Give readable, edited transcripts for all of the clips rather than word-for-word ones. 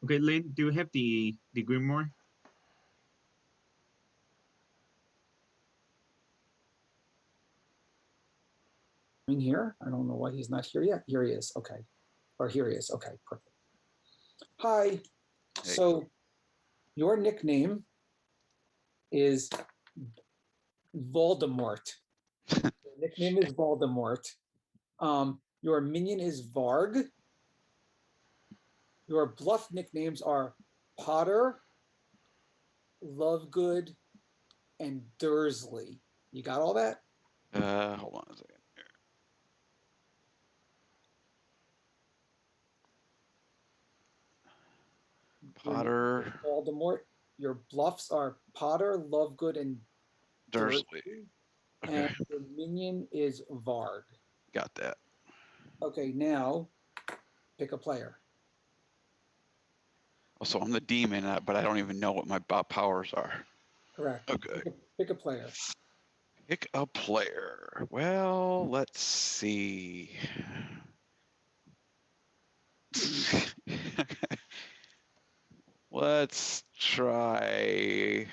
Okay, Lynn, do you have the grimoire? In here, I don't know why he's not here yet. Here he is. Okay, or here he is. Okay, perfect. Hi. Hey. So, your nickname is Voldemort. Your nickname is Voldemort. Your minion is Varg. Your bluff nicknames are Potter, Lovegood, and Dursley. You got all that? Hold on a second here. Potter, Voldemort. Your bluffs are Potter, Lovegood, and Dursley. Okay, and your minion is Varg. got that. Okay, now pick a player. Also, I'm the demon, but I don't even know what my powers are. Correct. Okay. Pick a player. Pick a player. Well, let's see. Let's try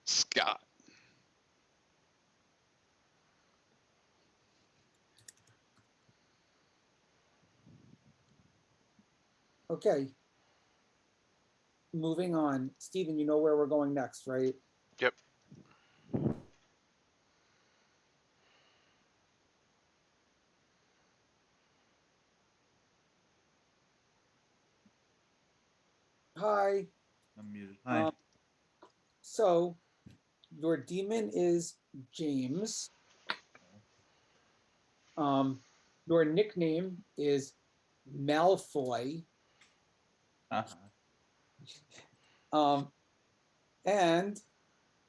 Scott. Okay. Moving on. Steven, you know where we're going next, right? Yep. Hi. I'm muted. Hi. So your demon is James. Your nickname is Malfoy. And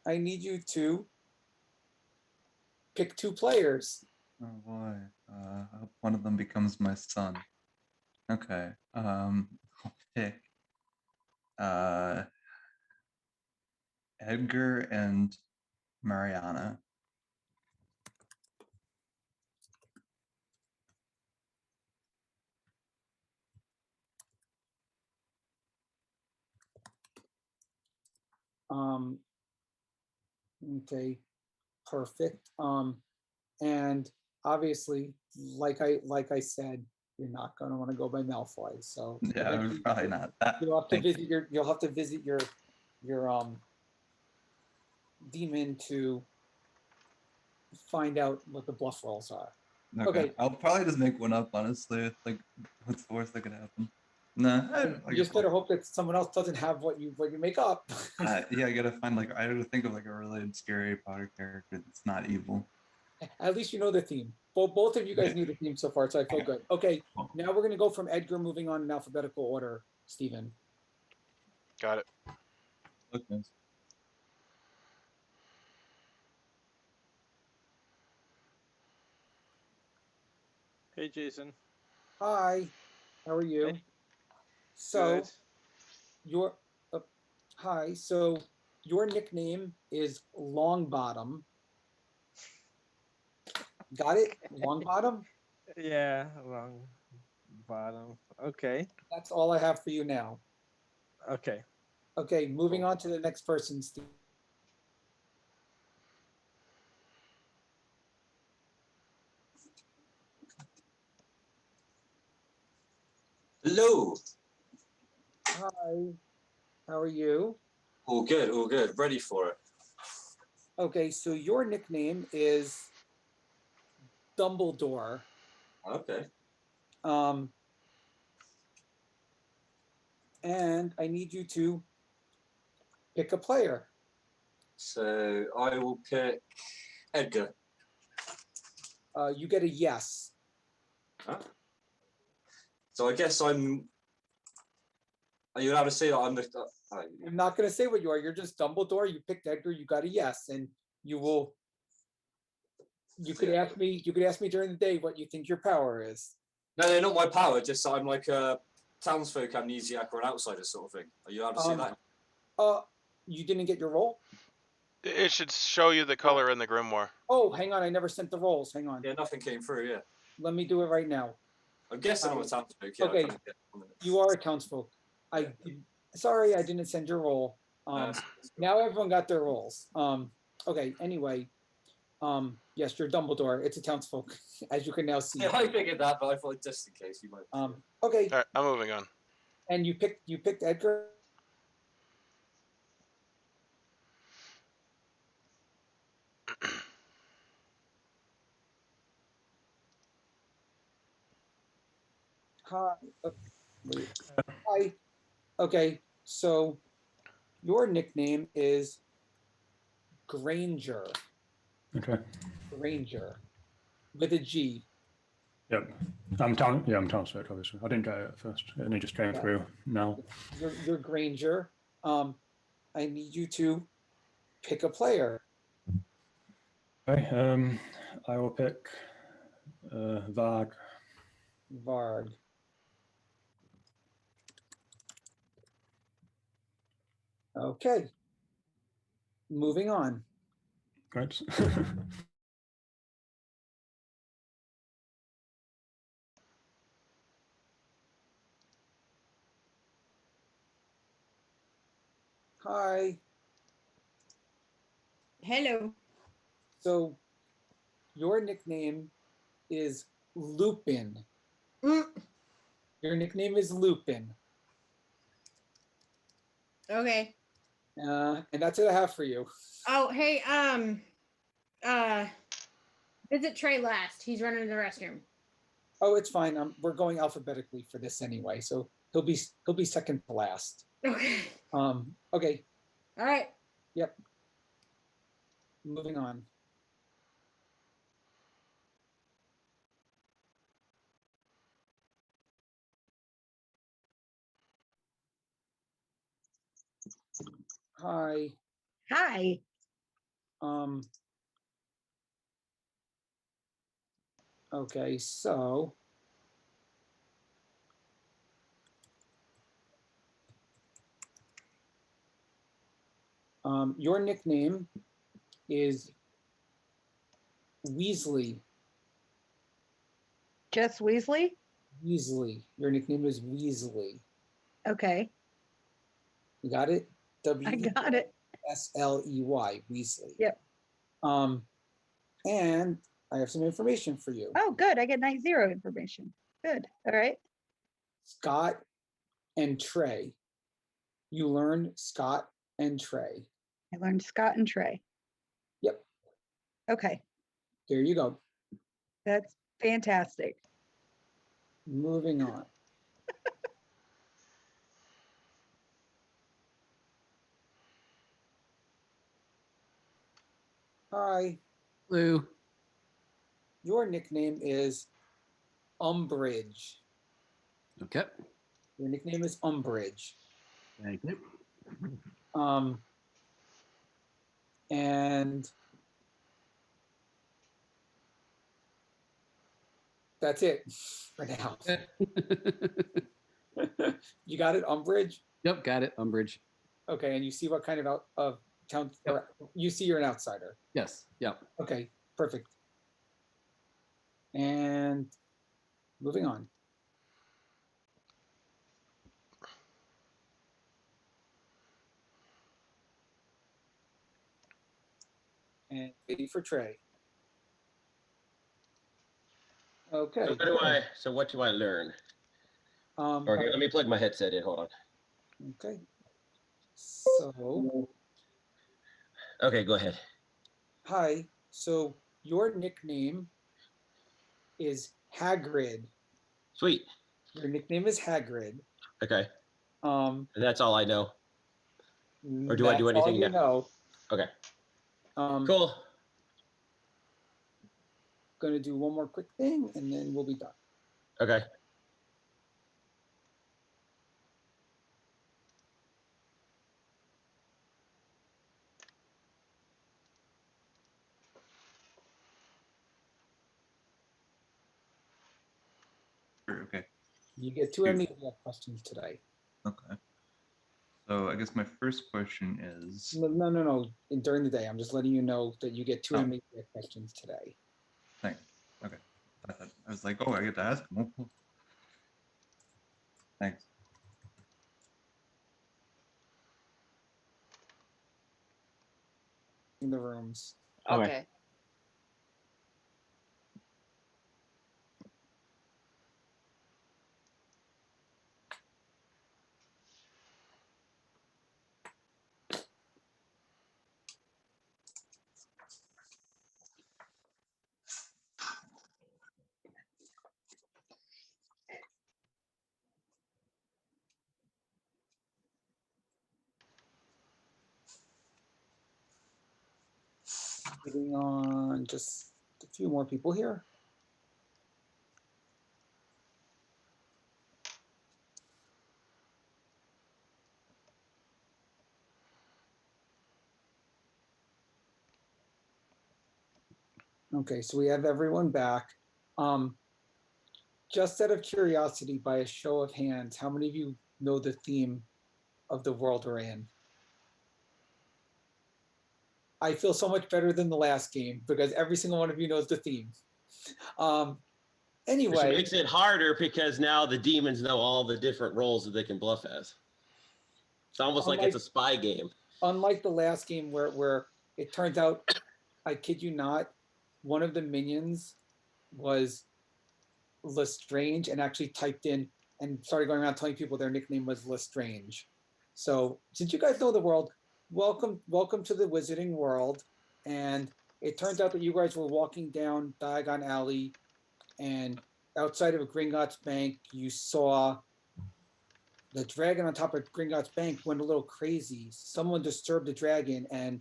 I need you to pick two players. Oh boy. I hope one of them becomes my son. Okay. I'll pick Edgar and Mariana. Okay, perfect. And obviously, like I said, you're not going to want to go by Malfoy. So Yeah, probably not. You'll have to visit your demon to find out what the bluff rolls are. Okay. I'll probably just make one up, honestly. Like, what's the worst that could happen? Nah, You just better hope that someone else doesn't have what you make up. yeah, I gotta find I gotta think of a really obscure Potter character that's not evil. At least you know the theme. Both of you guys knew the theme so far, so I feel good. Okay, now we're gonna go from Edgar, moving on in alphabetical order. Stephen. Got it. Okay. Hey, Jason. Hi. How are you? Hey. So Good. your hi. So your nickname is Longbottom. Got it? Longbottom? Yeah, long bottom. Okay. That's all I have for you now. Okay. Okay, moving on to the next person, Steve. Hello. Hi. How are you? All good, all good. Ready for it. Okay, so your nickname is Dumbledore. Okay. And I need you to pick a player. So I will pick Edgar. You get a yes. Huh? So I guess I'm. Are you allowed to say that I'm the? I'm not going to say what you are. You're just Dumbledore. You picked Edgar. You got a yes, and you will. You could ask me. You could ask me during the day what you think your power is. No, not my power. Just I'm like a townsfolk amnesiac or an outsider sort of thing. Are you allowed to say that? You didn't get your roll? It should show you the color in the grimoire. Oh, hang on. I never sent the rolls. Hang on. Yeah, nothing came through. Yeah. Let me do it right now. I'm guessing I'm a townsfolk. Yeah. Okay. You are a townsfolk. Sorry, I didn't send your roll. Now everyone got their rolls. Okay, anyway. Yes, you're Dumbledore. It's a townsfolk, as you can now see. Yeah, I figured that, but I thought just in case you might. Okay, All right, I'm moving on. and you picked Edgar. Hi. Wait. Hi. Okay, so your nickname is Granger. Okay. Granger, with a G. Yep. I'm Townsfolk, obviously. I didn't get it at first. It only just came Yeah. through now. You're Granger. I need you to pick a player. Okay. I will pick Varg. Varg. Okay. Moving on. Great. Hi. Hello. So your nickname is Lupin. Mm, Your nickname is Lupin. okay. And that's what I have for you. Oh, hey, visit Trey last. He's running to the restroom. Oh, it's fine. We're going alphabetically for this anyway, so he'll be second to last. Okay. Okay. All right. Yep. Moving on. Hi. Hi. Okay, so your nickname is Weasley. Just Weasley? Weasley. Your nickname is Weasley. Okay. You got it? I got it. WSLEY. Weasley. Yep. And I have some information for you. Oh, good. I get 9-0 information. Good. All right. Scott and Trey. You learned Scott and Trey. I learned Scott and Trey. Yep. Okay. There you go. That's fantastic. Moving on. Hi. Hello. Your nickname is Umbridge. Okay. Your nickname is Umbridge. Thank you. And that's it for now. You got it, Umbridge? Yep, got it. Umbridge. Okay, and you see what kind of town, Yep. or you see you're an outsider. Yes. Yep. Okay, perfect. And moving on. And waiting for Trey. Okay. So what do I learn? Um, Or here, let me plug my headset in. Hold on. okay. So, Okay, go ahead. hi. So your nickname is Hagrid. Sweet. Your nickname is Hagrid. Okay. And that's all I know. Or do I do anything all you now? know. Okay. Cool. Gonna do one more quick thing and then we'll be done. Okay. Okay. You get two Amnesiac questions today. Okay. So I guess my first question is. No. During the day, I'm just letting you know that you get two Oh. Amnesiac questions today. Thanks. Okay. I was like, oh, I get to ask him. Thanks. the rooms. Okay. Okay. Waiting on just a few more people here. Okay, so we have everyone back. Just out of curiosity, by a show of hands, how many of you know the theme of the world we're in? I feel so much better than the last game because every single one of you knows the theme. Which Anyway, makes it harder because now the demons know all the different roles that they can bluff as. It's almost like it's a spy game. unlike the last game where it turns out, I kid you not, one of the minions was Lestrange and actually typed in and started going around telling people their nickname was Lestrange. So since you guys know the world, welcome to the Wizarding World. And it turns out that you guys were walking down Diagon Alley, and outside of Gringotts Bank, you saw the dragon on top of Gringotts Bank went a little crazy. Someone disturbed the dragon, and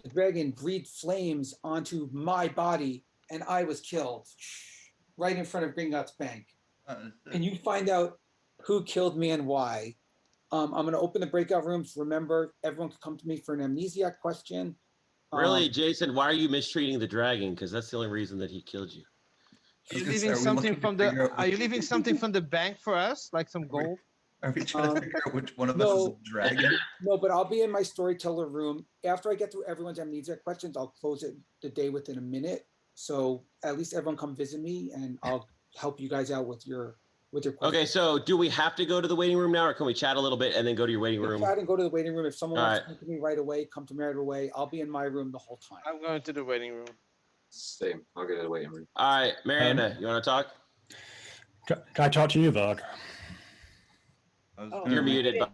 the dragon breathed flames onto my body, and I was killed right in front of Gringotts Bank. And you find out who killed me and why. I'm going to open the breakout rooms. Remember, everyone can come to me for an Amnesiac question. Really, Jason, why are you mistreating the dragon? Because that's the only reason that he killed you. Are you leaving something from the? Are you leaving something from the bank for us, like some gold? Are we trying to figure out which one of us is a dragon? No, but I'll be in my storyteller room. After I get through everyone's Amnesiac questions, I'll close it the day within a minute. So at least everyone come visit me, and I'll help you guys out with your questions. Okay, so do we have to go to the waiting room now, or can we chat a little bit and then go to your waiting room? Chat and go to the waiting room. If someone All wants right. to come to me right away, come to me right away. I'll be in my room the whole time. I'm going to the waiting room. Same. I'll get to the waiting room. All right, Mariana, you want to talk? Can I talk to you, Varg? You're muted. But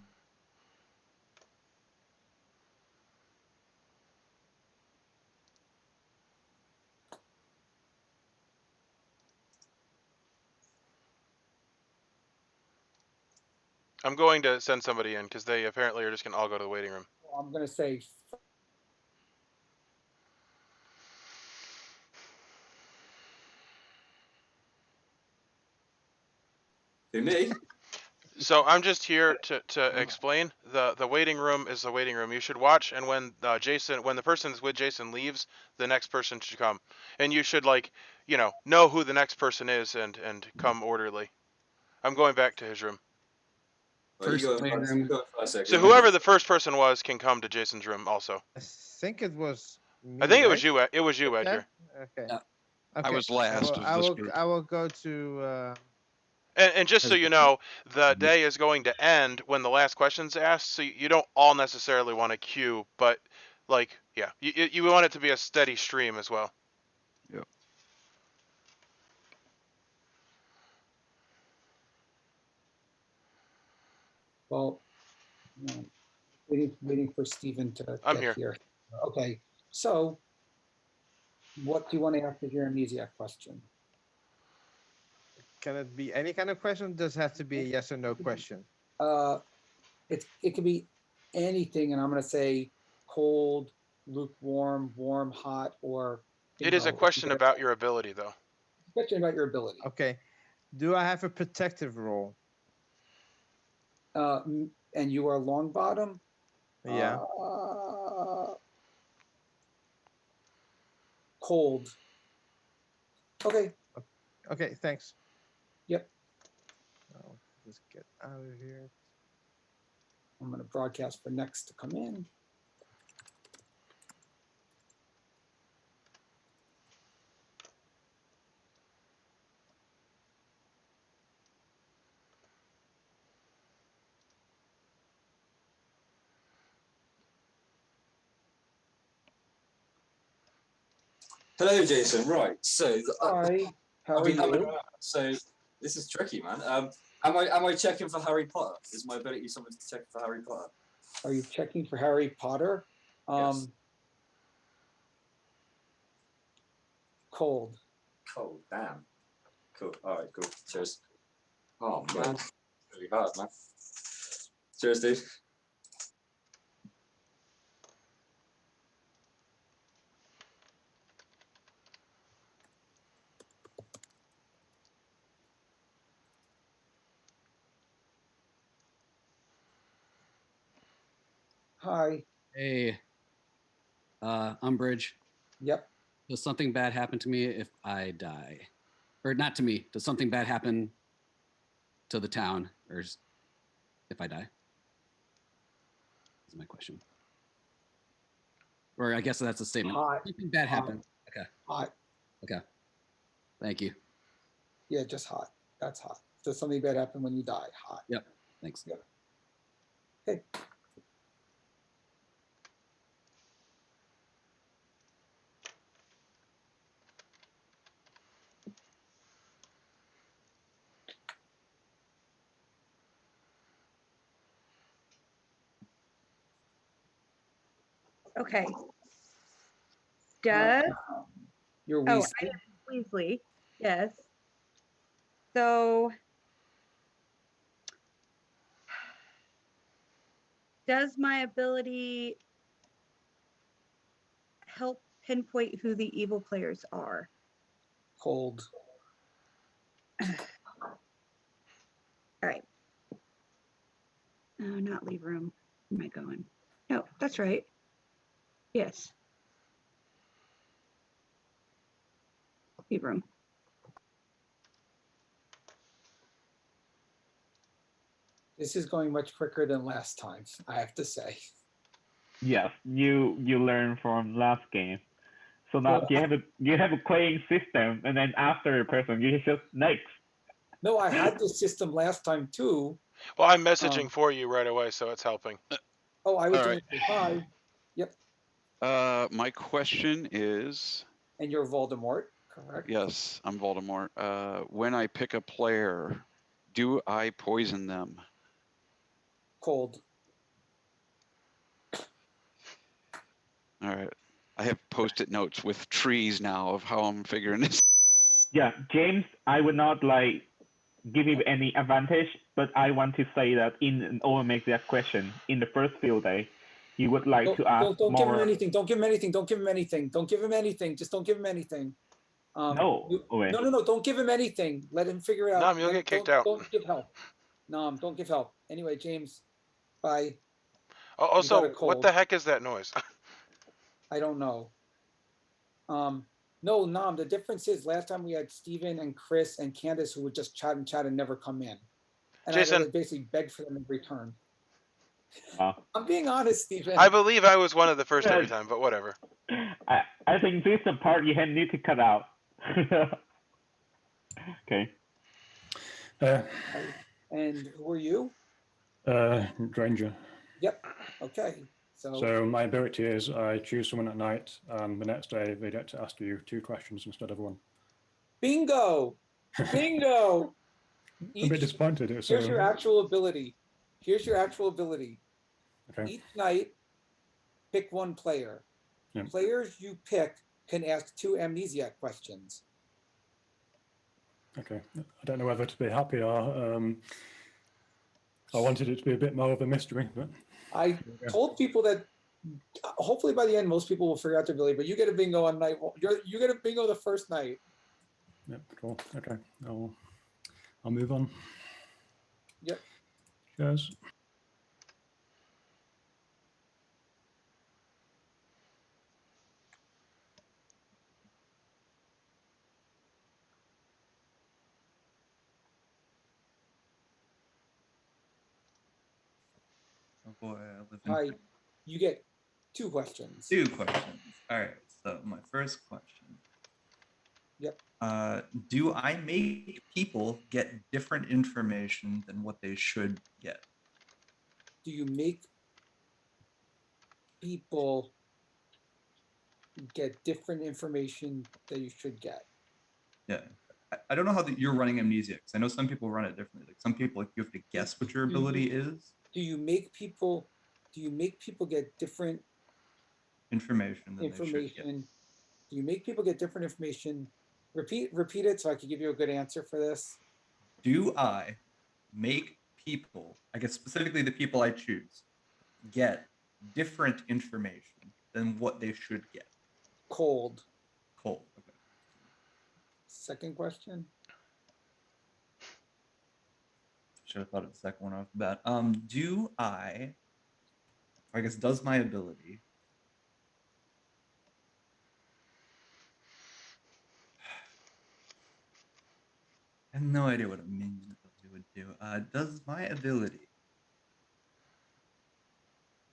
I'm going to send somebody in because they apparently are just going to all go to the waiting room. I'm going to say Who, me? So I'm just here to explain. The waiting room is the waiting room. You should watch, and when when the person that's with Jason leaves, the next person should come, and you should know who the next person is and come orderly. I'm going back to his room. First waiting room. So whoever the first person was can come to Jason's room also. I think it was me. I think it was right? you. It was you, Edgar. Okay. Yeah. Okay. I was last of this group. I will go to. And just so you know, the day is going to end when the last question's asked, so you don't all necessarily want to queue, but you want it to be a steady stream as well. Yep. well, waiting for Stephen to I'm get here. Okay, so what do you want to ask as your Amnesiac question? Can it be any kind of question? Does it have to be a yes or no question? It could be anything, and I'm going to say cold, lukewarm, warm, hot, or It is a question about your ability, though. Question about your ability. Okay. Do I have a protective role? And you are long bottom. Yeah. Cold. Okay. Okay. Thanks. Yep. I'll just get out of here. I'm going to broadcast for next to come in. Hello, Jason. Right. So Hi. How I've are been having. you? So this is tricky, man. Am I checking for Harry Potter? Is my ability something to check for Harry Potter? Are you checking for Harry Potter? Yes. Cold. Cold. Damn. Cool. All right. Cool. Cheers. Oh man, really hard, man. Cheers, dude. Hi. Hey, Umbridge, Yep. does something bad happen to me if I die? Or not to me, does something bad happen to the town or if I die? Is my question. Or I guess that's a statement. Hot. Something bad Hot. happened. Okay. Hot. Okay. Thank you. Yeah, just hot. That's hot. Does something bad happen when you die? Hot. Yep. Thanks. Yep. Okay. Okay. Does You're oh, Weasley. I am Weasley. Yes. So does my ability help pinpoint who the evil players are? Cold. All right. No, not leave room. Where am I going? No, that's right. Yes. Leave room. This is going much quicker than last time, I have to say. Yes, you learn from last game. So now Well, you have a playing system, and then after a person, you just next. No, I had this system last time too. Well, I'm messaging for you right away, so it's helping. Oh, I was All going right. to say hi. Yep. My question is, And you're Voldemort, correct? yes, I'm Voldemort. When I pick a player, do I poison them? Cold. All right. I have post-it notes with trees now of how I'm figuring this. Yeah, James, I would not like give you any advantage, but I want to say that in an Amnesiac question, in the first field day, you would like to ask Don't give him more. anything. Don't give him anything. Don't give him anything. Don't give him anything. Just don't give him anything. No, okay. No. Don't give him anything. Let him figure it out. Nom, you'll get kicked out. Don't give help. Nom, don't give help. Anyway, James, bye. Oh, You got also, a what cold. the heck is that noise? I don't know. No, Nom, the difference is last time we had Steven and Chris and Candace who would just chat and never come in. And I Jason. had to basically beg for them in return. Wow. I'm being honest, Steven. I believe I was one of the first every time, but whatever. I think this is the part you need to cut out. Okay. And who are you? Granger. Yep. Okay. So my ability is I choose someone at night, and the next day they get to ask you 2 questions instead of 1. Bingo! Bingo! I'm a bit disappointed. Here's your actual ability. Here's your actual ability. Okay. Each night, pick 1 player. Yeah. Players you pick can ask 2 Amnesiac questions. Okay. I don't know whether to be happy or I wanted it to be a bit more of a mystery, but I told people that hopefully by the end most people will figure out their ability, but you get a bingo on night 1. You get a bingo the first night. Yep, cool. Okay. I'll move on. Yep. Cheers. Oh boy, I live in Hi. You get 2 questions. 2 questions. All right. So my first question. Yep. Do I make people get different information than what they should get? Do you make people get different information that you should get. Yeah. I don't know how you're running Amnesiacs. I know some people run it differently. Like some people, like you have to guess what your ability is. Do you make people get different Information than they should get. Do you make people get different information? Repeat it so I can give you a good answer for this. Do I make people, I guess specifically the people I choose, get different information than what they should get? Cold. Cold. Okay. Second question. Should have thought of the second one off the bat. Do I guess does my ability I have no idea what a minion ability would do. Does my ability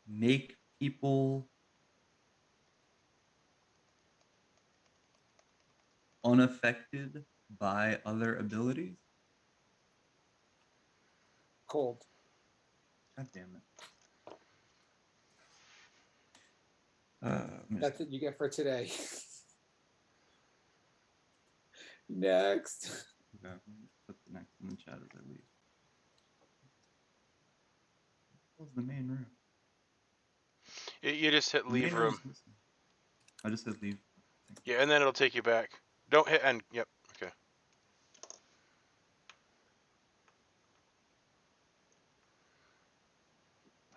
make people unaffected by other abilities? Cold. God damn it. That's what you get for today. Next. Okay, put the next in the chat as I leave. What was the main room? You just hit leave Main room. room's missing. I just said leave. Yeah, and then it'll take you back. Don't hit end. Yep. Okay.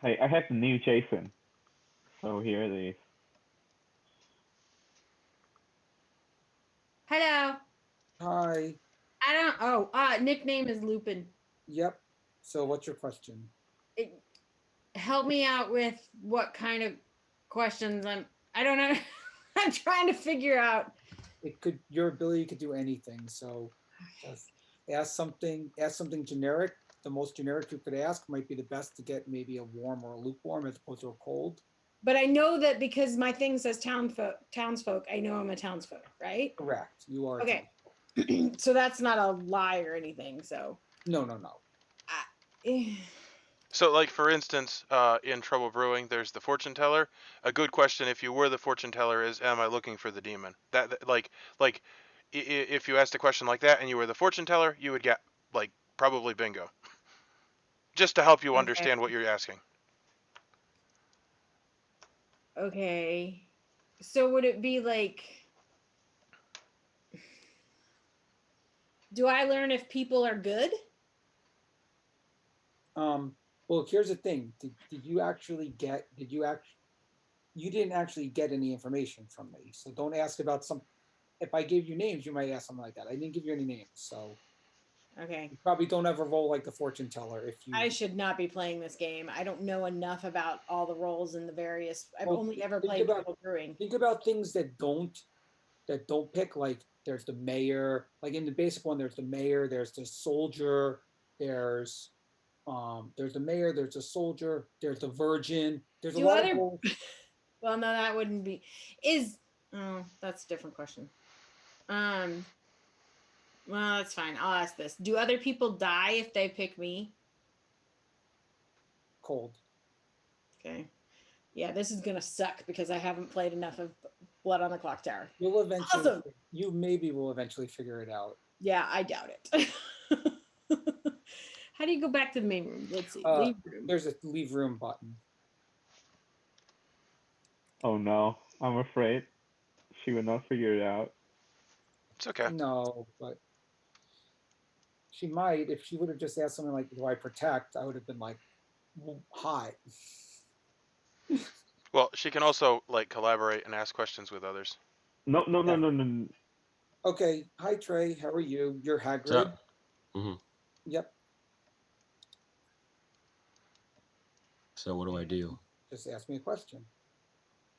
Hey, I have the new Jason. So here it is. Hello. Hi. Nickname is Lupin. Yep. So what's your question? Help me out with what kind of questions I don't know. I'm trying to figure out. Your ability could do anything. So just ask something generic. The most generic you could ask might be the best to get maybe a warm or a lukewarm as opposed to a cold. But I know that because my thing says townsfolk, I know I'm a townsfolk, right? Correct. You are. Okay. So that's not a lie or anything. So. No. So, like for instance, in Trouble Brewing, there's the fortune teller. A good question, if you were the fortune teller, is, "Am I looking for the demon?" If you asked a question like that and you were the fortune teller, you would get like probably bingo. Just to help you understand what you're asking. Okay. So would it be like, do I learn if people are good? Well, here's the thing. You didn't actually get any information from me. So don't ask about if I gave you names, you might ask something like that. I didn't give you any names. So okay. You probably don't ever roll like the fortune teller I should not be playing this game. I don't know enough about all the roles in the various. I've only ever played Trouble Brewing. Think about things that don't pick, like there's the mayor, like in the basic one, there's the mayor, there's the soldier, there's the mayor, there's the soldier, there's the virgin, there's a lot of roles. Well, no, that wouldn't be. That's a different question. Well, that's fine. I'll ask this. Do other people die if they pick me? Cold. Okay. Yeah, this is gonna suck because I haven't played enough of Blood on the Clocktower. You'll eventually. Awesome. You maybe will eventually figure it out. Yeah, I doubt it. How do you go back to the main room? Let's see. Leave room. There's a leave room button. Oh no, I'm afraid she will not figure it out. It's okay. No, but she might. If she would have just asked something like, "Do I protect?" I would have been like, well, "Hi." Well, she can also like collaborate and ask questions with others. No. Okay. Hi, Trey. How are you? You're Hagrid. Mm-hmm. Yep. So what do I do? Just ask me a question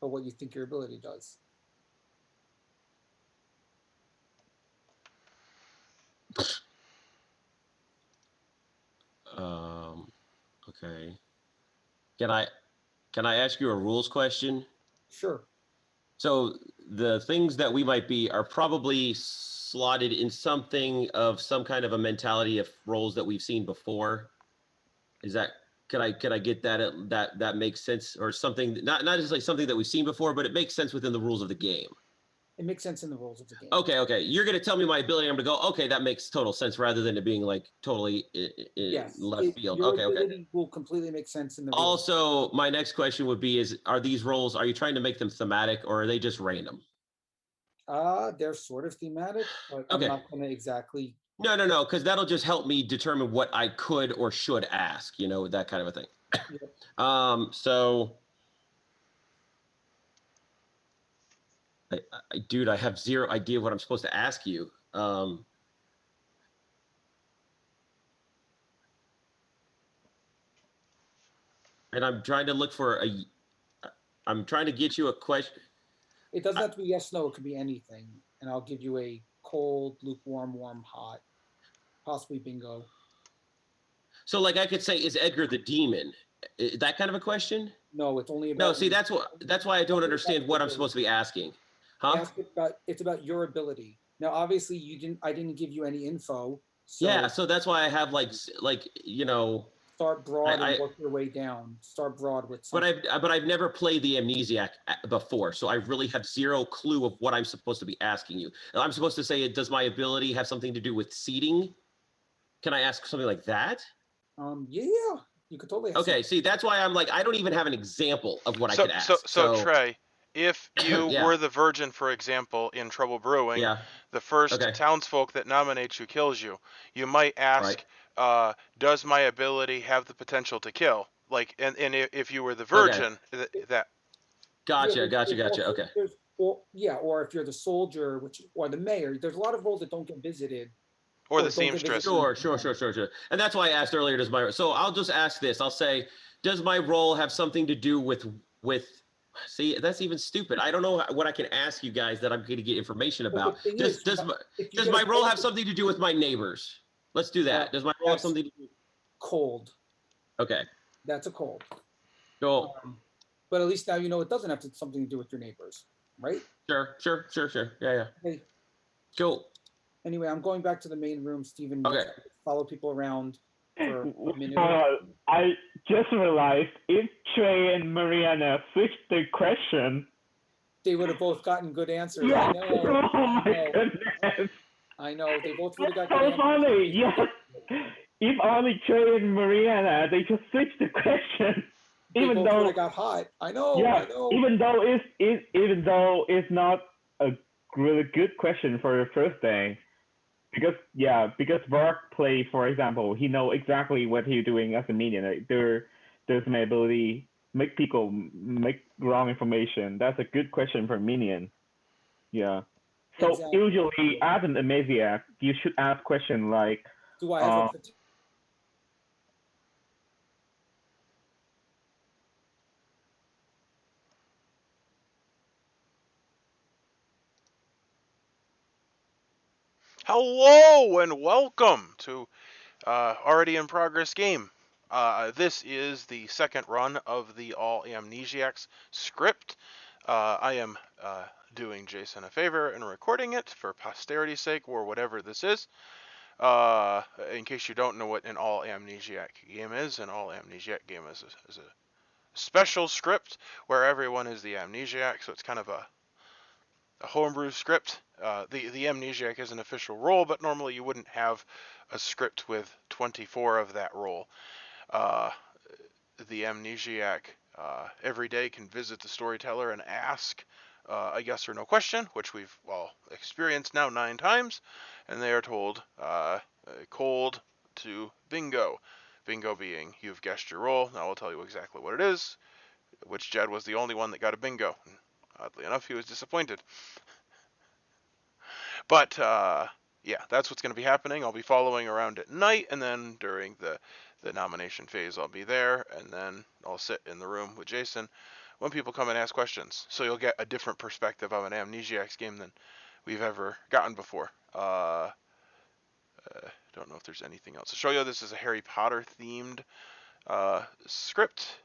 about what you think your ability does. Okay. Can I ask you a rules question? Sure. So the things that we might be are probably slotted in something of some kind of a mentality of roles that we've seen before. Is that Could I get that makes sense, or something, not just like something that we've seen before, but it makes sense within the rules of the game. It makes sense in the rules of the game. Okay. You're gonna tell me my ability. I'm gonna go, okay, that makes total sense, rather than it being like totally Yes, left field. your Okay. ability will completely make sense in the rules. Also, my next question would be: are these roles? Are you trying to make them thematic, or are they just random? They're sort of thematic, but Okay. I'm not going to exactly. No, because that'll just help me determine what I could or should ask. That kind of a thing. Yep. So, dude, I have zero idea what I'm supposed to ask you. And I'm trying to look for I'm trying to get you a question. It doesn't have to be yes, no. It could be anything, and I'll give you a cold, lukewarm, warm, hot, possibly bingo. So, like, I could say, is Edgar the demon? That kind of a question? No, it's only about. No, see, that's why I don't understand what I'm supposed to be asking. Huh? It's about your ability. Now, obviously, I didn't give you any info. So yeah, so that's why I have like start broad and work your way down. Start broad with something. But I've never played the Amnesiac before, so I really have zero clue of what I'm supposed to be asking you. I'm supposed to say, does my ability have something to do with seating? Can I ask something like that? Yeah, you could totally. Okay, see, that's why I'm like, I don't even have an example of what I could ask. So Trey, if you Yeah. were the virgin, for example, in Trouble Brewing, the first townsfolk that nominates you kills you. You might ask, does my ability have the potential to kill? Like, and if you were the virgin, that. Gotcha. Okay. Or if you're the soldier, or the mayor, there's a lot of roles that don't get visited. Or the seamstress. Sure. And that's why I asked earlier, so I'll just ask this. I'll say, does my role have something to do with see, that's even stupid. I don't know what I can ask you guys that I'm going to get information about. Does my role have something to do with my neighbors? Let's do that. Does my role have something to do? Cold. Okay. That's a cold. Cool. But at least now you know it doesn't have something to do with your neighbors, right? Sure. Yeah. Okay. Cool. Anyway, I'm going back to the main room, Stephen. Okay. Follow people around for a minute. I just realized if Trey and Mariana switched the question, they would have both gotten good answers. Yeah. I know. Oh my goodness. I know. They both would have got so good funny. Yes. If only Trey and Mariana, they just switched the question. Even though it got hot. I know. Yeah. I know. Even though it's not a really good question for your first day. Because BotC play, for example, he know exactly what he's doing as a minion. There's my ability make people make wrong information. That's a good question for minion. Yeah. So Exactly. usually as an Amnesiac, you should ask question like, do I have a Hello and welcome to already in progress game. This is the second run of the All Amnesiacs script. I am doing Jason a favor and recording it for posterity's sake or whatever this is. In case you don't know what an All Amnesiac game is, an All Amnesiac game is a special script where everyone is the Amnesiac, so it's kind of a homebrew script. The Amnesiac is an official role, but normally you wouldn't have a script with 24 of that role. The Amnesiac every day can visit the storyteller and ask a yes or no question, which we've experienced now 9 times, and they are told cold to bingo. Bingo being you've guessed your role. Now I'll tell you exactly what it is, which Jed was the only one that got a bingo. Oddly enough, he was disappointed. But yeah, that's what's going to be happening. I'll be following around at night, and then during the nomination phase, I'll be there, and then I'll sit in the room with Jason when people come and ask questions. So you'll get a different perspective of an Amnesiacs game than we've ever gotten before. Don't know if there's anything else to show you. This is a Harry Potter themed script,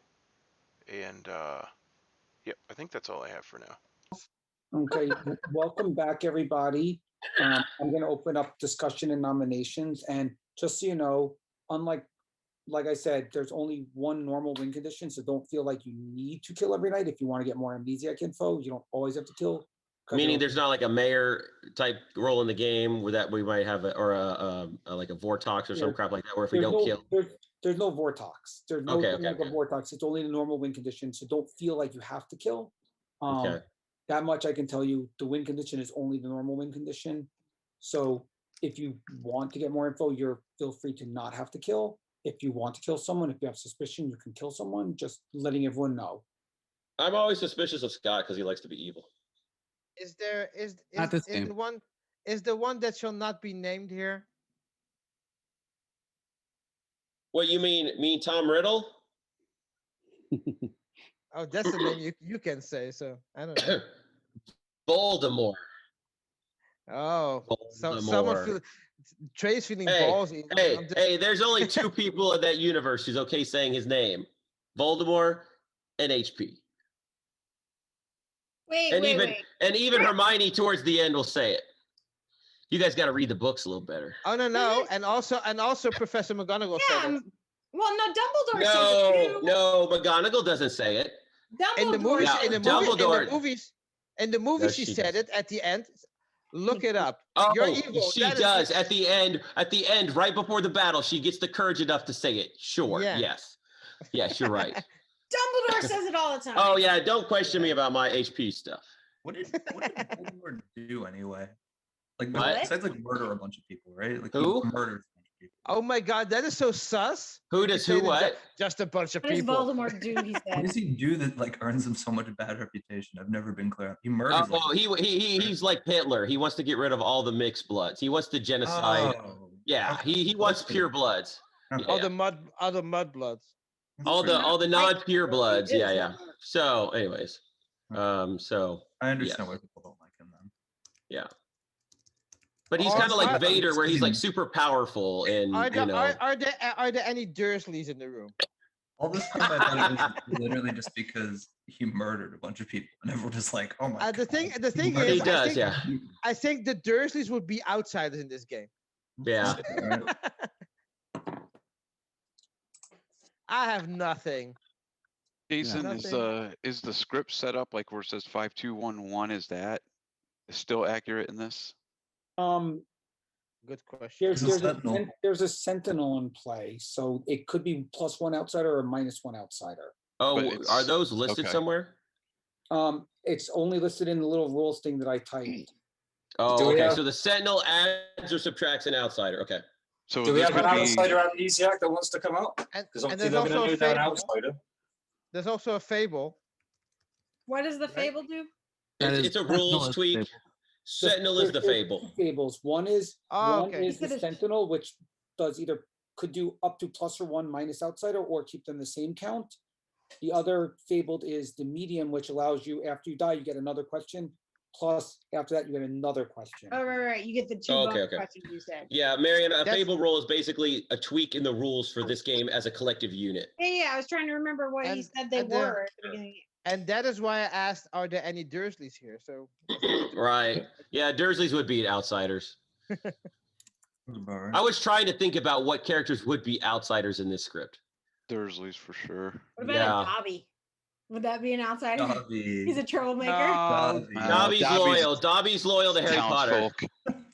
and yep, I think that's all I have for now. Okay, welcome back, everybody. I'm going to open up discussion and nominations. And just so you know, unlike like I said, there's only one normal win condition, so don't feel like you need to kill every night. If you want to get more amnesiac info, you don't always have to kill. Meaning there's not like a mayor type role in the game where that we might have like a Vortox or some crap like that, where if we don't kill. There's no Vortox. There's no Okay, thing like a Vortox. It's only the normal win condition, so don't feel like you have to kill. Okay. That much I can tell you. The win condition is only the normal win condition. So if you want to get more info, you're feel free to not have to kill. If you want to kill someone, if you have suspicion, you can kill someone. Just letting everyone know. I'm always suspicious of Scott because he likes to be evil. Is there is Not this is game. the one is the one that shall not be named here? What you mean Tom Riddle? Oh, that's the name you can say. So I don't know. Voldemort. Oh, so Voldemort. someone feel Trey's feeling ballsy. Hey, there's only two people in that universe who's okay saying his name: Voldemort and HP. And even Hermione towards the end will say it. You guys got to read the books a little better. Oh no, and also Professor McGonagall said it. Well, no, Dumbledore says it too. No, McGonagall doesn't say it. In the movies, she said it at the end. Look it up. Oh, You're evil. She does at the end, right before the battle. She gets the courage enough to say it. Sure. Yeah. Yes, you're right. Dumbledore says it all the time. Oh yeah, don't question me about my HP stuff. What did Voldemort do anyway? Like What? besides like murder a bunch of people, right? Like Who? he murdered a bunch of people. Oh my God, that is so sus. Who does who? What? Just a bunch of What does people. Voldemort do? He What said. does he do that like earns him so much bad reputation? I've never been clear. He murders. He's like Hitler. He wants to get rid of all the mixed bloods. He wants to genocide. Oh, Yeah, he wants pure bloods. Yeah. All the mud bloods. All the non-pure bloods. Yeah. So, anyways, so I understand why people don't like him then. Yeah. But he's kind of like Vader, where he's like super powerful, and Are there any Dursleys in the room? All this time I thought it was literally just because he murdered a bunch of people, and everyone was like, "Oh my god!" The thing he is, does. I think the Dursleys would be outsiders in this game. Yeah. I have nothing. Jason, is the script set up like where it says 5211? Is that still accurate in this? Good question. There's a sentinel in play, so it could be +1 outsider or -1 outsider. Oh, are those listed somewhere? It's only listed in the little rules thing that I typed. Oh, okay. So the sentinel adds or subtracts an outsider. Okay. So do we have an outsider amnesiac that wants to come out? Because obviously they're going to do that outsider. There's also a fable. What does the fable do? It's a rules tweak. Sentinel is the fable. Two fables. One is the sentinel, which does could do up to +1 minus outsider, or keep them the same count. The other fabled is the medium, which allows you after you die, you get another question. Plus, after that, you get another question. Oh, right. You get the two questions you said. Yeah, Marion, a fable roll is basically a tweak in the rules for this game as a collective unit. Yeah. I was trying to remember what he said they were at the beginning. And that is why I asked, are there any Dursleys here? So right. Yeah, Dursleys would be outsiders. I was trying to think about what characters would be outsiders in this script. Dursleys for sure. What about Dobby? Would that be an outsider? Dobby. He's a troublemaker. Dobby's loyal. Dobby's loyal to Harry Potter.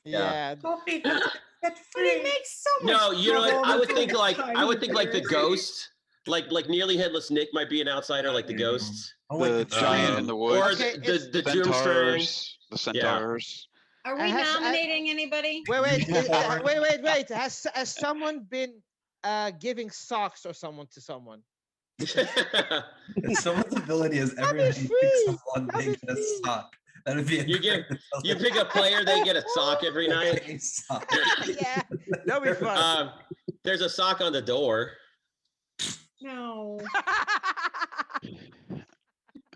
Yeah. But he makes so much. No, you know what? I would think like the the ghost. Like nearly headless Nick might be an outsider, like the ghosts. The giant in the woods. Or the Doomstring. The centaurs. Are we nominating anybody? Wait. Has someone been giving socks or someone to someone? Someone's ability is every time you pick someone, they get a sock. That would be you pick a player, they get a sock every night. Yeah, that'll be fun. There's a sock on the door. No.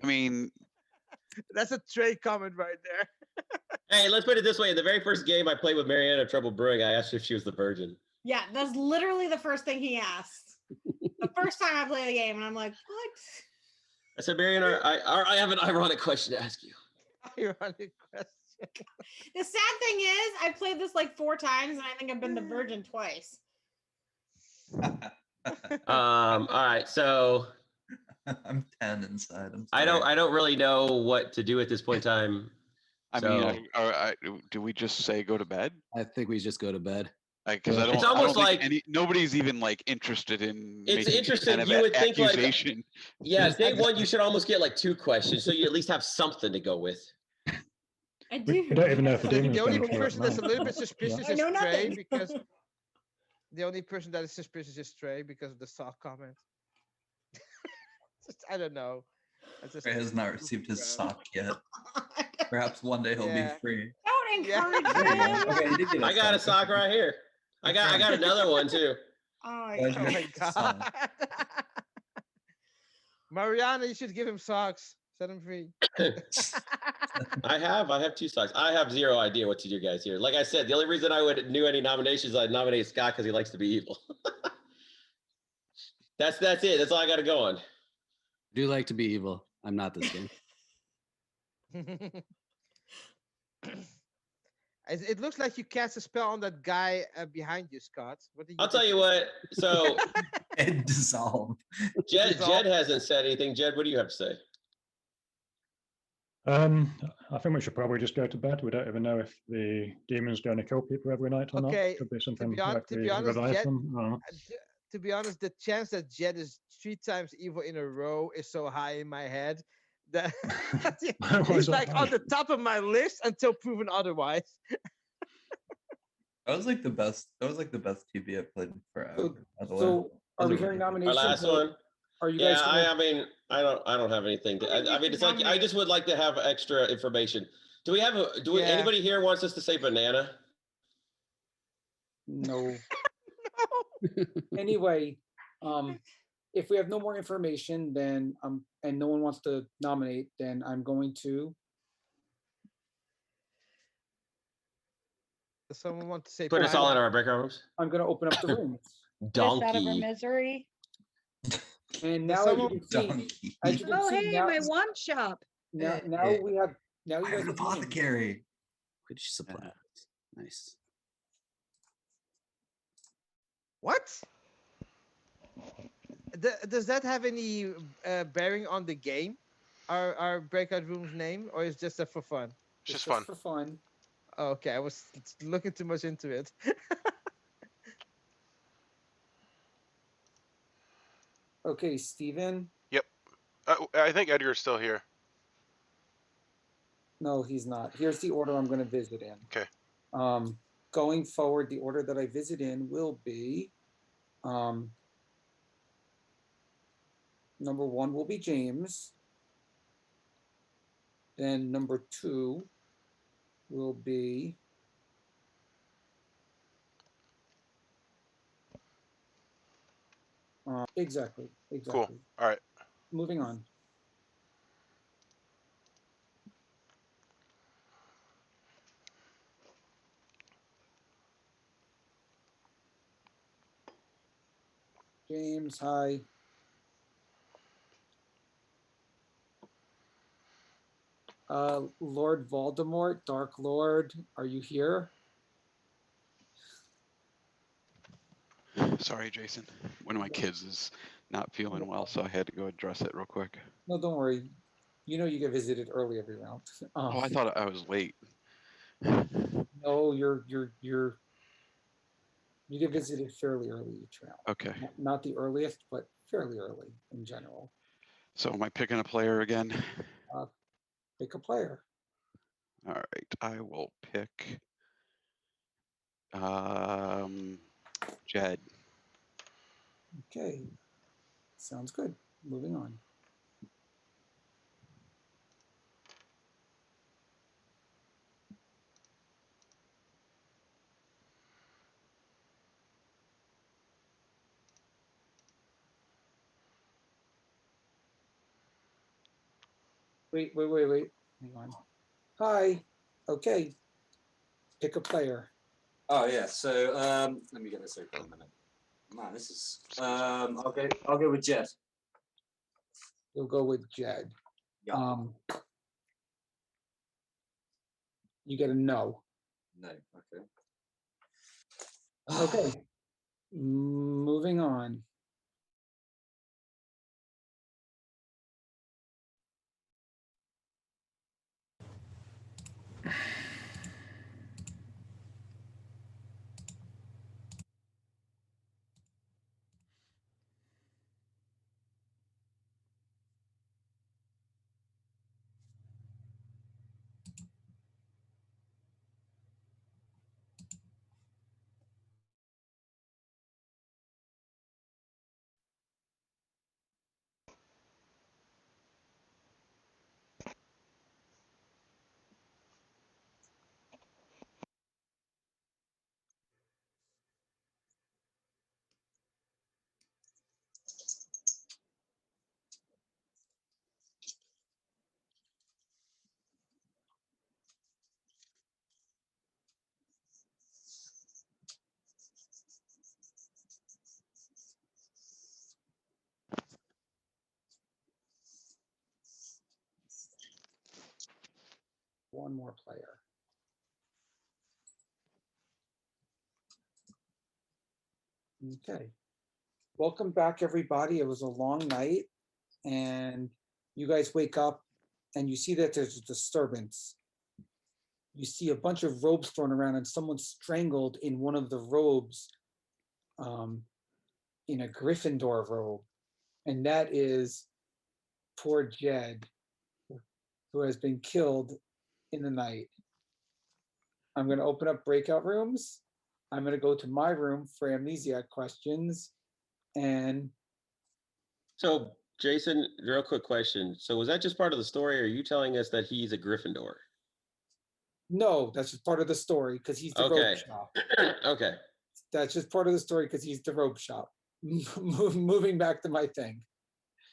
I mean, that's a Trey comment right there. Hey, let's put it this way. In the very first game I played with Mariana Trouble Brewing, I asked her if she was the virgin. Yeah, that's literally the first thing he asked. The first time I played the game, and I'm like, what? I said, Mariana, I have an ironic question to ask you. Ironic question. The sad thing is, I played this like 4 times, and I think I've been the virgin twice. All right, so I'm 10 inside. I don't really know what to do at this point in time. I mean, do we just say go to bed? I think we just go to bed. Because I don't. It's almost I don't think like nobody's even like interested in. It's making interesting. Kind of You would think accusation. like, yeah, day one you should almost get like 2 questions, so you at least have something to go with. I do. We don't even know if the demon's The only going to person that's a little bit suspicious I is know Trey nothing. because the only person that is suspicious is Trey because of the sock comment. I don't know. Trey has not received his sock yet. Perhaps one day he'll be free. Don't encourage him. Okay, he did get I got a sock right here. I got another one too. Oh, Glad you Oh got my the sock. god. Mariana, you should give him socks. Set him free. I have 2 socks. I have zero idea what to do, guys. Here, like I said, the only reason I would knew any nominations, I'd nominate Scott because he likes to be evil. That's it. That's all I got to go on. I do like to be evil. I'm not this game. It looks like you cast a spell on that guy behind you, Scott. What did you I'll tell you what. So And dissolve. Jed hasn't said anything. Jed, what do you have to say? I think we should probably just go to bed. We don't even know if the demon's going to kill people every night or not. Okay, Could be something to be like the honest, Jed, Leviathan. I don't know. to be honest, the chance that Jed is 3 times evil in a row is so high in my head that he's like on the top of my list until proven otherwise. That was like the best. That was like the best TV I've played in forever. by the way. So are we Other hearing than- Our nominations? last or one. Are you guys? Yeah, gonna- I mean, I don't have anything. I mean, it's like I just would like to have extra information. Do we have anybody here wants us to say banana? No. Anyway, if we have no more information, then and no one wants to nominate, then I'm going to. Does someone want to say? Put us all in our breakout rooms. I'm going to open up the room. Get us out of our Donkey. misery. And now, as you can see, Oh, hey, my wand shop. now we have now you I guys have an are playing. apothecary. Which supply? Nice. What? Does that have any bearing on the game? Our breakout room's name, or is just for fun? It's just fun. For fun. Oh, okay, I was looking too much into it. Okay, Steven. Yep. I think Edgar's still here. No, he's not. Here's the order I'm going to visit in. Okay. Going forward, the order that I visit in will be number 1 will be James. Then number 2 will be exactly. Cool. All right. Moving on. James, hi. Lord Voldemort, Dark Lord, are you here? Sorry, Jason. One of my kids is not feeling well, so I had to go address it real quick. No, don't worry. You know you get visited early every round. Oh, I thought I was late. No, you get visited fairly early each round. Okay. Not the earliest, but fairly early in general. So am I picking a player again? Pick a player. All right, I will pick Jed. Okay. Sounds good. Moving on. Wait. Hang on. Hi. Okay. Pick a player. Oh yeah. So let me get this open a minute. Man, this is. I'll go with Jed. You'll go with Jed. Yeah. You get a no. No. Okay. Okay. Moving on. One more player. Okay. Welcome back, everybody. It was a long night, and you guys wake up and you see that there's a disturbance. You see a bunch of robes thrown around, and someone strangled in one of the robes, in a Gryffindor robe. And that is poor Jed, who has been killed in the night. I'm going to open up breakout rooms. I'm going to go to my room for Amnesiac questions. And So, Jason, real quick question. So, was that just part of the story? Or are you telling us that he's a Gryffindor? no, that's just part of the story because he's the robe shop. Okay. That's just part of the story because he's the robe shop. Moving back to my thing.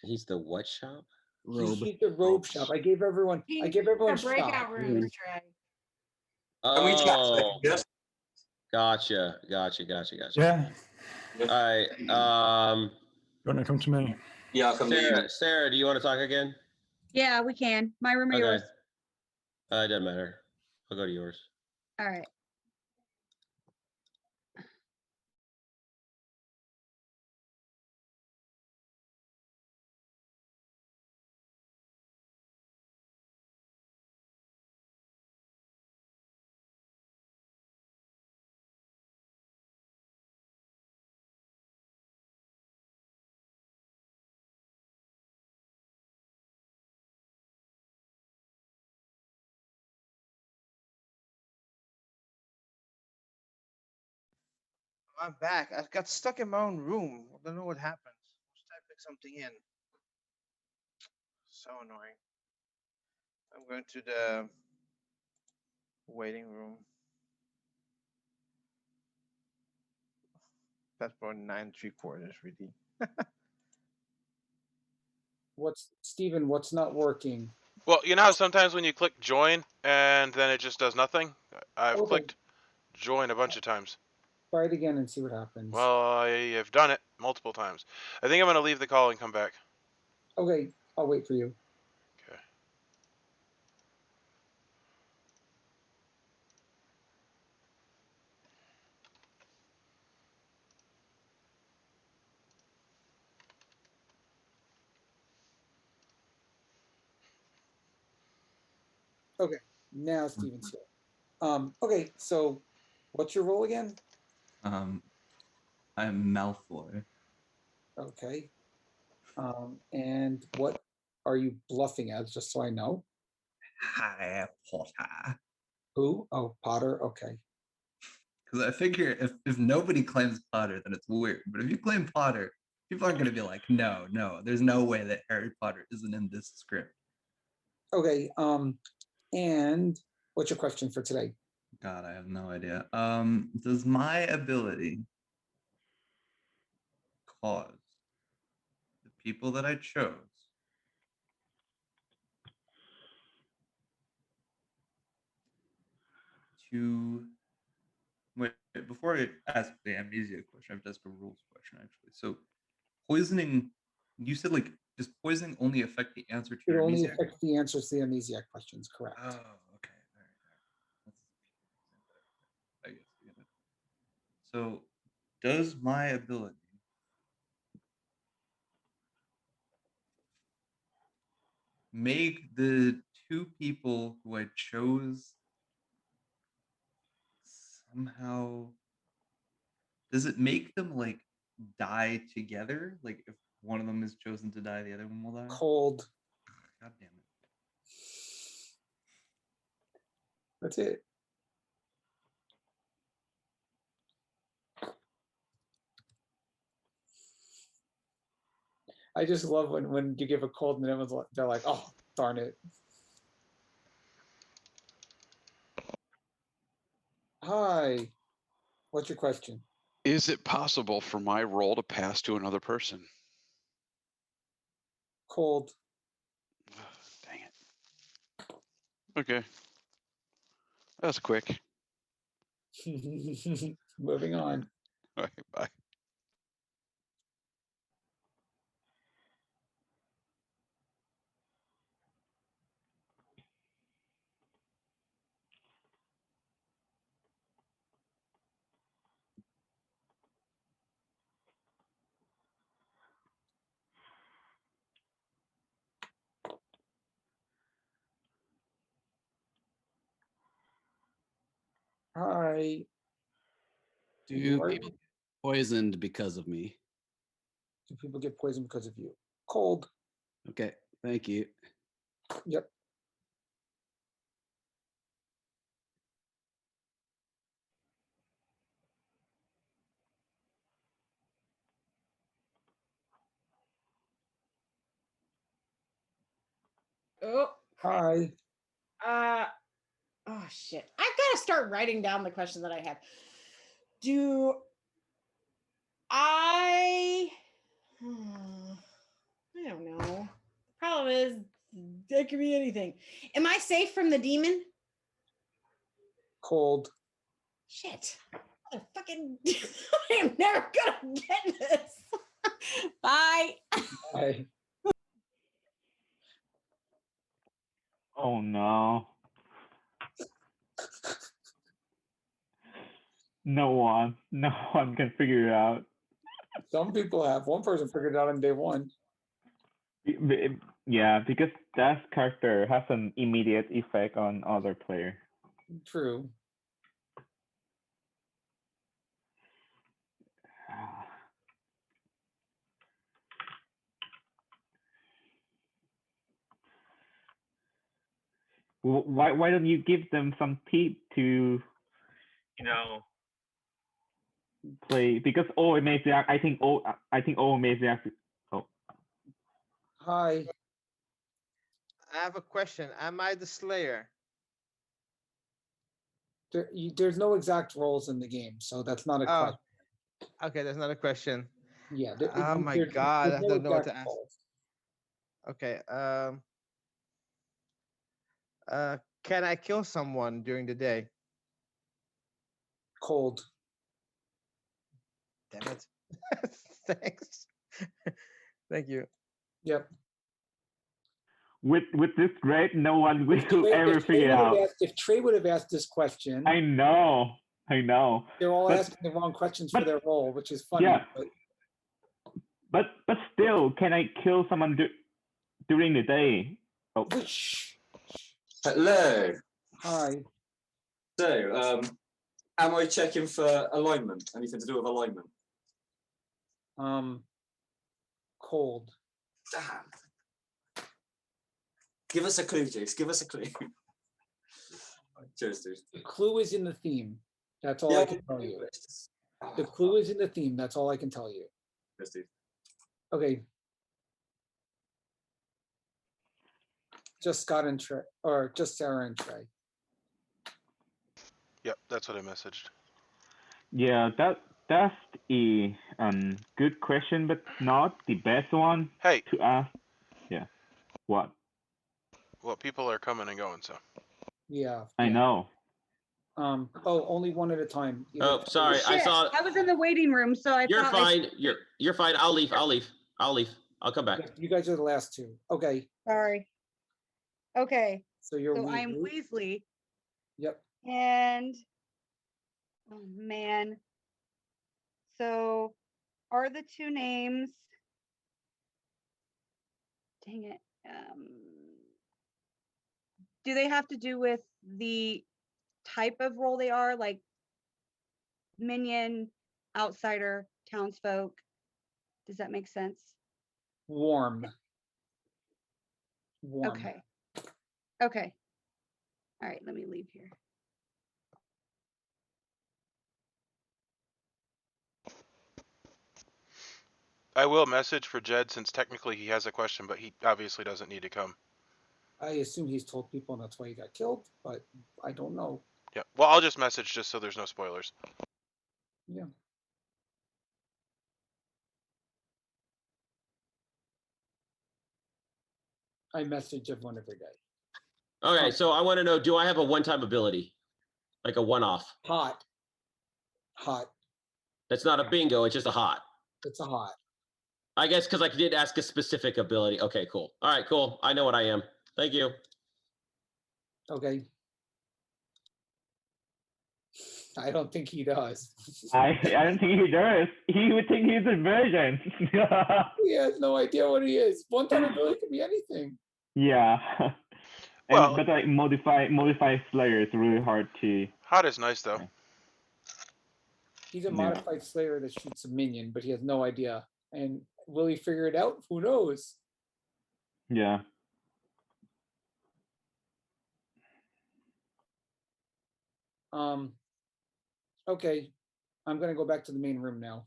He's the what shop? He's the robe shop. I gave everyone. I gave everyone breakout shop. rooms, Trey. Oh, Yes. gotcha. Yeah. All right. You want to come to me? Yeah, I'll come to you. Sarah, do you want to talk again? Yeah, we can. My room or Okay. yours? It doesn't matter. I'll go to yours. All right. I'm back. I got stuck in my own room. I don't know what happened. I was typing something in. So annoying. I'm going to the waiting room. That's about 9¾ really. Steven, what's not working? Well, you know how sometimes when you click join and then it just does nothing? I've clicked join a bunch of times. Try it again and see what happens. Well, I have done it multiple times. I think I'm going to leave the call and come back. Okay, I'll wait for you. Okay. Okay, now Steven's here. Okay, so what's your role again? I'm Malfoy. Okay. And what are you bluffing as, just so I know? Hi, Potter. Who? Oh, Potter. Okay. Because I figure if nobody claims Potter, then it's weird. But if you claim Potter, people aren't going to be like, no, there's no way that Harry Potter isn't in this script. Okay. And what's your question for today? God, I have no idea. Does my ability cause the people that I chose to wait, before I ask the amnesia question, I have to ask a rules question actually. So poisoning, you said like, does poisoning only affect the answer to It your only amnesia? affects the answers to the Amnesiac questions, correct? Oh, okay. All right. I guess I get it. So does my ability make the two people who I chose somehow, does it make them like die together? Like if one of them is chosen to die, the other one will die? Cold. God damn it. That's it. I just love when you give a cold and everyone's like, they're like, oh, darn it. Hi. What's your question? Is it possible for my role to pass to another person? Cold. Dang it. Okay. That's quick. Moving on. All right, bye. Hi. Do people get poisoned because of me? Do people get poisoned because of you? Cold. Okay, thank you. Yep. Oh. Hi. Oh shit. I've got to start writing down the questions that I have. Do I don't know. Problem is, it could be anything. Am I safe from the demon? Cold. Shit. Fucking I am never gonna get this. Bye. Bye. Oh no. No one can figure it out. Some people have. One person figured it out on day one. Yeah, because that character has an immediate effect on other player. True. Why don't you give them some tip to, play, because Amnesiac, I think Amnesiac. Oh. Hi. I have a question. Am I the Slayer? There's no exact roles in the game, so that's not a question. Okay, that's not a question. Yeah. Oh my God, I don't know what to ask. Roles. Okay. Can I kill someone during the day? Cold. Damn it. Thanks. Thank you. Yep. With this grade, no one will ever figure it out. If Trey would have asked this question, I know. they're all asking the wrong questions for their role, which is funny. Yeah. But still, can I kill someone during the day? Oh. Hello. Hi. So, am I checking for alignment? Anything to do with alignment? Cold. Damn. Give us a clue, Jace. Give us a clue. Cheers, dude. The clue is in the theme. That's all I can tell you. The clue is in the theme. That's all I can tell you. Cheers, dude. Okay. Just Scott and Trey, or just Sarah and Trey. Yep, that's what I messaged. Yeah, that's a good question, but not the best one to ask. Yeah. What? Well, people are coming and going, so. Yeah. I know. Only one at a time. Oh, sorry. I saw. I was in the waiting room, so I You're thought fine. You're fine. I'll leave. I'll come back. You guys are the last two. Okay. Sorry. Okay. So you're I am Weasley. Weasley. Yep. And oh man. So are the two names? Dang it. Do they have to do with the type of role they are, like minion, outsider, townsfolk? Does that make sense? Warm. Okay. Okay. All right, let me leave here. I will message for Jed since technically he has a question, but he obviously doesn't need to come. I assume he's told people and that's why he got killed, but I don't know. Yeah. Well, I'll just message just so there's no spoilers. Yeah. I message everyone every day. Okay, so I want to know, do I have a one-time ability? Like a one-off? Hot. That's not a bingo, it's just a hot. It's a hot. I guess because I did ask a specific ability. Okay, cool. All right, cool. I know what I am. Thank you. Okay. I don't think he does. I don't think he does. He would think he's a virgin. He has no idea what he is. One-time ability could be anything. Yeah. Well- but like modify Slayer is really hard to. Hot is nice though. He's a modified Slayer that shoots a minion, but he has no idea. And will he figure it out? Who knows? Yeah. Okay, I'm gonna go back to the main room now.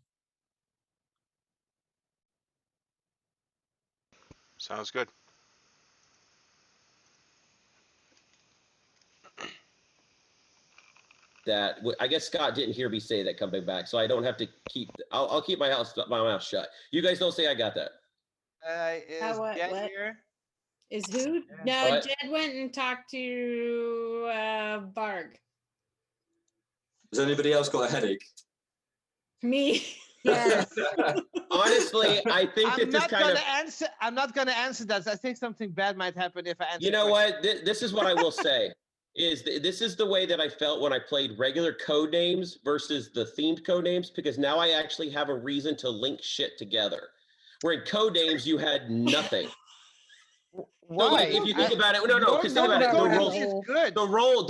Sounds good. That I guess Scott didn't hear me say that coming back, so I don't have to keep. I'll keep my mouth shut. You guys don't say I got that. Is Jed here? Is who? No, What? Jed went and talked to Barg. Has anybody else got a headache? Me. Yes. Honestly, I think I'm that this not kind gonna of. answer. I'm not gonna answer that. I think something bad might happen if I answer. You know the question. what? This is what I will say. This is the way that I felt when I played regular code names versus the themed code names, because now I actually have a reason to link shit together. Where in code names you had nothing. Why? So like, if you think about it, no, because think about it. code names is good. The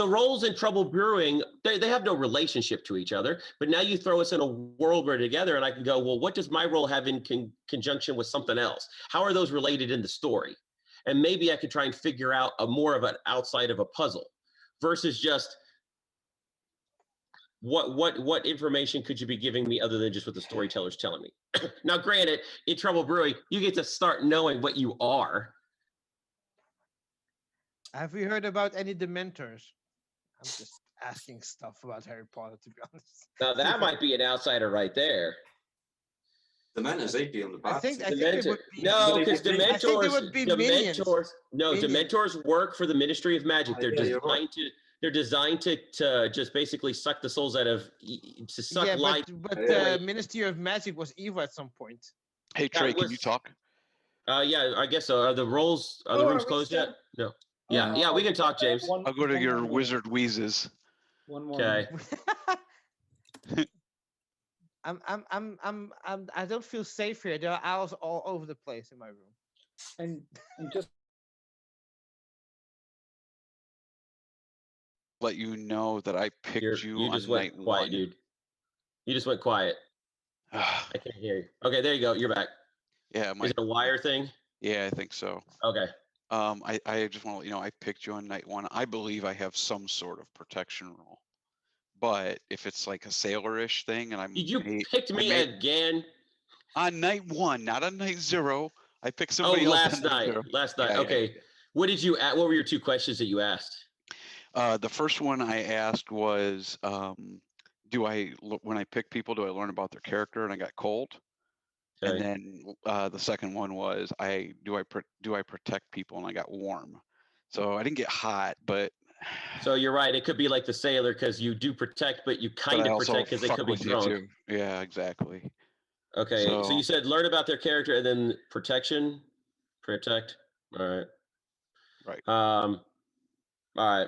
roles in Trouble Brewing, they have no relationship to each other. But now you throw us in a world where together, and I can go, well, what does my role have in conjunction with something else? How are those related in the story? And maybe I could try and figure out a more of an outside of a puzzle, versus just what information could you be giving me other than just what the storyteller's telling me? Now, granted, in Trouble Brewing, you get to start knowing what you are. Have we heard about any Dementors? I'm just asking stuff about Harry Potter, to be honest. Now that might be an outsider right there. The Dementors, they'd be on the bad. I think Dementor. they would be. No, because I think they Dementors, would be minions. no, Minions. Dementors work for the Ministry of Magic. They're yeah, you're designed right. to. They're designed to just basically suck the souls out of to suck Yeah, life. but the Ministry of Magic was evil at some point. Hey Trey, can you talk? Yeah, I guess so. Are the rooms closed yet? No. Yeah, yeah, we can talk, James. I'll go to your wizard wheezes. One more. Okay. I don't feel safe here. There are owls all over the place in my room. And just Let you know that I picked you You on just night went quiet, one. dude. You just went quiet. I can't hear you. Okay, there you go. You're back. Yeah, Is it a wire thing? Yeah, I think so. Okay. I just want to let you know I picked you on night one. I believe I have some sort of protection rule, but if it's like a sailor-ish thing, and I'm You picked me again on night one, not on night zero. I picked somebody else. last on night. zero. Last night. Yeah, Okay. yeah. What did you? What were your two questions that you asked? The first one I asked was, when I pick people, do I learn about their character? And I got cold. Okay. And then the second one was, do I protect people? And I got warm. So I didn't get hot, but. So you're right. It could be like the sailor, because you do protect, but you kind of protect because they could be drunk. Too. Yeah, exactly. Okay. So you said learn about their character and then protection, protect. All right. Right. All right.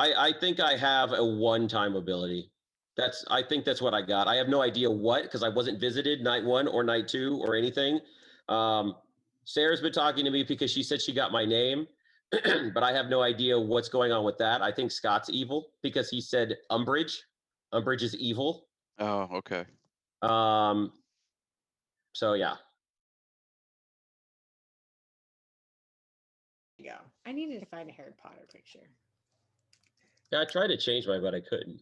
I think I have a one-time ability. I think that's what I got. I have no idea what, because I wasn't visited night one or night two or anything. Sarah's been talking to me because she said she got my name, but I have no idea what's going on with that. I think Scott's evil because he said Umbrage. Umbrage is evil. Oh, okay. So yeah. Yeah. I needed to find a Harry Potter picture. Yeah, I tried to change mine, but I couldn't.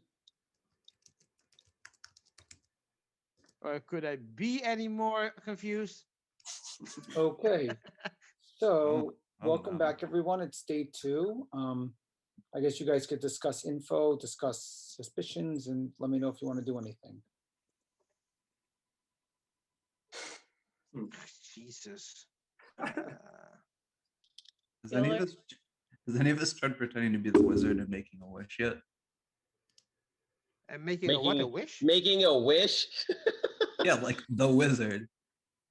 Or could I be any more confused? okay. So welcome back, everyone. It's day 2. I guess you guys could discuss info, discuss suspicions, and let me know if you want to do anything. Jesus. Has any of us tried pretending to be the wizard and making a wish yet? And making a wish? Making a wish? Yeah, like the wizard.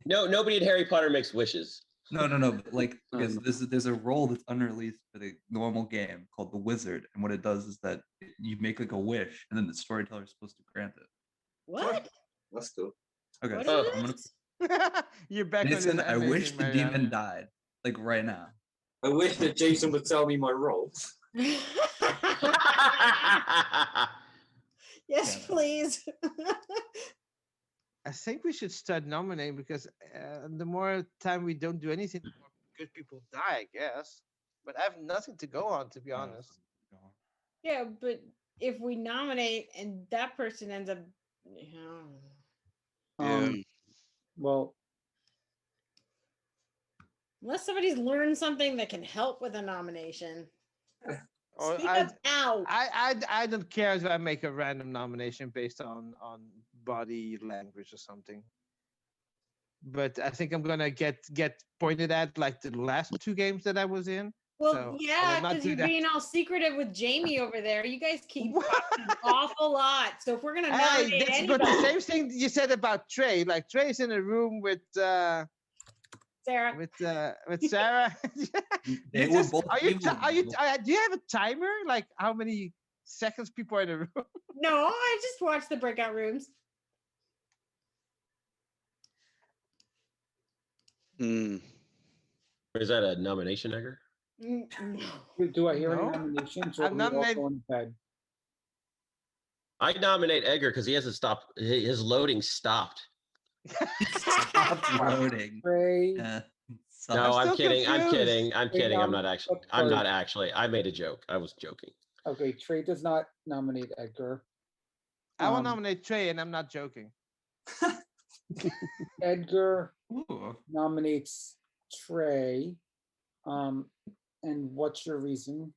No, nobody in Harry Potter makes wishes. No. But like, because there's a role that's unreleased for the normal game called the Wizard, and what it does is that you make like a wish, and then the storyteller is supposed to grant it. What? That's cool. Okay, What so is I'm gonna. You're back Nathan, on I wish the Mariana. demon died, like right now. I wish that Jason would tell me my role. Yes, please. I think we should start nominating because the more time we don't do anything, the more good people die, I guess. But I have nothing to go on, to be honest. Yeah, but if we nominate and that person ends up, Well, unless somebody's learned something that can help with a nomination. Or Speak up now. I don't care if I make a random nomination based on body language or something. But I think I'm gonna get pointed at like the last 2 games that I was in. Well, so I will yeah, not because do you're that. being all secretive with Jamie over there. You guys keep talking an awful lot. So if we're gonna nominate Hey, that's anybody, but the same thing you said about Trey. Like Trey's in a room with Sarah. With Sarah. They were both evil. Do you have a timer? Like how many seconds people are in a room? No, I just watch the breakout rooms. Is that a nomination, Edgar? No. Do I hear any No. nominations? Or I'm are we all nominated- going to bed? I nominate Edgar because he hasn't stopped. His loading stopped. Stop loading. Trey. No, I'm still kidding. I'm confused. kidding. I'm Wait, kidding. I'm not I'm actually. sorry. I'm not actually. I made a joke. I was joking. Okay, Trey does not nominate Edgar. I will nominate Trey, and I'm not joking. Edgar Ooh. nominates Trey. And what's your reason?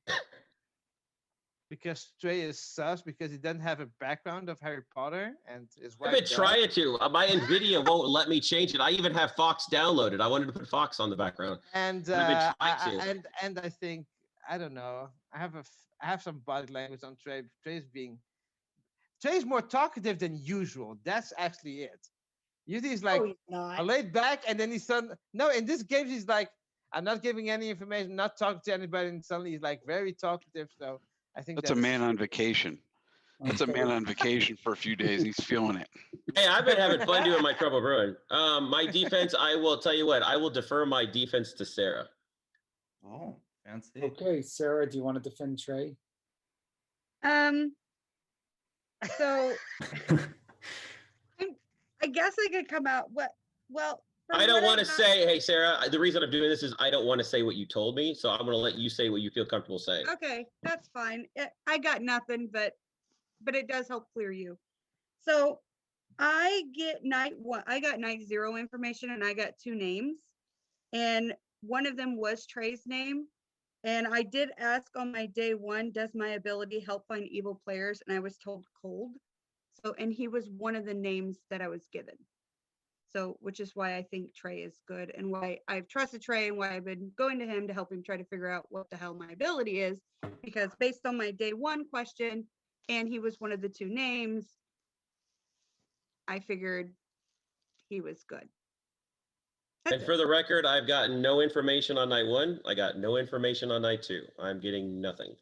Because Trey is sus because he doesn't have a background of Harry Potter and his I've wife. been trying to. My NVIDIA won't let me change it. I even have Fox downloaded. I wanted to put Fox on the background. And I've been trying to. and I think I don't know. I have some body language on Trey. Trey's more talkative than usual. That's actually it. Usually he's like I laid back and then he's no. In this game he's like I'm not giving any information, not talking to anybody, and suddenly he's like very talkative. So I think That's a man on vacation. That's a man on vacation for a few days. He's feeling it. Hey, I've been having fun doing my trouble brewing. My defense, I will tell you what, I will defer my defense to Sarah. Oh, fancy. Okay, Sarah, do you want to defend Trey? So I guess I could come out. Well, I don't want to say, hey, Sarah, the reason I'm doing this is I don't want to say what you told me. So I'm going to let you say what you feel comfortable saying. Okay, that's fine. I got nothing, but it does help clear you. So I get night 1. I got night 0 information, and I got 2 names, and one of them was Trey's name. And I did ask on my day 1, does my ability help find evil players? And I was told cold. So, and he was one of the names that I was given. So, which is why I think Trey is good and why I've trusted Trey and why I've been going to him to help him try to figure out what the hell my ability is. Because based on my day 1 question, and he was one of the 2 names, I figured he was good. And for the record, I've gotten no information on night 1. I got no information on night 2. I'm getting nothing.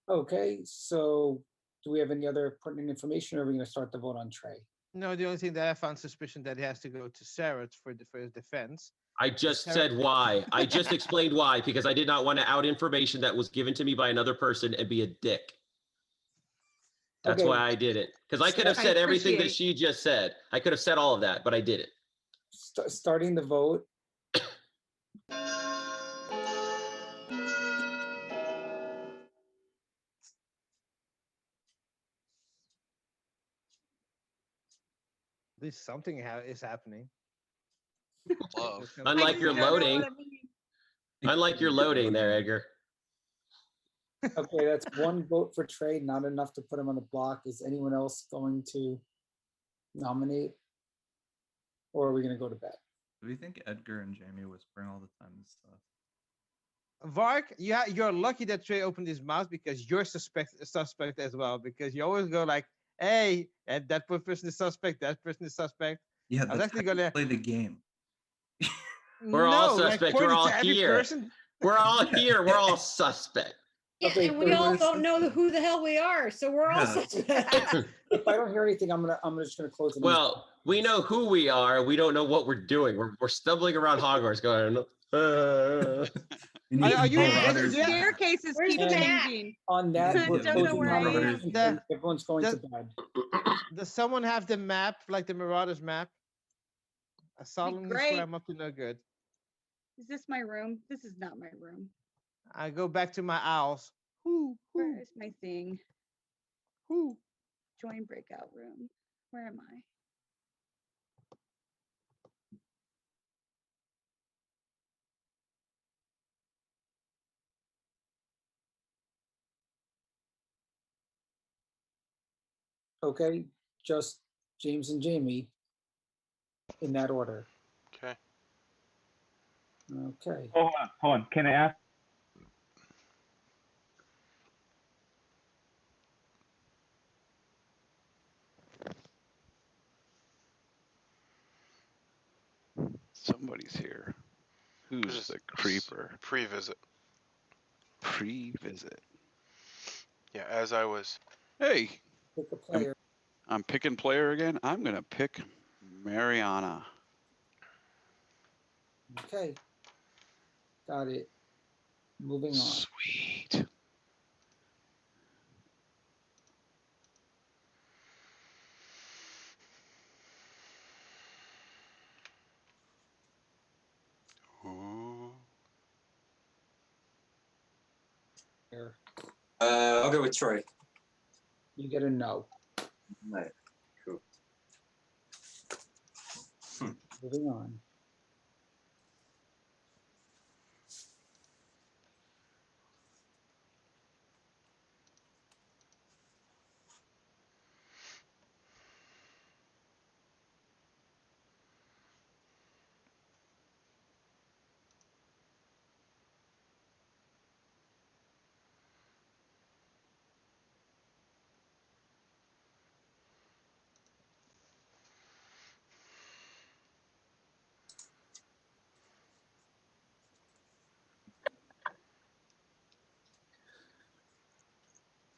Okay, so do we have any other pertinent information, or are we going to start the vote on Trey? No, the only thing that I found suspicion that he has to go to Sarah for his defense. I just said why. I just explained why, because I did not want to out information that was given to me by another person and be a dick. That's Okay. why I did it. Because I could have said everything that she just said. I could have said all of that, but I did it. Starting the vote. At least something is happening. Unlike your loading. Unlike your loading there, Edgar. Okay, that's 1 vote for Trey, not enough to put him on the block. Is anyone else going to nominate? Or are we going to go to bed? Do we think Edgar and Jamie whispering all the time and stuff? Vark, you're lucky that Trey opened his mouth because you're suspect as well. Because you always go like, "Hey, and that person is suspect. That person is suspect." Yeah, I was that's actually how you gonna play the game. We're all like, suspect. We're pointing all to every here. person. We're all here. We're all suspect. Yeah, Okay, and we all don't know who the hell we are, so we're all suspects. If I don't hear anything, I'm just gonna close the meeting. Well, we know who we are. We don't know what we're doing. We're stumbling around Hogwarts going, Are you The yeah. staircases Where's keep the map? changing. On that, I we're don't know closing where I nominations am. and everyone's going to bed. Does someone have the map, like the Marauders map? I solemnly great. swear I'm up to no good. Is this my room? This is not my room. I go back to my owls. Where is my thing? Who? Join breakout room. Where am I? Okay, just James and Jamie in that order. Okay. Okay. Hold on. Can I ask? Somebody's here. Who's the creeper? Pre-visit. Pre-visit. Yeah, as I was. Hey. Pick a player. I'm picking player again. I'm gonna pick Mariana. Okay. Got it. Moving on. Sweet. Ooh. Here. I'll go with Troy. You get a no. No. Cool. Moving on.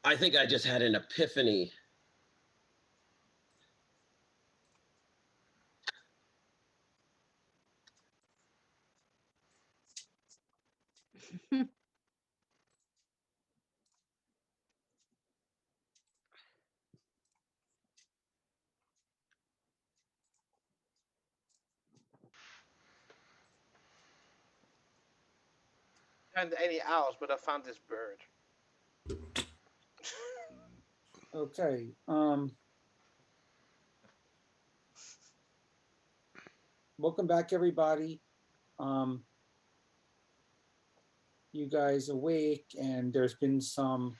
I think I just had an epiphany. Found any owls, but I found this bird. Okay. Welcome back, everybody. You guys awake, and there's been some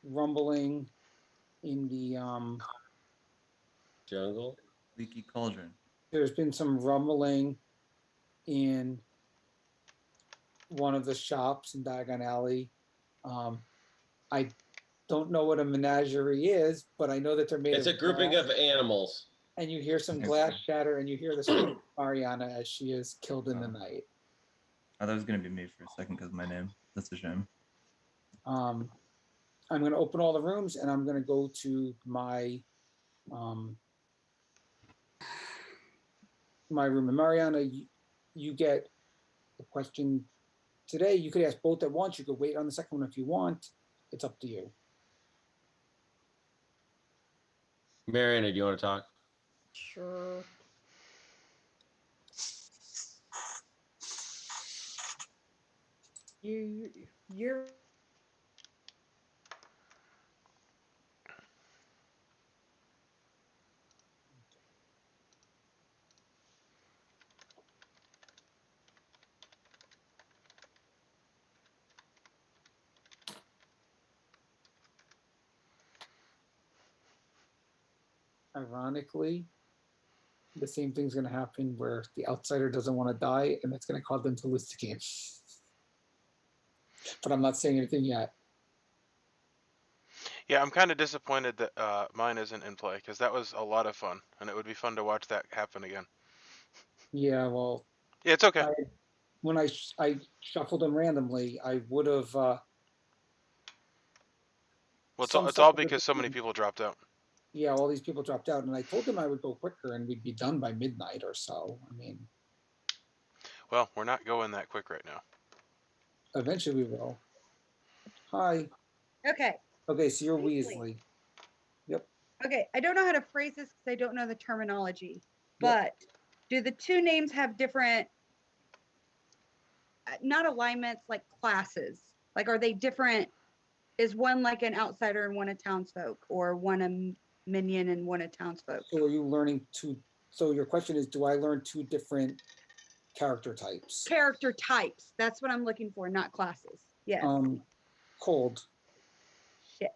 rumbling in the jungle. Leaky cauldron. There's been some rumbling in one of the shops in Diagon Alley. I don't know what a menagerie is, but I know that they're made It's of a grouping glass. of animals. And you hear some glass shatter, and you hear the scream of Mariana as she is killed in the night. I thought it was gonna be me for a second because of my name. That's a shame. I'm going to open all the rooms, and I'm going to go to my my room. And Mariana, you get the question today. You could ask both at once. You could wait on the second one if you want. It's up to you. Mariana, do you want to talk? Sure. You're Ironically, the same thing's going to happen where the outsider doesn't want to die, and it's going to cause them to lose the game. But I'm not saying anything yet. Yeah, I'm kind of disappointed that mine isn't in play because that was a lot of fun, and it would be fun to watch that happen again. Yeah, well. Yeah, it's okay. When I shuffled them randomly, I would have. Well, it's all because so many people dropped out. Yeah, all these people dropped out, and I told them I would go quicker and we'd be done by midnight or so. I mean, Well, we're not going that quick right now. Eventually we will. Hi. Okay. Okay, so you're Weasley. Weasley. Yep. Okay, I don't know how to phrase this because I don't know the terminology, but do the two names have different, not alignments, like classes? Like, are they different? Is one like an outsider and one a townsfolk, or one a minion and one a townsfolk? So are you learning two? So your question is, do I learn two different character types? Character types. That's what I'm looking for, not classes. Yes. Cold. Shit.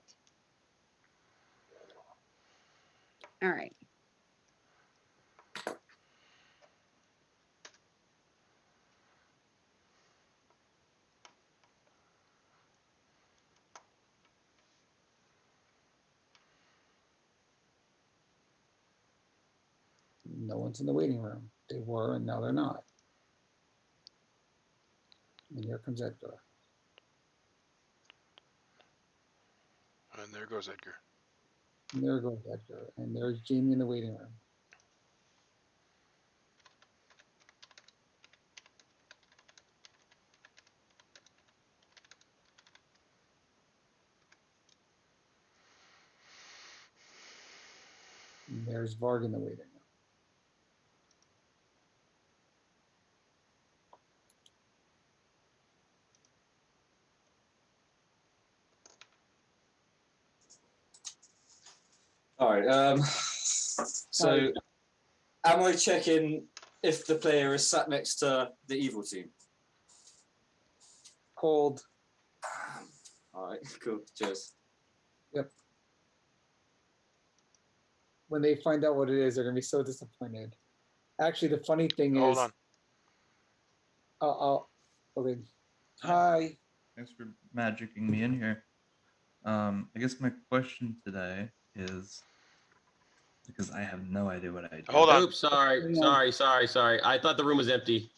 All right. No one's in the waiting room. They were, and now they're not. And here comes Edgar. And there goes Edgar. And there goes Edgar. And there's Jamie in the waiting room. And there's Varg in the waiting room. All right. So, am I checking if the player is sat next to the evil team? Cold. All right. Cool. Cheers. Yep. When they find out what it is, they're gonna be so disappointed. Actually, the funny thing Hold is, on. Okay. Hi. Thanks for magicking me in here. I guess my question today is, because I have no idea what I do. Hold on. Oops, sorry. I thought the room was empty.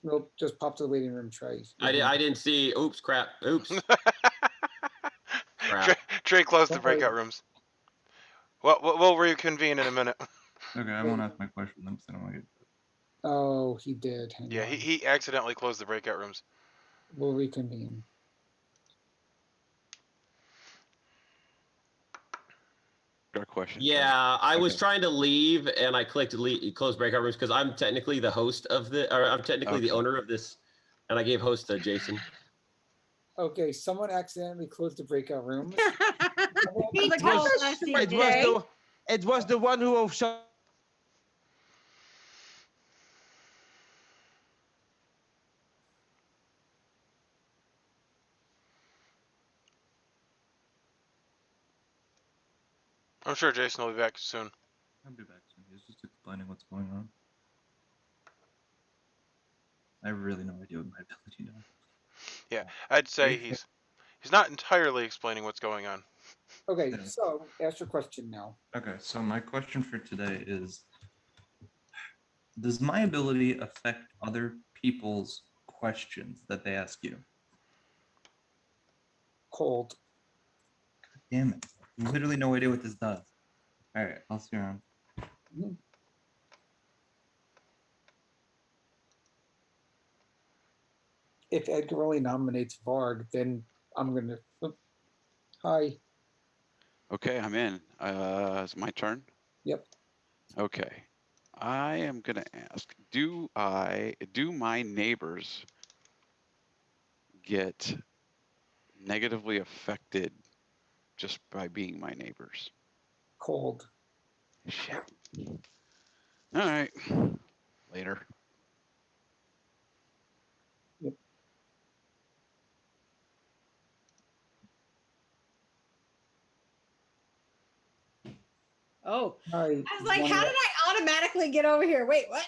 Nope, just pop to the waiting room, Trey. I didn't see. Oops, crap. Oops. Crap. Trey closed the breakout rooms. Well, we'll reconvene in a minute. Okay, I won't ask my question then, because I don't want to get. Oh, he did. Hang Yeah, on. he accidentally closed the breakout rooms. We'll reconvene. Our question. Yeah, I was Okay. trying to leave and I clicked close breakout rooms because I'm technically the host of I'm technically the owner of this, and I gave host to Jason. Okay, someone accidentally closed the breakout rooms. It was the one who I'm sure Jason will be back soon. I'll be back soon. He's just explaining what's going on. I have really no idea what my ability now. Yeah, I'd say he's not entirely explaining what's going on. Okay, so ask your question now. Okay, so my question for today is, does my ability affect other people's questions that they ask you? Cold. God damn it. Literally no idea what this does. All right, I'll see you around. If Edgar only nominates Varg, then I'm gonna. Hi. Okay, I'm in. It's my turn. Yep. Okay. I am gonna ask, do my neighbors get negatively affected just by being my neighbors? Cold. Shit. All right. Later. Yep. Oh, Hi. I was like, how did I automatically get over here? Wait, what?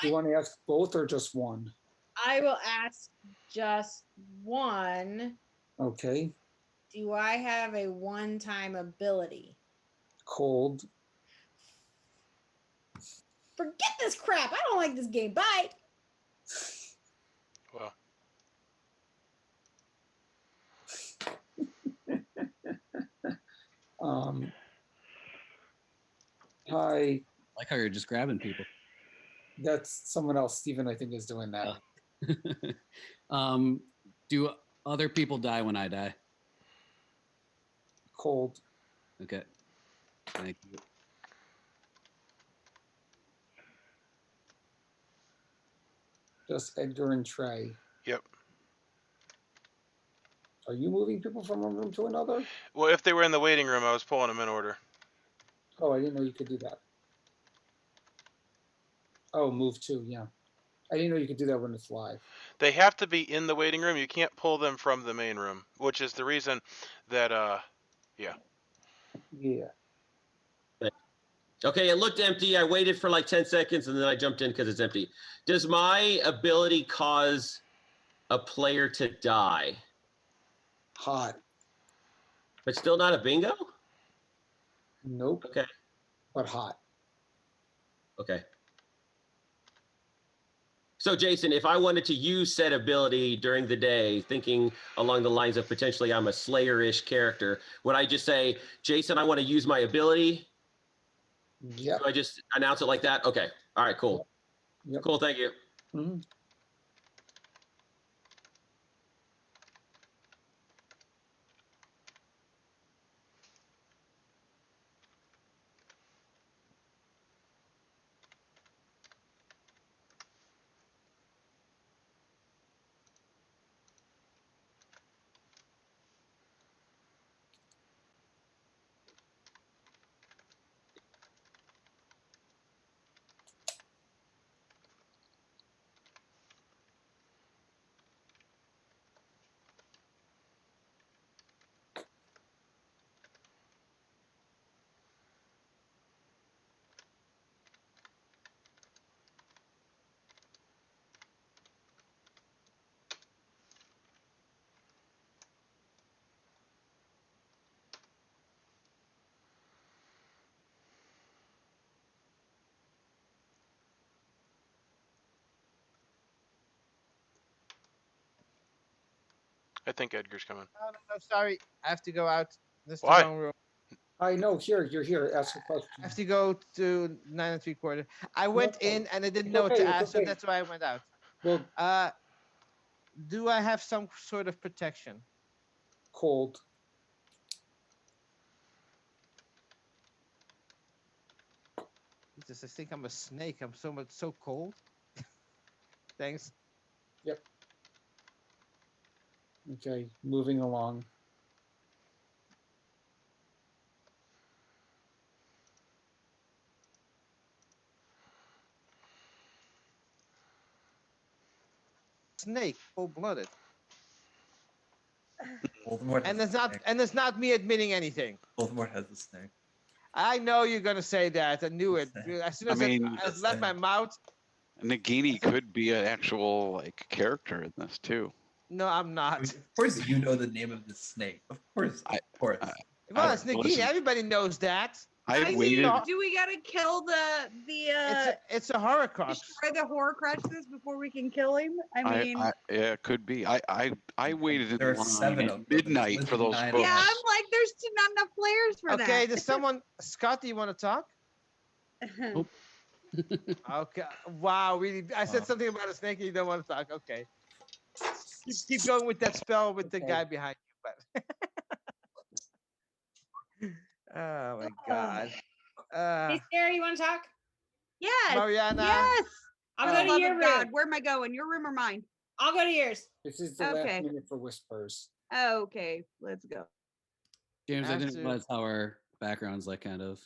Do you want to ask both or just one? I will ask just one. Okay. Do I have a one-time ability? Cold. Forget this crap. I don't like this game. Bye. Hi. I like how you're just grabbing people. That's someone else. Steven, I think, is doing that. Do other people die when I die? Cold. Okay. Thank you. Just Edgar and Trey. Yep. Are you moving people from one room to another? Well, if they were in the waiting room, I was pulling them in order. Oh, I didn't know you could do that. Oh, move to, yeah. I didn't know you could do that when it's live. They have to be in the waiting room. You can't pull them from the main room, which is the reason that, yeah. Yeah. Okay, it looked empty. I waited for like 10 seconds and then I jumped in because it's empty. Does my ability cause a player to die? Hot. But still not a bingo? Nope. Okay. But hot. Okay. So Jason, if I wanted to use said ability during the day, thinking along the lines of potentially I'm a Slayer-ish character, would I just say, Jason, I want to use my ability? Yeah. Do I just announce it like that? Okay. All right, cool. Yep. Cool, thank you. Mm-hmm. I think Edgar's coming. No, sorry. I have to go out. This is the Why? wrong room. I know. Here, you're here. Ask a question. I have to go to 9 3/4. I went in and I didn't know what okay, to it's ask, so okay. that's why I went out. Well, do I have some sort of protection? Cold. Jesus, I think I'm a snake. I'm so cold. Thanks. Yep. Okay, moving along. Snake, cold-blooded. Voldemort And has it's not me admitting anything. Voldemort has a snake. I know you're gonna say that. I knew it. As soon as I left my mouth. Nagini could be an actual like character in this too. No, I'm not. Of course, you know the name of the snake. Of course, of course. Well, it's Nagini. Everybody knows that. I waited. Do we gotta kill the It's a Horcrux. destroy the Horcruxes before we can kill him? I mean, yeah, it could be. I waited in There are line 7 at of them. midnight for those books. yeah, I'm like, there's not enough players for that. Okay, does someone, Scott, do you want to talk? Okay. Wow, really? I said something about a snake and you don't want to talk. Okay. Keep going with that spell with the guy behind you. But oh my God. Hey, Sarah, you want to talk? Yes. Mariana. Yes. I'll go to your room. God, where am I going? Your room or mine? I'll go to yours. This is the last minute for whispers. Okay, let's go. James, I didn't realize how our backgrounds like kind of.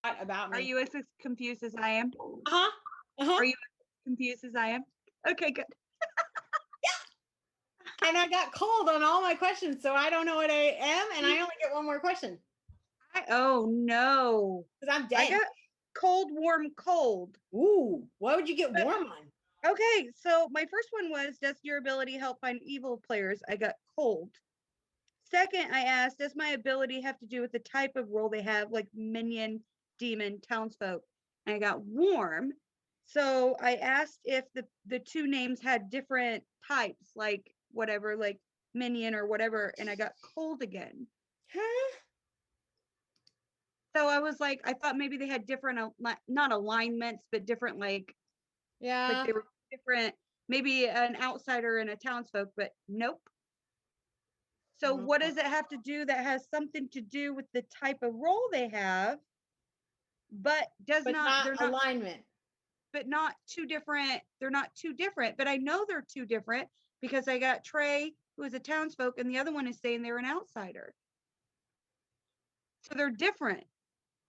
What about me? Are you as confused as I am? Uh-huh. Uh-huh. Are you as confused as I am? Okay, good. And I got cold on all my questions, so I don't know what I am, and I only get one more question. Oh no. Because I'm dead. I got cold, warm, cold. Ooh, why would you get warm on? Okay, so my first one was, does your ability help find evil players? I got cold. Second, I asked, does my ability have to do with the type of role they have, like minion, demon, townsfolk? And I got warm. So I asked if the two names had different types, like whatever, like minion or whatever, and I got cold again. Huh? So I was like, I thought maybe they had different, not alignments, but different, like Yeah. they were different, maybe an outsider and a townsfolk, but nope. So what does it have to do that has something to do with the type of role they have, but But they're not alignment. but not two different, they're not two different, but I know they're two different because I got Trey, who is a townsfolk, and the other one is saying they're an outsider. So they're different.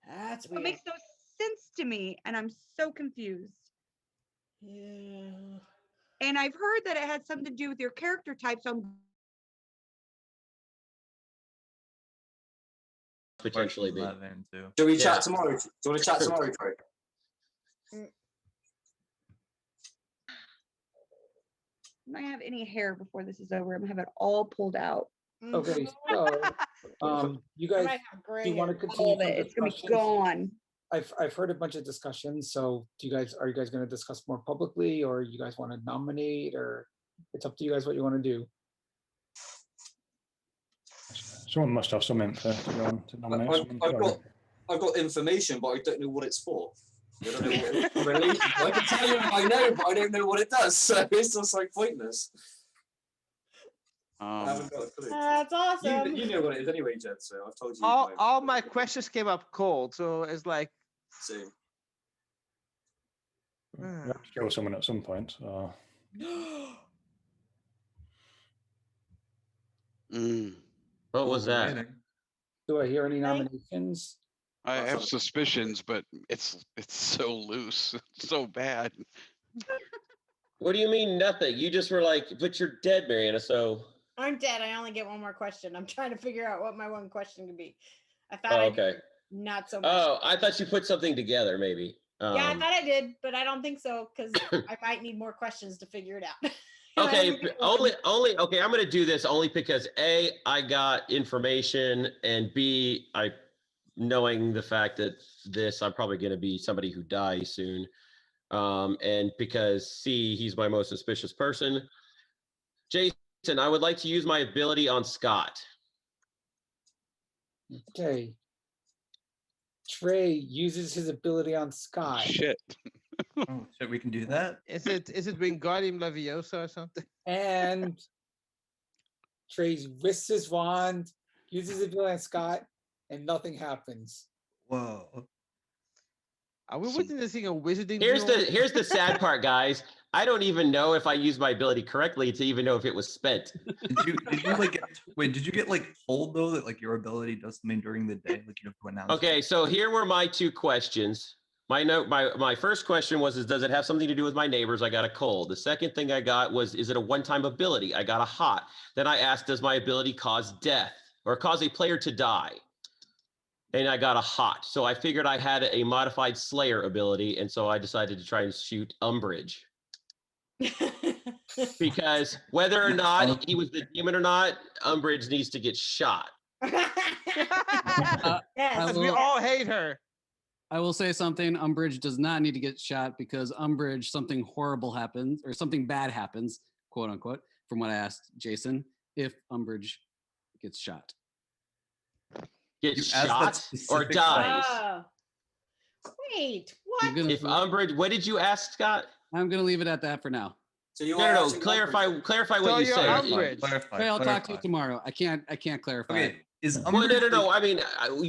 That's It weird. makes no sense to me, and I'm so confused. Yeah. And I've heard that it had something to do with your character type, so I'm Potentially be. Do we Yeah. chat tomorrow? Do you want to chat tomorrow, Craig? I'm not gonna have any hair before this is over. I'm gonna have it all pulled out. Okay, so you guys, do you want to continue? All of it. It's gonna be gone. I've heard a bunch of discussions. So are you guys going to discuss more publicly, or you guys want to nominate, or it's up to you guys what you want to do? Someone must have some info to go on to nominate someone. I've got information, but I don't know what it's for. I don't know what it's related to. I can tell you what I know, but I don't know what it does. So it's just like pointless. I haven't got a clue. That's awesome. You know what it is anyway, Jed. So I've told you. All my questions came up cold, so it's like. Same. You have to kill someone at some point. What was that? Do I hear any nominations? I have suspicions, but it's so loose, it's so bad. What do you mean nothing? You just were like, but you're dead, Mariana. So. I'm dead. I only get one more question. I'm trying to figure out what my one question could be. I thought Oh, I okay. did, not so much. Oh, I thought you put something together, maybe. Yeah, I thought I did, but I don't think so because I might need more questions to figure it out. Okay, okay, I'm gonna do this only because A, I got information, and B, knowing the fact that I'm probably gonna be somebody who dies soon. And because C, he's my most suspicious person. Jason, I would like to use my ability on Scott. Okay. Trey uses his ability on Scott. Shit. Oh shit, we can do that? Is it Wingardium Leviosa or something? And Trey wrists his wand, uses his ability on Scott, and nothing happens. Whoa. Are we witnessing a wizarding? Here's the sad part, guys. I don't even know if I used my ability correctly to even know if it was spent. Did you like did you get like told though that like your ability does something during the day, like you have to announce? Okay, so here were my two questions. My first question was, does it have something to do with my neighbors? I got a cold. The second thing I got was, is it a one-time ability? I got a hot. Then I asked, does my ability cause death or cause a player to die? And I got a hot. So I figured I had a modified Slayer ability, and so I decided to try and shoot Umbrage. Because whether or not he was the demon or not, Umbrage needs to get shot. Yes, we all hate her. I will say something. Umbrage does not need to get shot because Umbrage, something horrible happens or something bad happens, quote unquote, from what I asked Jason, if Umbrage gets shot. Gets shot or dies? Wait, what? If Umbrage, what did you ask, Scott? I'm going to leave it at that for now. So you no, clarify what you said. Okay, I'll talk to you tomorrow. I can't clarify. Okay, is Umbrage? Well, no. I mean,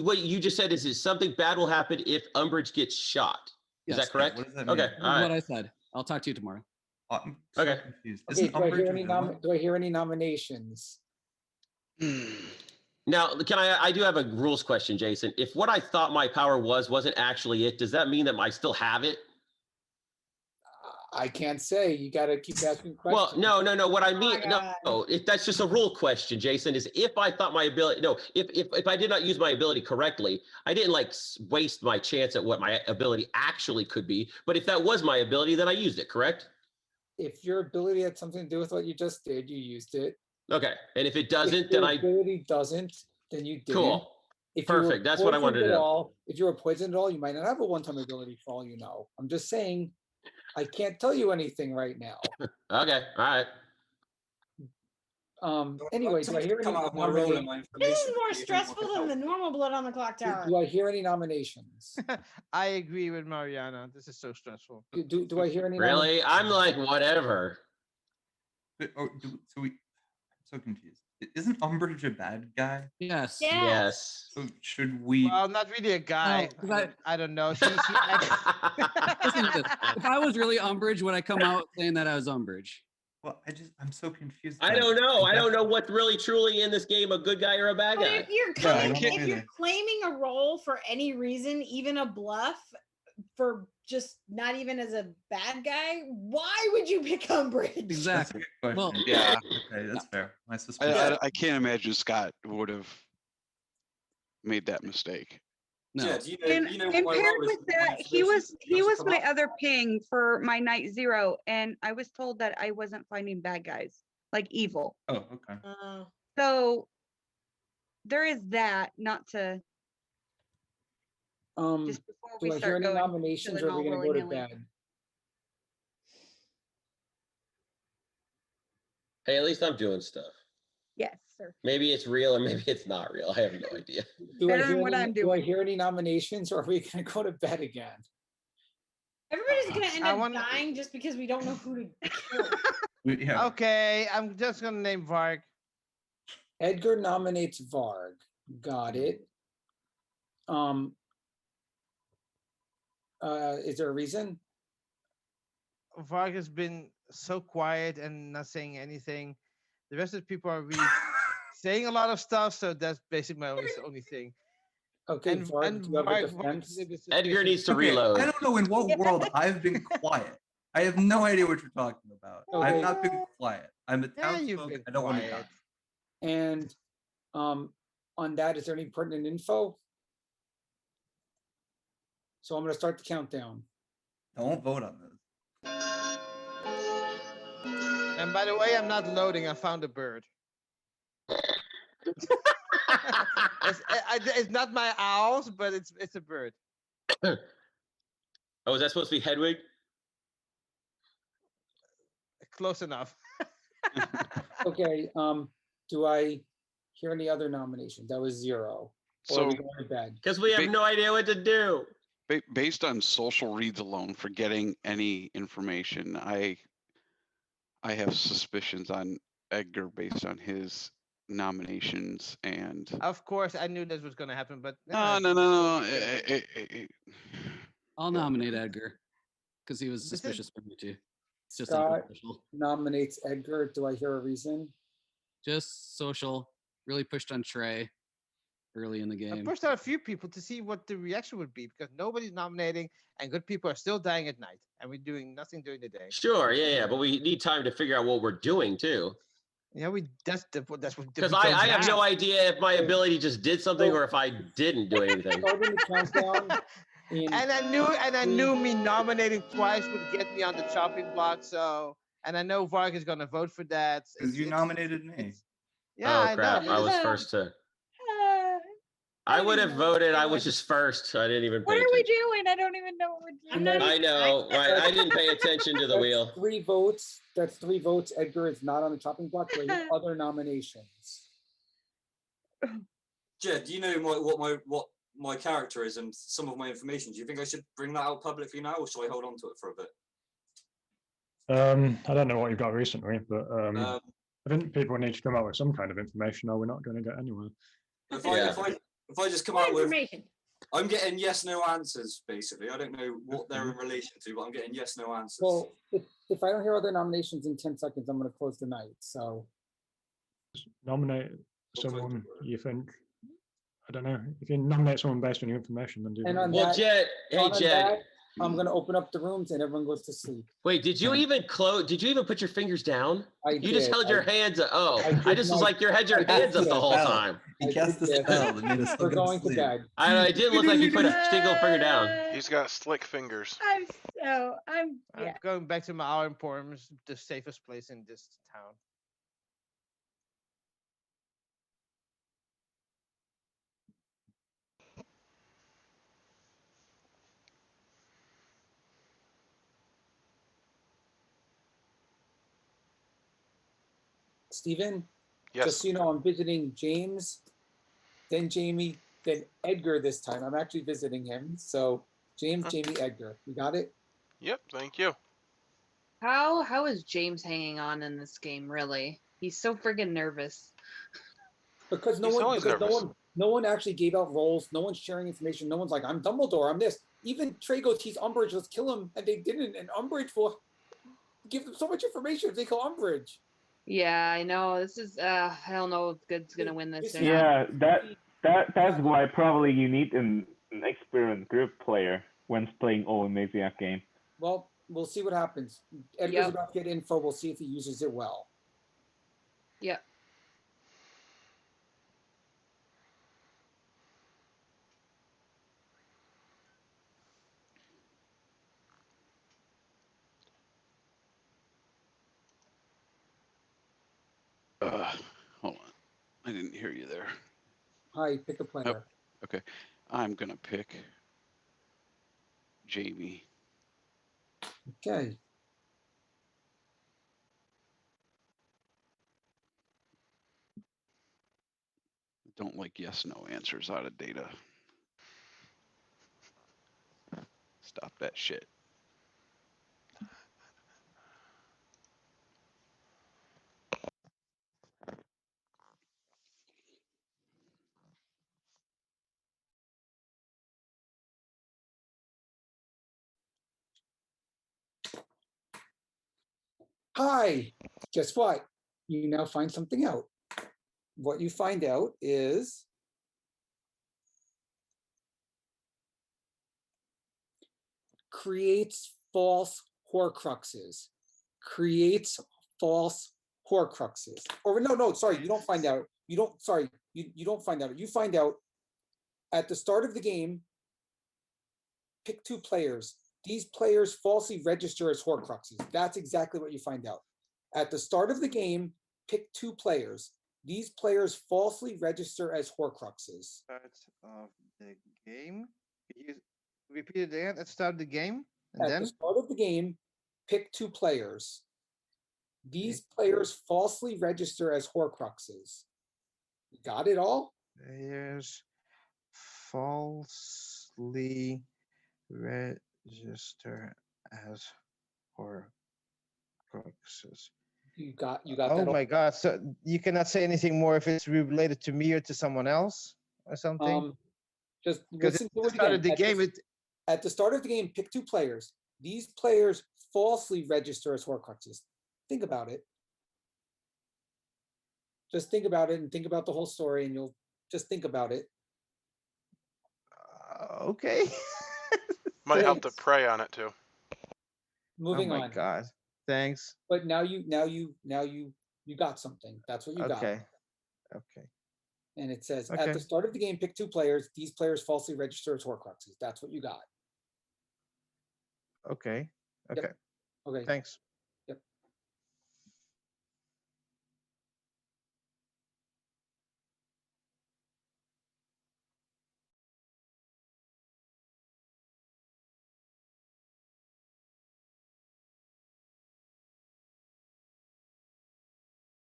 what you just said is something bad will happen if Umbrage gets shot. Is that correct? What does that okay, mean? all right. What I said. I'll talk to you tomorrow. I'm okay. Confused. Okay, do I hear any nominations? Now, I do have a rules question, Jason. If what I thought my power wasn't actually it, does that mean that I still have it? I can't say. You got to keep asking questions. Well, no. What I mean, that's just a rule question, Jason. Is if I thought my ability, if I did not use my ability correctly, I didn't like waste my chance at what my ability actually could be. But if that was my ability, then I used it. Correct? If your ability had something to do with what you just did, you used it. Okay, and if it doesn't, if then your ability doesn't, then you didn't. Cool. If Perfect. That's what I wanted to know. If you were poisoned at all, you might not have a one-time ability for all you know. I'm just saying. I can't tell you anything right now. Okay. All right. Anyway, do I hear any come out of my role in nominations? my This information? is more stressful than the normal blood on the clock tower. Do I hear any nominations? I agree with Mariana. This is so stressful. Do I hear any? Really? I'm like, whatever. I'm so confused. Isn't Umbridge a bad guy? Yes. Yes. So should we? Well, not really a guy. I don't know. She Listen to this. If I was really Umbridge, would I come out saying that I was Umbridge? Well, I'm so confused. I don't know. I don't know what's really truly in this game, a good guy or a bad But guy. if you're if you're claiming a role for any reason, even a bluff, for just not even as a bad guy, why would you pick Umbridge? Exactly. Well, yeah. Okay, that's fair. My suspicion. I can't imagine Scott would have made that mistake. No. Yeah, do And you know and what my paired role is with in my that, he information? was Come my up. other ping for my night 0, and I was told that I wasn't finding bad guys, like evil. Oh, okay. So there is that, not to just before we Do I hear start any going nominations, or are we killing gonna all go to willy-nilly. bed? Hey, at least I'm doing stuff. Yes, sir. Maybe it's real or maybe it's not real. I have no idea. Do I Better than hear what any? I'm Do I doing. hear any nominations, or are we gonna go to bed again? Everybody's gonna end up dying just because we don't know who to kill. Yeah. Okay, I'm just gonna name Varg. Edgar nominates Varg. Got it. Is there a reason? Varg has been so quiet and not saying anything. The rest of the people are really saying a lot of stuff, so that's basically my only thing. Okay, Varg, do you have a defense? Edgar needs to Okay, reload. I don't know in what world I've been quiet. I have no idea what you're talking about. Okay. I've not been quiet. I'm a Yeah, you've townsfolk. been I don't want to quiet. die. And on that, is there any pertinent info? So I'm gonna start the countdown. Don't vote on this. And by the way, I'm not loading. I found a bird. It's not my owls, but it's a bird. Oh, is that supposed to be Hedwig? Close enough. Okay, do I hear any other nominations? That was 0. Or are we So- going to bed? Because we have no idea what to do. Based on social reads alone, for getting any information, I have suspicions on Edgar based on his nominations and. Of course, I knew this was going to happen, but No. I'll nominate Edgar because he was suspicious for me too. It's just Scott unprofessional. nominates Edgar. Do I hear a reason? Just social. Really pushed on Trey early in the I game. pushed out a few people to see what the reaction would be because nobody's nominating and good people are still dying at night and we're doing nothing during the day. Sure, yeah, but we need time to figure out what we're doing too. Yeah, that's what. Because I have no idea if my ability just did something or if I didn't do anything. Starting the countdown. And I knew me nominating twice would get me on the chopping block. So, and I know Varg is gonna vote for that. Because you nominated me. Yeah, Oh crap! I was first to. I would have voted. I was just first. I didn't even. What pay are we attention. doing? I don't even know what we're doing. I know, right? I didn't pay attention to the That's wheel. 3 votes. That's 3 votes. Edgar is not on the chopping block. Do I hear other nominations? Jed, do you know what my character is and some of my information? Do you think I should bring that out publicly now, or should I hold on to it for a bit? I don't know what you've got recently, but I think people need to come out with some kind of information, or we're not going to get anywhere. If I just come out with, I'm getting yes/no answers basically. I don't know what they're in relation to, but I'm getting yes/no answers. Well, if I don't hear other nominations in 10 seconds, I'm going to close the night. So Nominate someone you think. I don't know. If you nominate someone based on your information, then do and that. on Well, that, Jed, hey, on Jed. that, I'm going to open up the rooms and everyone goes to sleep. Wait, did you even close? Did you even put your fingers down? You just did. held your hands up. Oh, I just was my- like, you had your I did hands up the that. whole time. He cast a spell that made us We're going to bed. I know, it didn't look like you put a single finger down. He's got slick fingers. I'm going back to my Our Emporium, the safest place in this town. Steven? Yes. Just so you know, I'm visiting James, then Jamie, then Edgar this time. I'm actually visiting him. So James, Jamie, Edgar. You got it? Yep. Thank you. How is James hanging on in this game? Really, he's so friggin' nervous. Because He's always nervous. no one actually gave out roles. No one's sharing information. No one's like, I'm Dumbledore. I'm this. Even Trey goes, he's Umbridge. Let's kill him, and they didn't. And Umbridge will give them so much information if they kill Umbridge. Yeah, I know. This is I don't know if Good's gonna win this or not. Yeah, that's why probably you need an experienced group player when playing all Amnesiac game. Well, we'll see what happens. Edgar's about to get info. We'll see if he uses it well. Yep. Hold on. I didn't hear you there. Hi, pick a player. Oh, okay. I'm going to pick Jamie. Okay. Don't like yes, no answers out of data. Stop that shit. Hi, guess what? You now find something out. What you find out is creates false Horcruxes. Creates false Horcruxes. Or no, sorry, you don't find out. You don't find out. You find out at the start of the game, pick 2 players. These players falsely register as Horcruxes. That's exactly what you find out. At the start of the game, pick 2 players. These players falsely register as Horcruxes. Start of the game. You repeat it again at the start of the game, and At then the start of the game, pick 2 players. These players falsely register as Horcruxes. Got it all? players falsely register as Horcruxes. You got Oh that all? my God! So you cannot say anything more if it's related to me or to someone else or something. Just Because listen at to the it start again. of the game, At the start of the game, pick 2 players. These players falsely register as Horcruxes. Think about it. Just think about it and think about the whole story, and you'll just think about it. Okay. Might help to pray on it too. Moving oh my on. God! Thanks. But now you got something. That's what you got. Okay. Okay. And it says at Okay. the start of the game, pick 2 players. These players falsely register as Horcruxes. That's what you got. Okay. Okay. Yep. Okay. Thanks. Yep.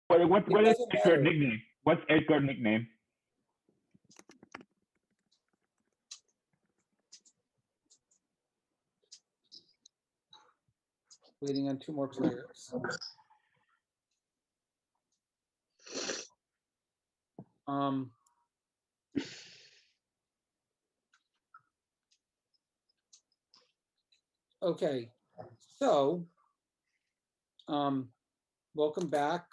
What is Edgar's nickname? What's Edgar's nickname? Waiting on 2 more players. Okay, so welcome back.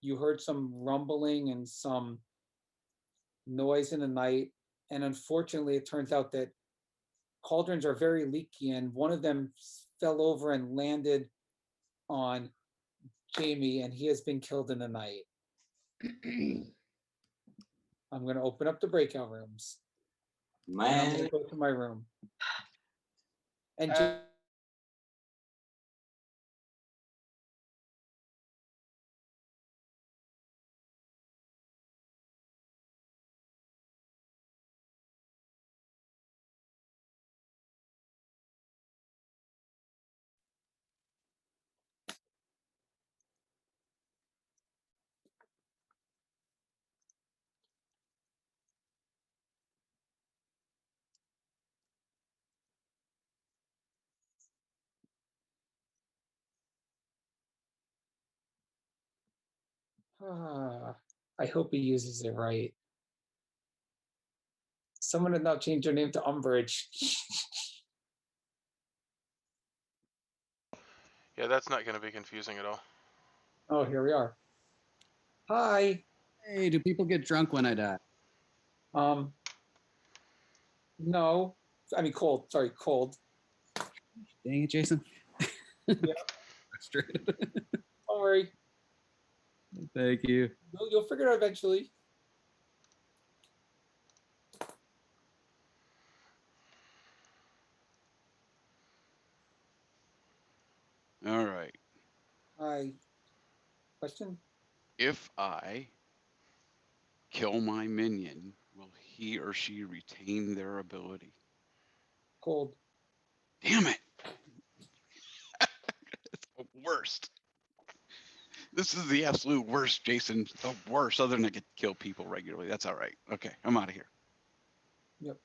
You heard some rumbling and some noise in the night, and unfortunately, it turns out that cauldrons are very leaky, and one of them fell over and landed on Jamie, and he has been killed in the night. I'm going to open up the breakout rooms. And I'm going to go to my room. And I hope he uses it right. Someone had now changed their name to Umbrage. Yeah, that's not going to be confusing at all. Oh, here we are. Hi. Hey, do people get drunk when I die? No. I mean, cold. Sorry, cold. Dang it, Jason. Yeah. Frustrated. Don't worry. Thank you. You'll figure it out eventually. All right. Hi. Question? If I kill my minion, will he or she retain their ability? Cold. Damn it. It's the worst. This is the absolute worst, Jason. The worst, other than I get to kill people regularly. That's all right. Okay, I'm out of here. Yep.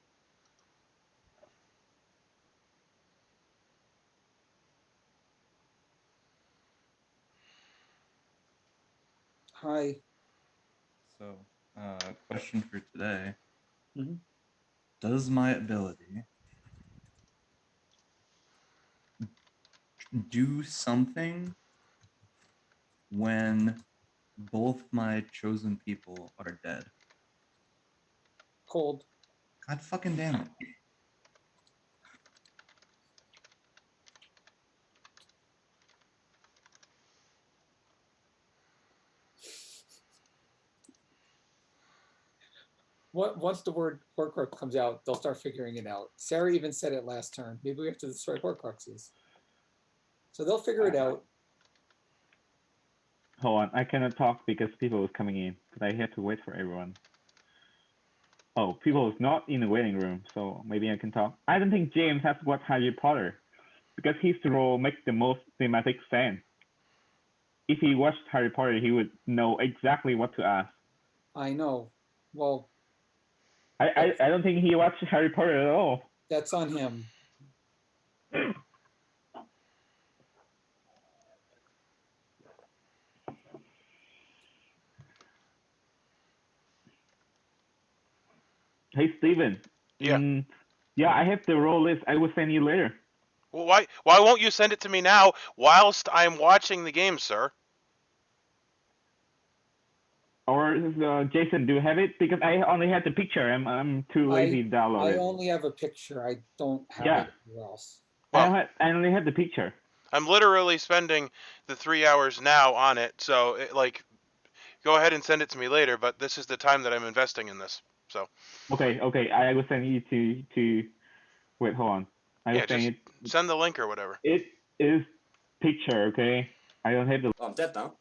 Hi. So, question for today. Mhm. Does my ability do something when both my chosen people are dead? Cold. God fucking damn it. Once the word Horcrux comes out, they'll start figuring it out. Sarah even said it last turn. Maybe we have to destroy Horcruxes. So they'll figure it out. Hold on, I cannot talk because people is coming in, but I have to wait for everyone. Oh, people is not in the waiting room, so maybe I can talk. I don't think James has watched Harry Potter because his role makes the most thematic sense. If he watched Harry Potter, he would know exactly what to ask. I know. Well, I don't think he watched Harry Potter at all. that's on him. Hey, Steven. Yeah. Yeah, I have the role list. I will send you later. Well, why won't you send it to me now whilst I'm watching the game, sir? Or Jason, do you have it? Because I only have the picture. I'm too lazy to download I it. only have a picture. I don't have Yeah. it anywhere else. Well, I only have the picture. I'm literally spending the 3 hours now on it, so go ahead and send it to me later. But this is the time that I'm investing in this. So. Okay. I will send you to. Wait, hold on. I will Yeah, send just it. send the link or whatever. It is picture. Okay. I don't have the. Oh, I'm dead now.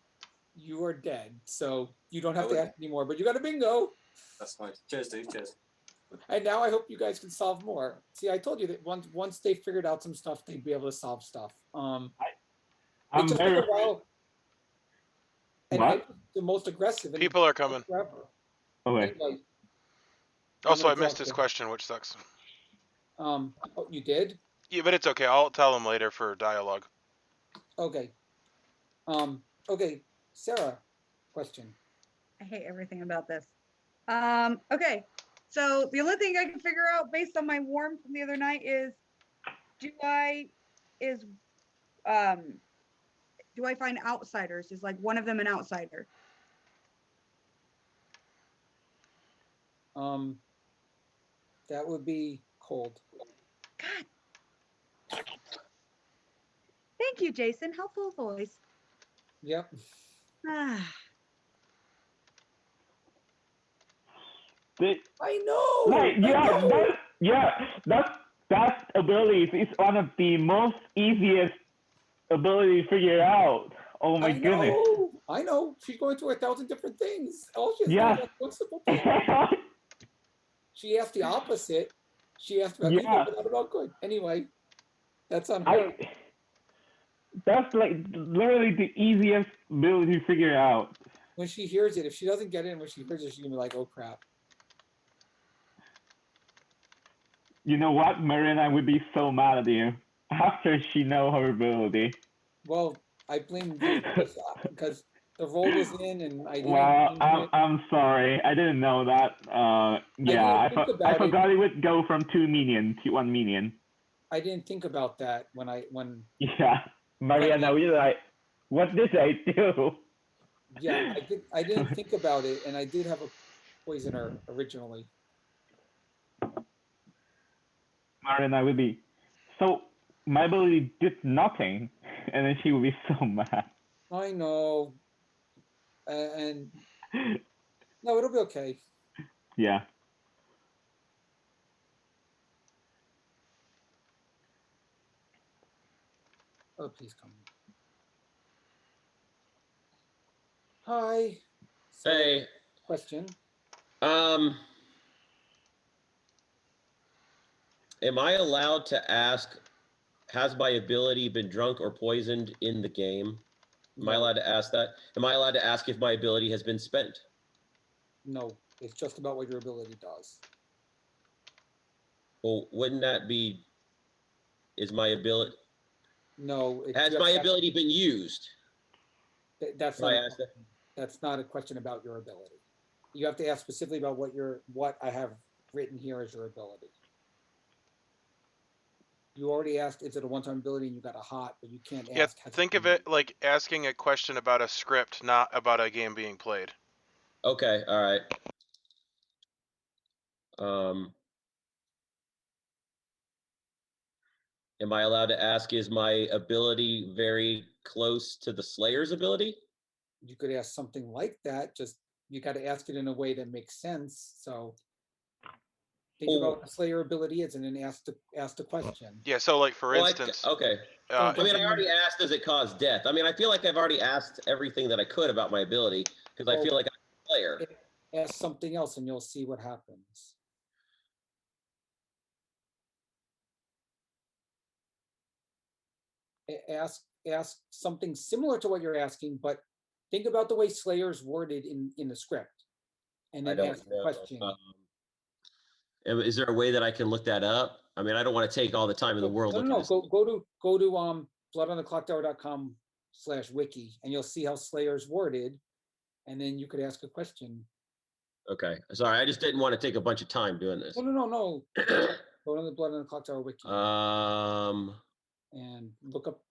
You are dead, so you don't have I to would- ask anymore. But you got a bingo. That's fine. Cheers, dude. Cheers. And now I hope you guys can solve more. See, I told you that once they figured out some stuff, they'd be able to solve stuff. It I'm just very. took a while. And I What? was the most aggressive. And People are coming. forever. Okay. Anyway, Also, I gonna missed drop his them. question, which sucks. Oh, you did? Yeah, but it's okay. I'll tell him later for dialogue. Okay. Okay, Sarah, question. I hate everything about this. Okay. So the only thing I can figure out based on my warm from the other night is do I find outsiders? Is like one of them an outsider? That would be cold. Thank you, Jason. Helpful voice. Yep. I know. Like, that ability is one of the most easiest ability to figure out. Oh my goodness. I know. She's going through 1,000 different things. All she has to do Yeah. is ask one simple thing. She asked the opposite. She asked about evil, but not about good. Anyway, that's on her. That's like literally the easiest ability to figure out. When she hears it, if she doesn't get it, when she hears it, she's gonna be like, "Oh crap!" You know what? Marina would be so mad at you after she know her ability. Well, I blame you because The roll was in, and I didn't. Well, I'm sorry. I didn't know that. Yeah, I forgot it would go from 2 minion to 1 minion. I didn't think about that when. Yeah, Mariana, we like, what did I do? Yeah, I didn't think about it, and I did have a poisoner originally. Mariana would be, so my ability did nothing, and then she would be so mad. I know, and no, it'll be okay. Yeah. Oh, please come. Hi. So, Hey. Question. Am I allowed to ask, has my ability been drunk or poisoned in the game? Am I allowed to ask that? Am I allowed to ask if my ability has been spent? No, it's just about what your ability does. Well, wouldn't that be, is my ability, No. has my ability been used? That's Can I not. ask that? That's not a question about your ability. You have to ask specifically about what I have written here as your ability. You already asked, is it a one-time ability, and you got a hot, but you can't ask. Yeah, think of it like asking a question about a script, not about a game being played. Okay, all right. Am I allowed to ask, is my ability very close to the Slayer's ability? You could ask something like that, just you got to ask it in a way that makes sense. So think about what the Slayer ability is, and then ask the question. Yeah, so like for Well, instance, okay. I mean, I already asked, does it cause death? I mean, I feel like I've already asked everything that I could about my ability because I feel like I'm a player. Ask something else, and you'll see what happens. Ask something similar to what you're asking, but think about the way Slayer's worded in the script, and then ask the question. Is there a way that I can look that up? I mean, I don't want to take all the time in the world. No. Go to bloodontheclocktower.com/wiki, and you'll see how Slayer's worded, and then you could ask a question. Okay, sorry, I just didn't want to take a bunch of time doing this. No. Go to the Blood on the Clocktower wiki. And look up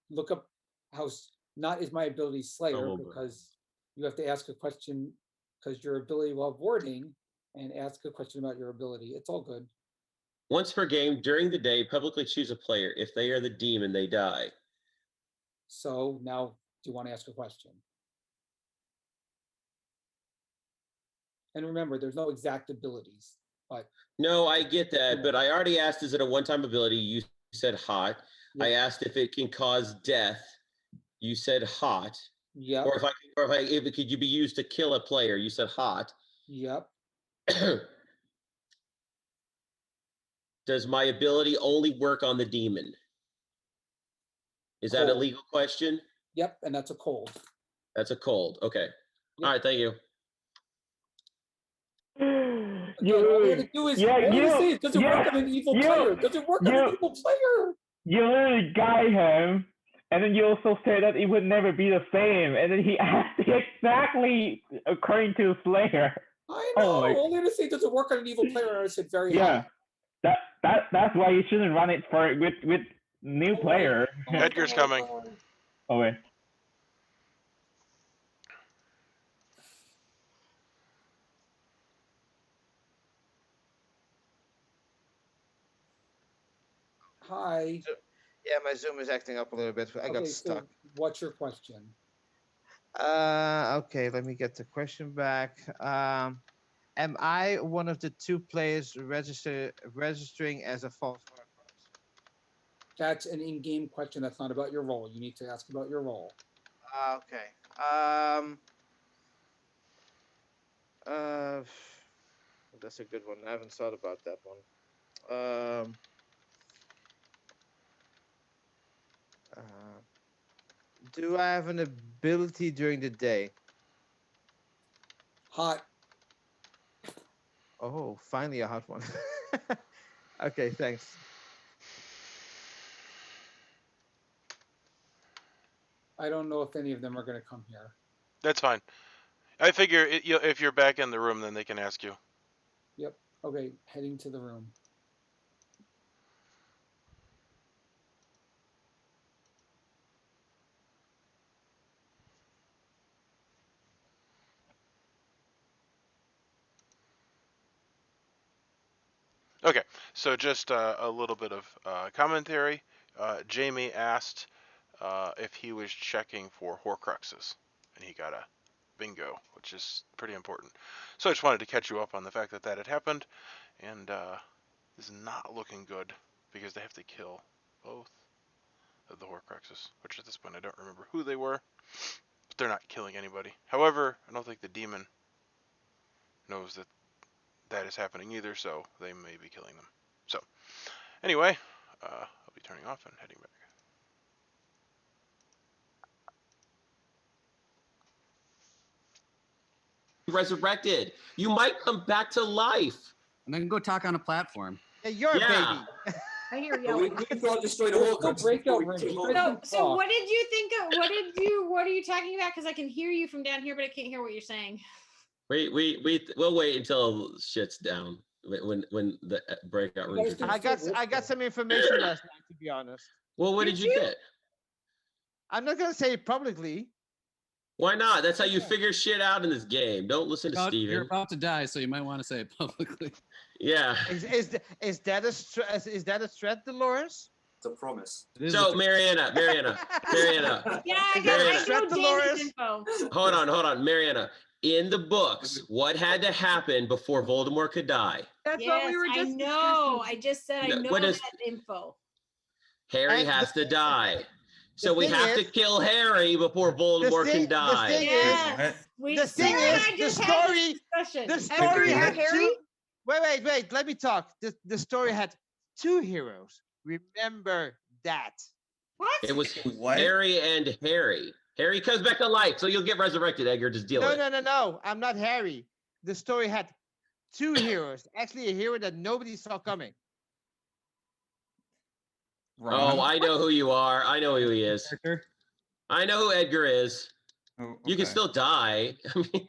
how not is my ability Slayer, because you have to ask a question because your ability will have wording, and ask a question about your ability. It's all good. Once per game during the day, publicly choose a player. If they are the demon, they die. So now, do you want to ask a question? And remember, there's no exact abilities, but no, I get that, but I already asked, is it a one-time ability? You said hot. Yeah. I asked if it can cause death. You said hot. Yeah. Or if it could you be used to kill a player? You said hot. Yep. Does my ability only work on the demon? Is that a legal question? Yep, and that's a cold. That's a cold. Okay. Yep. All right, thank you. All we have to do is say, does it work on an evil player? Does it work on an evil player? You literally guide him, and then you also say that it would never be the same, and then he asked exactly according to Slayer. I know. Only to say, does it work on an evil player? I said very high. That's why you shouldn't run it for with new player. Edgar's coming. Oh wait. Hi. Yeah, my Zoom is acting up a little bit. I got stuck. So what's your question? Okay, let me get the question back. Am I one of the two players registering as a false mark? That's an in-game question. That's not about your role. You need to ask about your role. Okay. That's a good one. I haven't thought about that one. Do I have an ability during the day? Hot. Oh, finally a hot one. Okay, thanks. I don't know if any of them are going to come here. That's fine. I figure if you're back in the room, then they can ask you. Yep. Okay, heading to the room. Okay, so just a little bit of commentary. Jamie asked if he was checking for Horcruxes, and he got a bingo, which is pretty important. So I just wanted to catch you up on the fact that that had happened, and this is not looking good because they have to kill both of the Horcruxes, which at this point I don't remember who they were, but they're not killing anybody. However, I don't think the demon knows that that is happening either, so they may be killing them. So, anyway, I'll be turning off and heading back. Resurrected. You might come back to life. And then go talk on a platform. Yeah, you're a baby. I hear But we you. can't destroy the Horcrux. Breakout room. So what did you think of, what are you talking about? Because I can hear you from down here, but I can't hear what you're saying. We'll wait until shit's down when the breakout rooms are done. I got some information last night, to be honest. Well, what did you get? I'm not gonna say it publicly. Why not? That's how you figure shit out in this game. Don't listen to Steven. You're about to die, so you might want to say it publicly. Yeah. Is that a threat, Dolores? It's a promise. So Mariana. Yeah, I know Jamie's info. Hold on, Mariana. In the books, what had to happen before Voldemort could die? That's what we were just I know. I just said I know What that is- info. Harry has to die. So we have to kill Harry before Voldemort can die. The thing is, the story had two. Wait. Let me talk. The story had two heroes. Remember that. What? It was Harry and Harry. Harry comes back to life, so you'll get resurrected, Edgar. Just deal with it. No. I'm not Harry. The story had two heroes. Actually, a hero that nobody saw coming. Oh, I know who you are. I know who he is. I know who Edgar is. Oh, You can still die. I mean,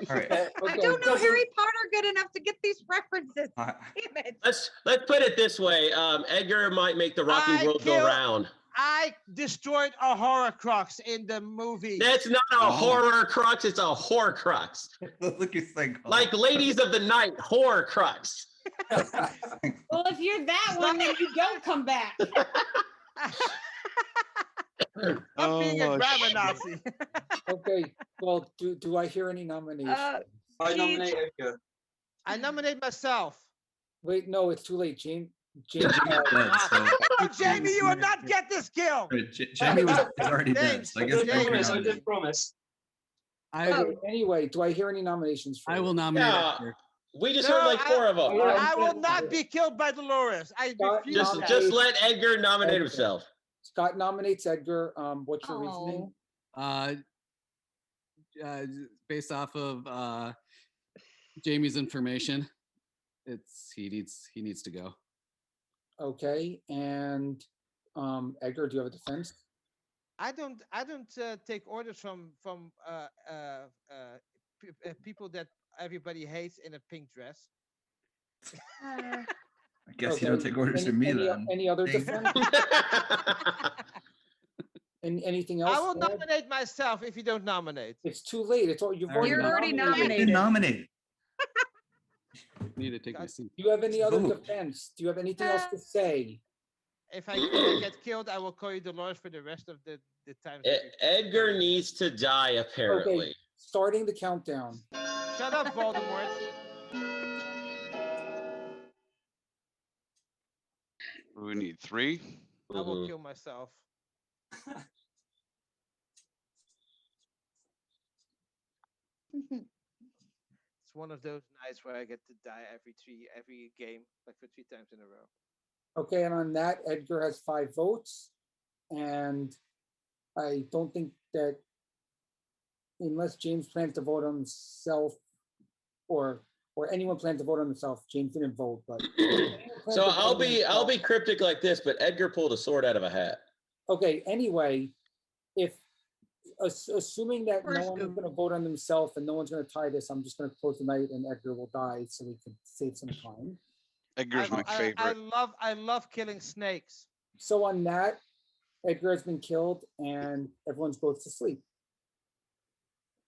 I don't know Harry Potter good enough to get these references. Damn it. let's put it this way. Edgar might make the rocky world go round. I destroyed a Horcrux in the movie. That's not a horror crux. It's a Horcrux. Look, it's like Ladies of the Night, Horcrux. Well, if you're that one, then you don't come back. I'm being a grammar Nazi. Okay, well, do I hear any nominations? I nominate Edgar. I nominate myself. Wait, no, it's too late. Jamie. Jamie, you will not get this kill. Jamie was already dead. So I guess I did promise. Anyway, do I hear any nominations? For I will nominate. Yeah. We just heard like 4 of them. I will not be killed by Dolores. I refuse that. Just let Edgar nominate himself. Scott nominates Edgar. What's your reasoning? Based off of Jamie's information, he needs to go. Okay, and Edgar, do you have a defense? I don't take orders from people that everybody hates in a pink dress. I guess you don't take orders from me then. Any other defense? Anything else? I will nominate myself if you don't nominate. It's too late. It's all you've already nominated. Nominate. Need to take my seat. Do you have any other defense? Do you have anything else to say? If I get killed, I will call you Dolores for the rest of the time. Edgar needs to die, apparently. Okay, starting the countdown. Shut up, Voldemort. We need 3. I will kill myself. It's one of those nights where I get to die every game, like for 3 times in a row. Okay, and on that, Edgar has 5 votes, and I don't think that unless James plans to vote on himself, or anyone plans to vote on himself, James didn't vote, but so I'll be cryptic like this, but Edgar pulled a sword out of a hat. Okay, anyway, if assuming that no First one is scoop. going to vote on themselves and no one's going to tie this, I'm just going to close the night and Edgar will die so we can save some time. Edgar's my favorite. I love killing snakes. So on that, Edgar has been killed and everyone's goes to sleep.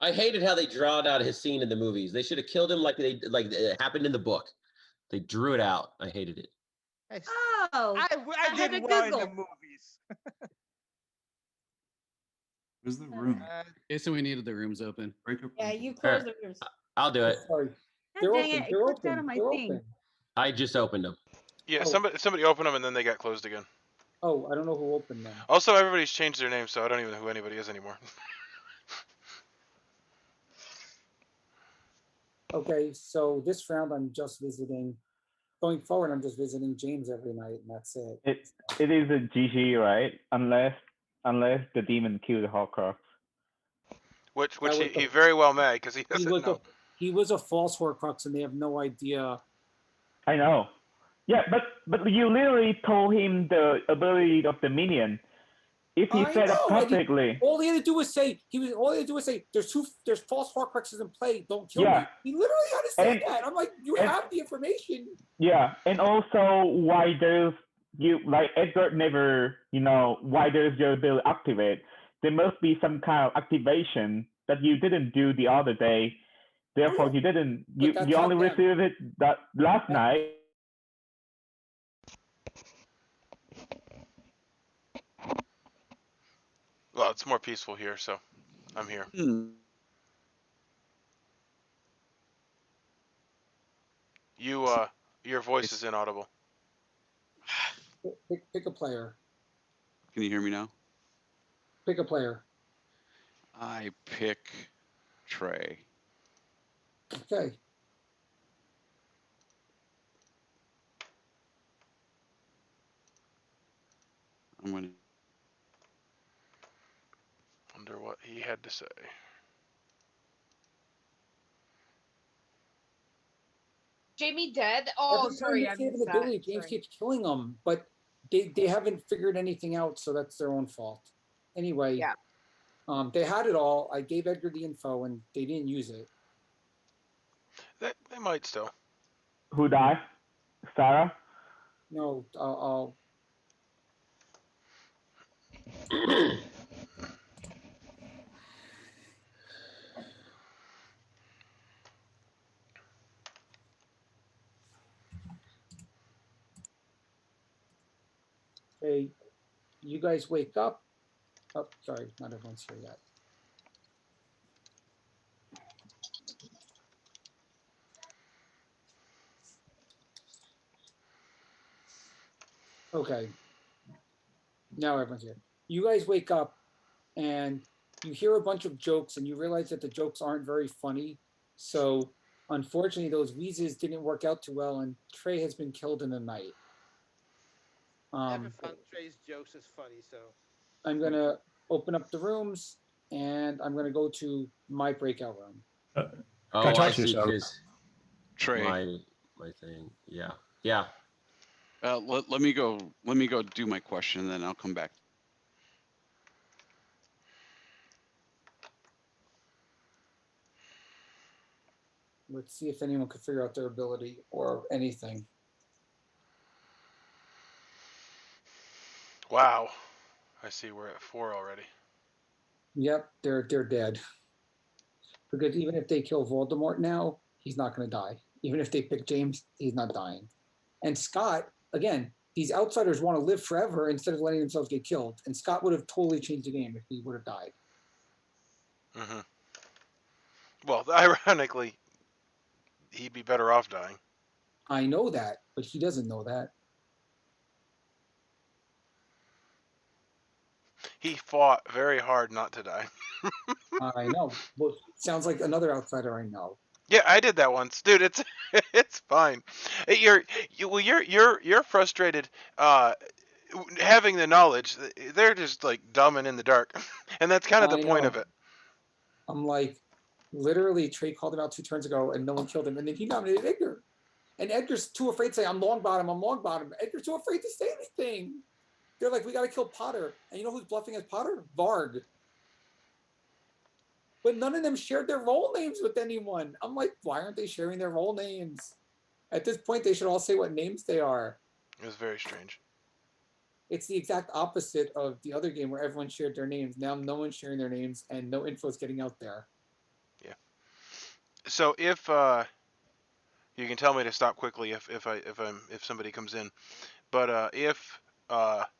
I hated how they drawed out his scene in the movies. They should have killed him like it happened in the book. They drew it out. I hated it. Oh, I had did to well in the Google. movies. Where's the room? Okay, so we needed the rooms open. Break up. Yeah, you close the rooms. I'll do it. Sorry. God They're dang open. it, it They're clicked out open. of my They're thing. open. I just opened them. Yeah, Oh. somebody opened them and then they got closed again. Oh, I don't know who opened them. Also, everybody's changed their name, so I don't even know who anybody is anymore. Okay, so this round I'm just visiting. Going forward, I'm just visiting James every night, and that's it. It is a GG, right? Unless the demon killed Horcrux. Which That was he very well may, because he doesn't know. He was a false Horcrux, and they have no idea. I know. Yeah, but you literally told him the ability of the minion. If he I set up know, and perfectly. all he had to do was say there's false Horcruxes in play. Don't kill me. He literally had to say that. I'm like, you have the information. Yeah, and also why there's Edgar never, why there's your ability activate. There must be some kind of activation that you didn't do the other day. Therefore, you didn't. You only received it that last night. Well, it's more peaceful here, so I'm here. Your voice is inaudible. Pick a player. Can you hear me now? Pick a player. I pick Trey. Okay. I'm gonna. Wonder what he had to say. Jamie dead? Oh, Every time sorry, you I save an missed that. ability, James keeps killing them, but they haven't figured anything out, so that's their own fault. Anyway, yeah. They had it all. I gave Edgar the info, and they didn't use it. They might still. Who died? Sarah? No, I'll. Okay, you guys wake up. Oh, sorry, not everyone's here yet. Okay. Now everyone's here. You guys wake up and you hear a bunch of jokes and you realize that the jokes aren't very funny. So unfortunately, those wheezes didn't work out too well and Trey has been killed in the night. I haven't found Trey's jokes as funny, so. I'm going to open up the rooms and I'm going to go to my breakout room. I see his Trey. My thing. Yeah. Yeah. Let me go do my question, and then I'll come back. Let's see if anyone could figure out their ability or anything. Wow. I see we're at 4 already. Yep, they're dead. Because even if they kill Voldemort now, he's not going to die. Even if they pick James, he's not dying. And Scott, again, these outsiders want to live forever instead of letting themselves get killed. And Scott would have totally changed the game if he would have died. Mm-hmm. Well, ironically, he'd be better off dying. I know that, but he doesn't know that. He fought very hard not to die. I know. Well, sounds like another outsider I know. Yeah, I did that once, dude. It's fine. You're frustrated having the knowledge. They're just like dumb and in the dark, and that's kind of the point of it. I'm like, literally, Trey called him out 2 turns ago, and no one killed him, and then he nominated Edgar. And Edgar's too afraid to say, I'm long bottom. Edgar's too afraid to say anything. They're like, we got to kill Potter. And you know who's bluffing as Potter? Varg. But none of them shared their role names with anyone. I'm like, why aren't they sharing their role names? At this point, they should all say what names they are. It was very strange. It's the exact opposite of the other game where everyone shared their names. Now no one's sharing their names and no info is getting out there. Yeah. So if you can tell me to stop quickly if somebody comes in, but if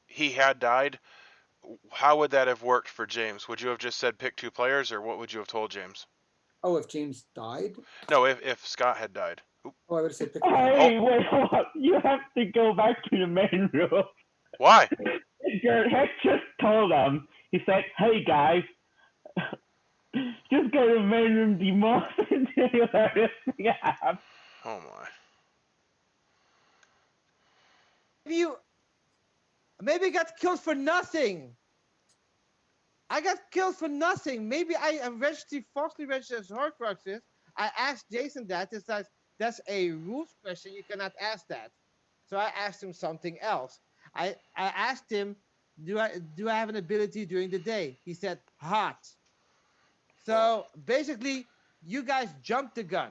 he had died, how would that have worked for James? Would you have just said pick 2 players, or what would you have told James? Oh, if James died? No, if Scott had died. Oop. Oh, I would have said pick. Hey, wait, hold on. You have to go back to the main room. Why? Your head just told them. He said, "Hey guys, just go to the main room, Demos, until you let everything happen." Oh my. You maybe got killed for nothing. I got killed for nothing. Maybe I am falsely registered as Horcruxes. I asked Jason that. It's like, that's a rules question. You cannot ask that. So I asked him something else. I asked him, do I have an ability during the day? He said hot. So basically, you guys jumped the gun.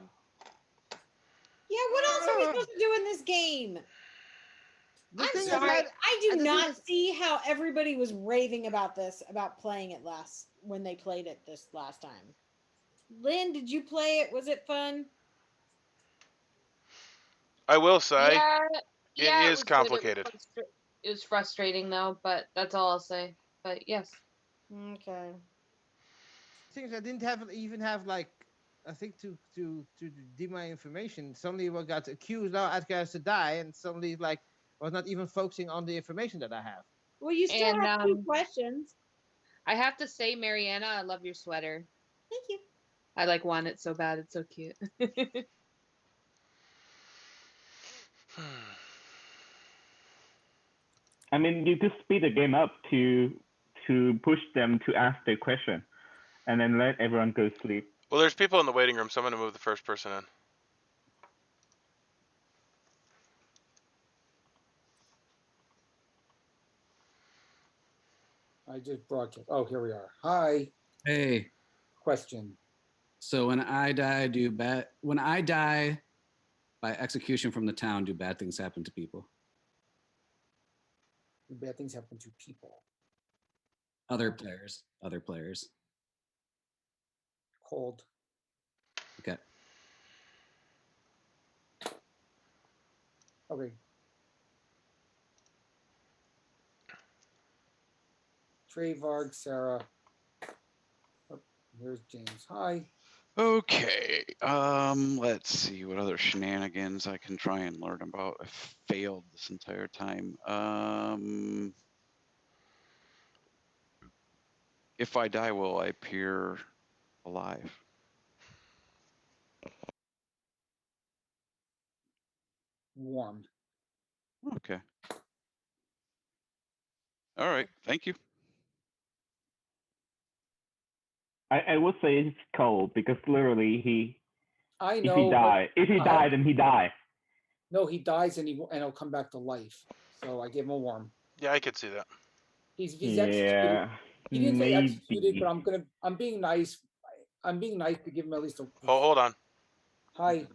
Yeah, what else are we supposed to do in this game? I'm sorry. I do not see how everybody was raving about this, about playing it when they played it this last time. Lynn, did you play it? Was it fun? I will say, Yeah, it is complicated. It was frustrating though, but that's all I'll say. But yes. Okay. Things I didn't even have like, I think to do my information. Suddenly we got accused now asking us to die, and suddenly like was not even focusing on the information that I have. Well, you still have 2 questions. I have to say, Mariana, I love your sweater. Thank you. I like want it so bad. It's so cute. I mean, you just speed the game up to push them to ask their question, and then let everyone go sleep. Well, there's people in the waiting room, so I'm going to move the first person in. I just broadcast. Oh, here we are. Hi. Hey. Question. So when I die by execution from the town, do bad things happen to people? Bad things happen to people. Other players. Cold. Okay. Okay. Trey, Varg, Sarah. Oh, here's James. Hi. Okay. Let's see what other shenanigans I can try and learn about. I failed this entire time. If I die, will I appear alive? Warm. Okay. All right. Thank you. I would say it's cold because literally I if know. he died, then he died. No, he dies and he'll come back to life. So I give him a warm. Yeah, I could see that. He's executed. He didn't say executed, but I'm being nice. I'm being nice to give him at least a. Hold on. Hi.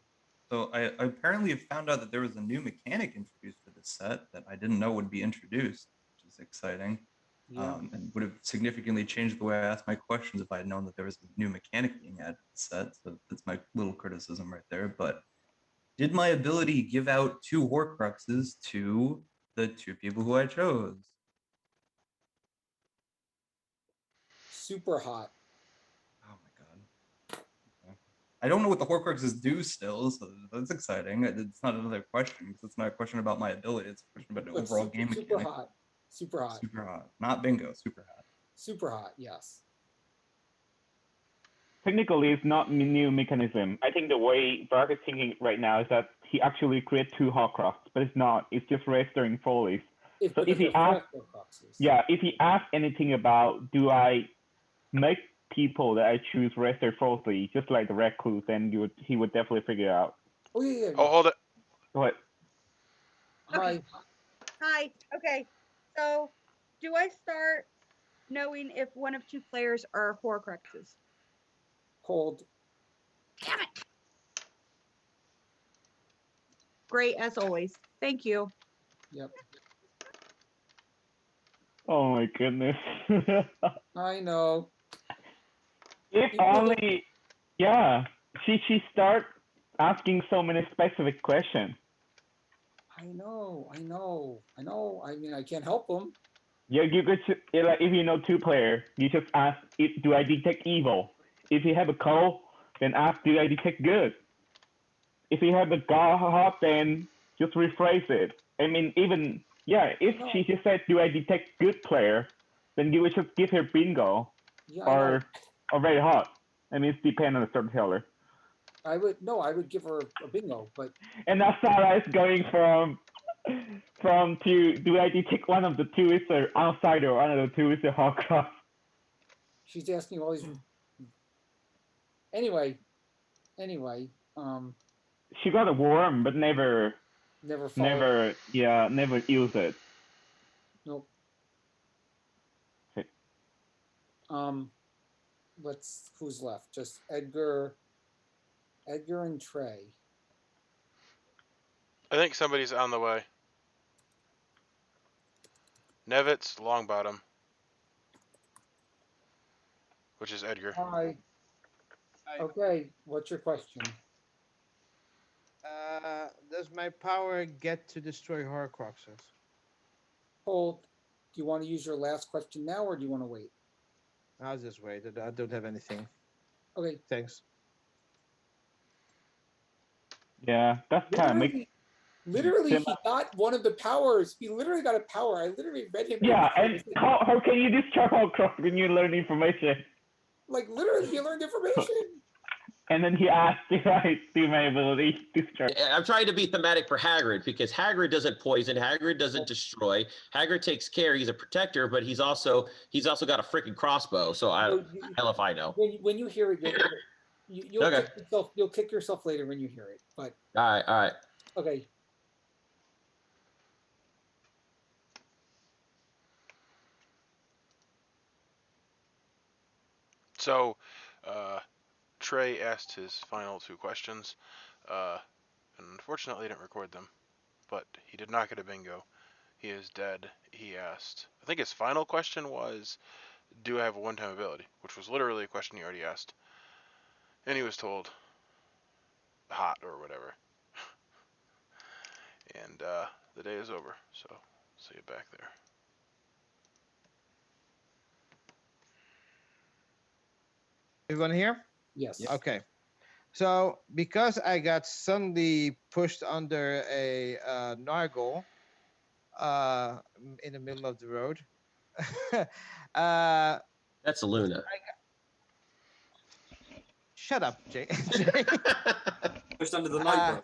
So I apparently have found out that there was a new mechanic introduced to this set that I didn't know would be introduced, which is exciting. Yeah. And would have significantly changed the way I asked my questions if I had known that there was a new mechanic being added to the set. So that's my little criticism right there. But did my ability give out 2 Horcruxes to the 2 people who I chose? Super hot. Oh my god. Okay. I don't know what the Horcruxes do still, so that's exciting. It's not another question because it's not a question about my ability. It's a question about the overall game mechanic. Super hot. Super hot. Super hot. Not bingo. Super hot. Super hot. Yes. Technically, it's not a new mechanism. I think the way Bark is thinking right now is that he actually created 2 Horcruxes, but it's not. It's just registering follies. So if he asks, if he asks anything about, do I make people that I choose register falsely, just like the red clues, then he would definitely figure it out. Oh yeah. Oh, hold it. Go ahead. Hi. Hi. Okay. So, do I start knowing if one of 2 players are Horcruxes? Hold. Damn it. Great as always. Thank you. Yep. Oh my goodness. I know. If only, yeah, she start asking so many specific questions. I know. I mean, I can't help them. Yeah, you could like if you know 2-player, you just ask, do I detect evil? If you have a cold, then ask, do I detect good? If you have a god, then just rephrase it. I mean, even if she just said, do I detect good player, then you would just give her bingo or very hot. I mean, it depends on the storyteller. I would give her a bingo, but. And now Sarah is going from to, do I detect one of the two is an outsider or one of the two is a Horcrux? She's asking all these. Anyway, she got a worm, but never use it. Nope. Okay. Who's left? Just Edgar and Trey. I think somebody's on the way. Nevitz, Longbottom, which is Edgar. Hi. Okay, what's your question? Does my power get to destroy Horcruxes? Hold. Do you want to use your last question now, or do you want to wait? I'll just wait. I don't have anything. Okay. Thanks. Yeah, that's kind of makes. Literally, he got one of the powers. He literally got a power. I literally read him. Yeah, and how can you destroy Horcrux when you learn information? Like literally, he learned information. And then he asked, do my ability destroy? I'm trying to be thematic for Hagrid because Hagrid doesn't poison, Hagrid doesn't destroy. Hagrid takes care. He's a protector, but he's also got a freaking crossbow. So hell if I know. When you hear it, you'll Okay. kick yourself. You'll kick yourself later when you hear it. But all right. Okay. So, Trey asked his final 2 questions, and unfortunately didn't record them, but he did not get a bingo. He is dead. He asked, I think his final question was, do I have a one-time ability? Which was literally a question he already asked. And he was told, hot or whatever. And the day is over, so see you back there. Everyone here? Yes. Okay. So because I got suddenly pushed under a Nargle in the middle of the road. That's a Luna. Shut up, Jay. Pushed under the night.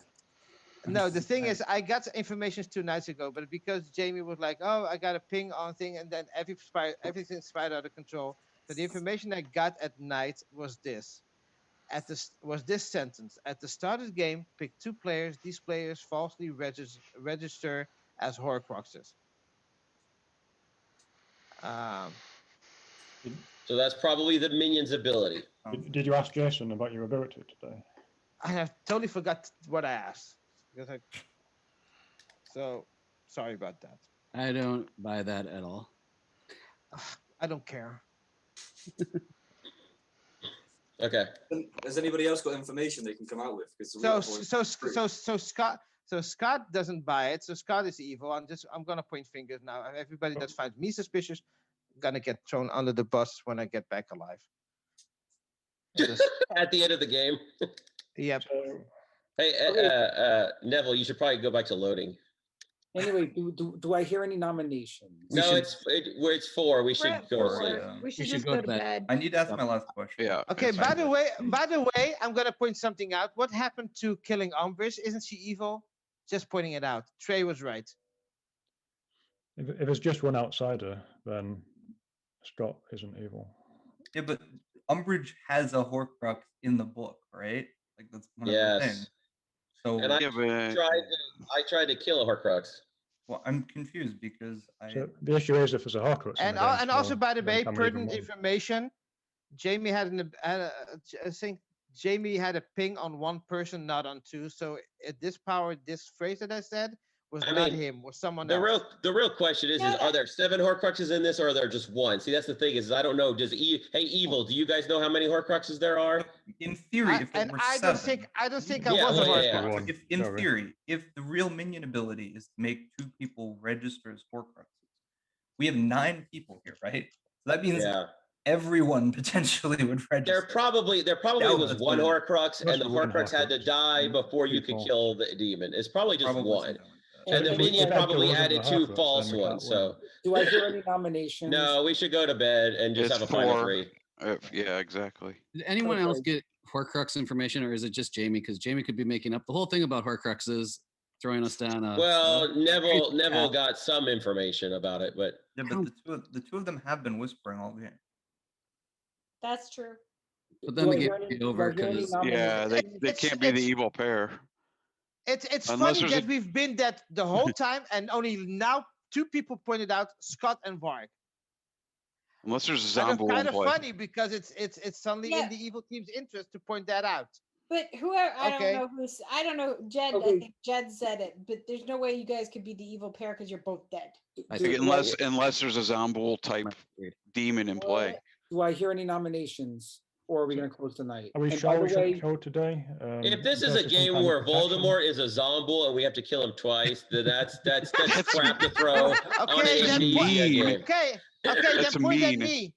No, the thing is, I got information 2 nights ago, but because Jamie was like, "Oh, I got a ping on thing," and then everything spiraled out of control. So the information I got at night was this. This sentence: at the start of the game, pick 2 players. These players falsely register as Horcruxes. So that's probably the minion's ability. Did you ask Jason about your ability today? I have totally forgot what I asked. So sorry about that. I don't buy that at all. I don't care. Okay. Has anybody else got information they can come out with? So Scott doesn't buy it. So Scott is evil. I'm gonna point fingers now. Everybody that finds me suspicious gonna get thrown under the bus when I get back alive. At the end of the game. Yep. Hey, Neville, you should probably go back to loading. Anyway, do I hear any nominations? No, it's 4. We should go to sleep. We should just go to bed. I need to ask my last question. Yeah. Okay. By the way, I'm gonna point something out. What happened to killing Umbridge? Isn't she evil? Just pointing it out. Trey was right. If it's just one outsider, then Scott isn't evil. Yeah, but Umbridge has a Horcrux in the book, right? Like that's one of the things. So And I tried to kill a Horcrux. Well, I'm confused because So the issue is if there's a Horcrux. And also, by the way, pertinent information. Jamie I think Jamie had a ping on one person, not on two. So this phrase that I said was I not mean, him, was someone the else. real question is are there 7 Horcruxes in this, or are there just one? See, that's the thing is I don't know. Hey, Evil, do you guys know how many Horcruxes there are? In theory, if there were seven, I don't think I Yeah, was a well, Horcrux. If in theory, if the real minion ability is to make 2 people register as Horcruxes, we have 9 people here, right? So that means everyone potentially would register. There probably was one Horcrux, and the Horcrux had to die before you could kill the demon. It's probably just one. And the minion probably added 2 false ones. So do I hear any nominations? no, we should go to bed and just It's have a final 4. 3. Yeah, exactly. Did anyone else get Horcrux information, or is it just Jamie? Because Jamie could be making up the whole thing about Horcruxes, throwing us down. Well, Neville got some information about it, but yeah, but the two of them have been whispering all game. That's true. But then the game would be over because they can't be the evil pair. It's Unless funny there's that we've been that the whole time, and only now 2 people pointed out Scott and Varg. Unless there's a And zombie it's kind in of play. funny because it's suddenly in the evil team's interest to point that out. But whoever, I don't know, Jed, I think Jed said it, but there's no way you guys could be the evil pair because you're both dead. I think unless there's a zombie type demon in play. Do I hear any nominations, or are we going to close tonight? Are we And sure by we the way, should kill today? if this is a game where Voldemort is a zombie and we have to kill him twice, then that's crap to throw on an Amnesia game. Okay, That's then point at mean. me.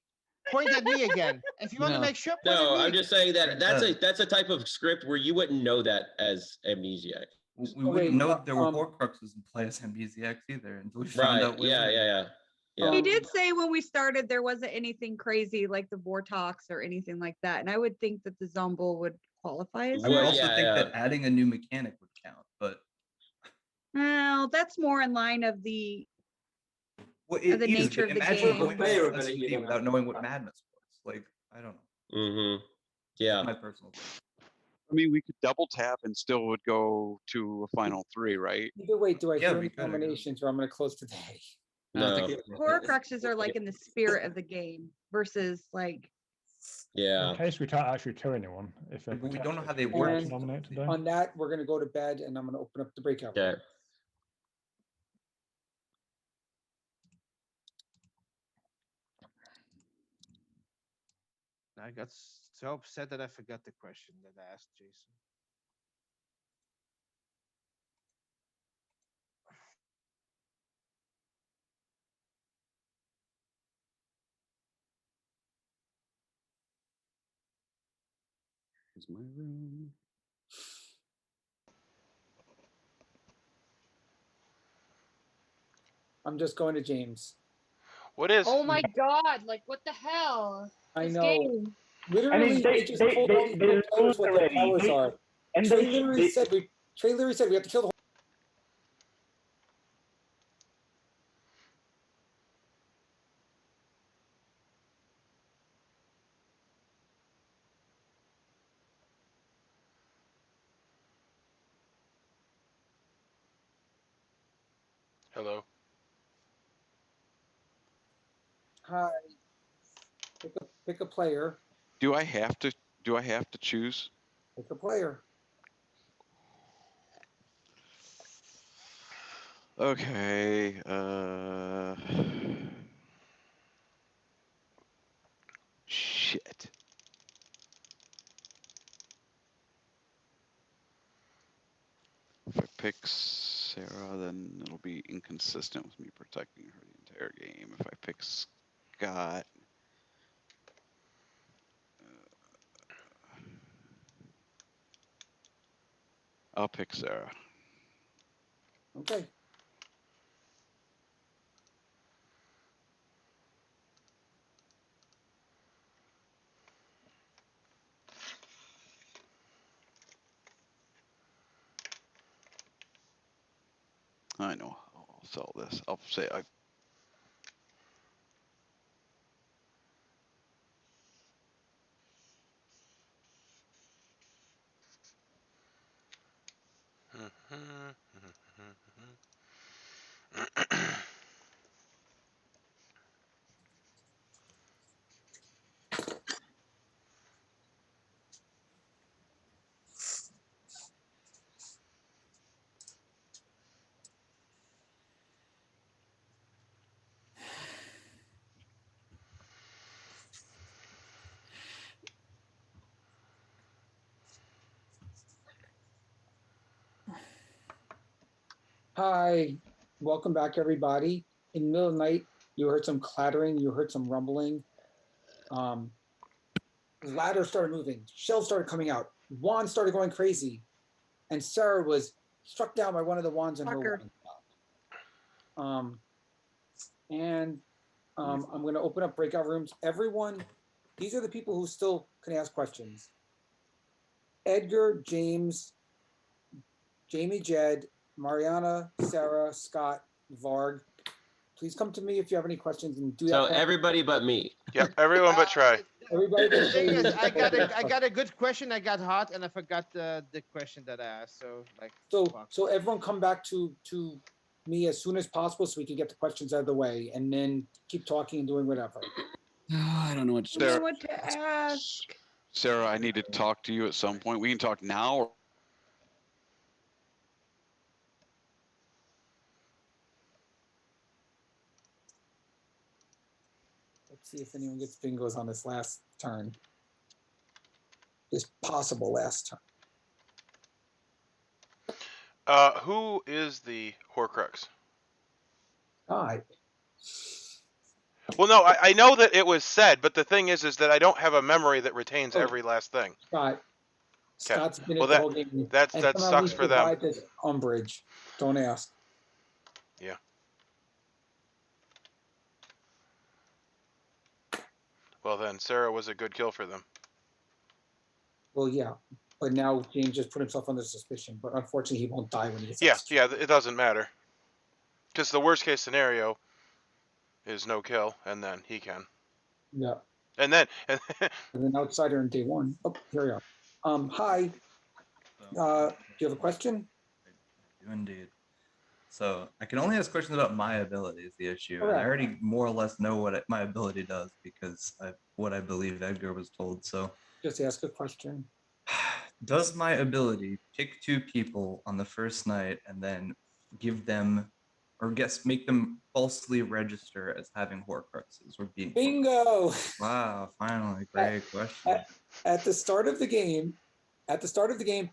Point at me again. If you want to make sure, point No, at me. I'm just saying that's a type of script where you wouldn't know that as Amnesiac. We wouldn't know there were Horcruxes in play as Amnesiacs either until we found out. Yeah. He did say when we started there wasn't anything crazy like the Vortox or anything like that, and I would think that the Zomble would qualify as I would that. also think that adding a new mechanic would count, but Well, that's more in line of the it the is, nature but of the imagine game. going to SSD without knowing what madness was. Like, I don't know. Mm-hmm. Yeah. My personal thing. I mean, we could double tap and still would go to a final 3, right? either way, do I Yeah, hear we any could, I guess. nominations, or I'm going to close today? No. Horcruxes are like in the spirit of the game versus like In case we can't actually kill anyone, if But we don't know how they we work. have to nominate today. On that, we're going to go to bed, and I'm going to open up the breakout. Okay. I got so upset that I forgot the question that I asked Jason. Here's my room. I'm just going to James. What is? Oh my god! Like what the hell? I This know. game. Literally, they just told all these players what their powers are. Trey literally said we have to kill the whole. Hello. Hi. Pick a player. Do I have to choose? Pick a player. Okay. Shit. If I pick Sarah, then it'll be inconsistent with me protecting her the entire game. If I pick Scott, I'll pick Sarah. Okay. I know. I'll sell this. I'll say I. Hi, welcome back, everybody. In the middle of the night, you heard some clattering, you heard some rumbling. Ladder started moving, shells started coming out, wands started going crazy, and Sarah was struck down by one of the wands in her wand. I'm going to open up breakout rooms. Everyone, these are the people who still can ask questions. Edgar, James, Jamie, Jed, Mariana, Sarah, Scott, Varg. Please come to me if you have any questions and do So that. everybody but me. Yep, everyone but Trey. Everybody The but thing Trey. is, I got a good question. I got hot, and I forgot the question that I asked. So like, So everyone come back to me as soon as possible so we can get the questions out of the way, and then keep talking and doing whatever. I don't know what I don't know what to ask. Sarah, I need to talk to you at some point. We can talk now. Or Let's see if anyone gets bingos on this last turn. This possible last turn. Who is the Horcrux? God. Well, no, I know that it was said, but the thing is that I don't have a memory that retains every last thing. Scott. Scott's been Well, at the whole game. that somehow sucks he for them. survived this umbrage. Don't ask. Yeah. Well, then Sarah was a good kill for them. Well, yeah. But now James just put himself under suspicion. But unfortunately, he won't die when he gets Yeah, it doesn't matter. Because the worst case scenario is no kill, and then he can. Yeah. And then and an outsider in day one. Oh, here we are. Hi. Do you have a question? I do indeed. So I can only ask questions about my ability is the issue. And I Correct. already more or less know what my ability does because what I believe Edgar was told. So just ask a question. Does my ability pick two people on the first night and then give them, or make them falsely register as having Horcruxes or being Bingo! Wow, finally, great question. At the start of the game,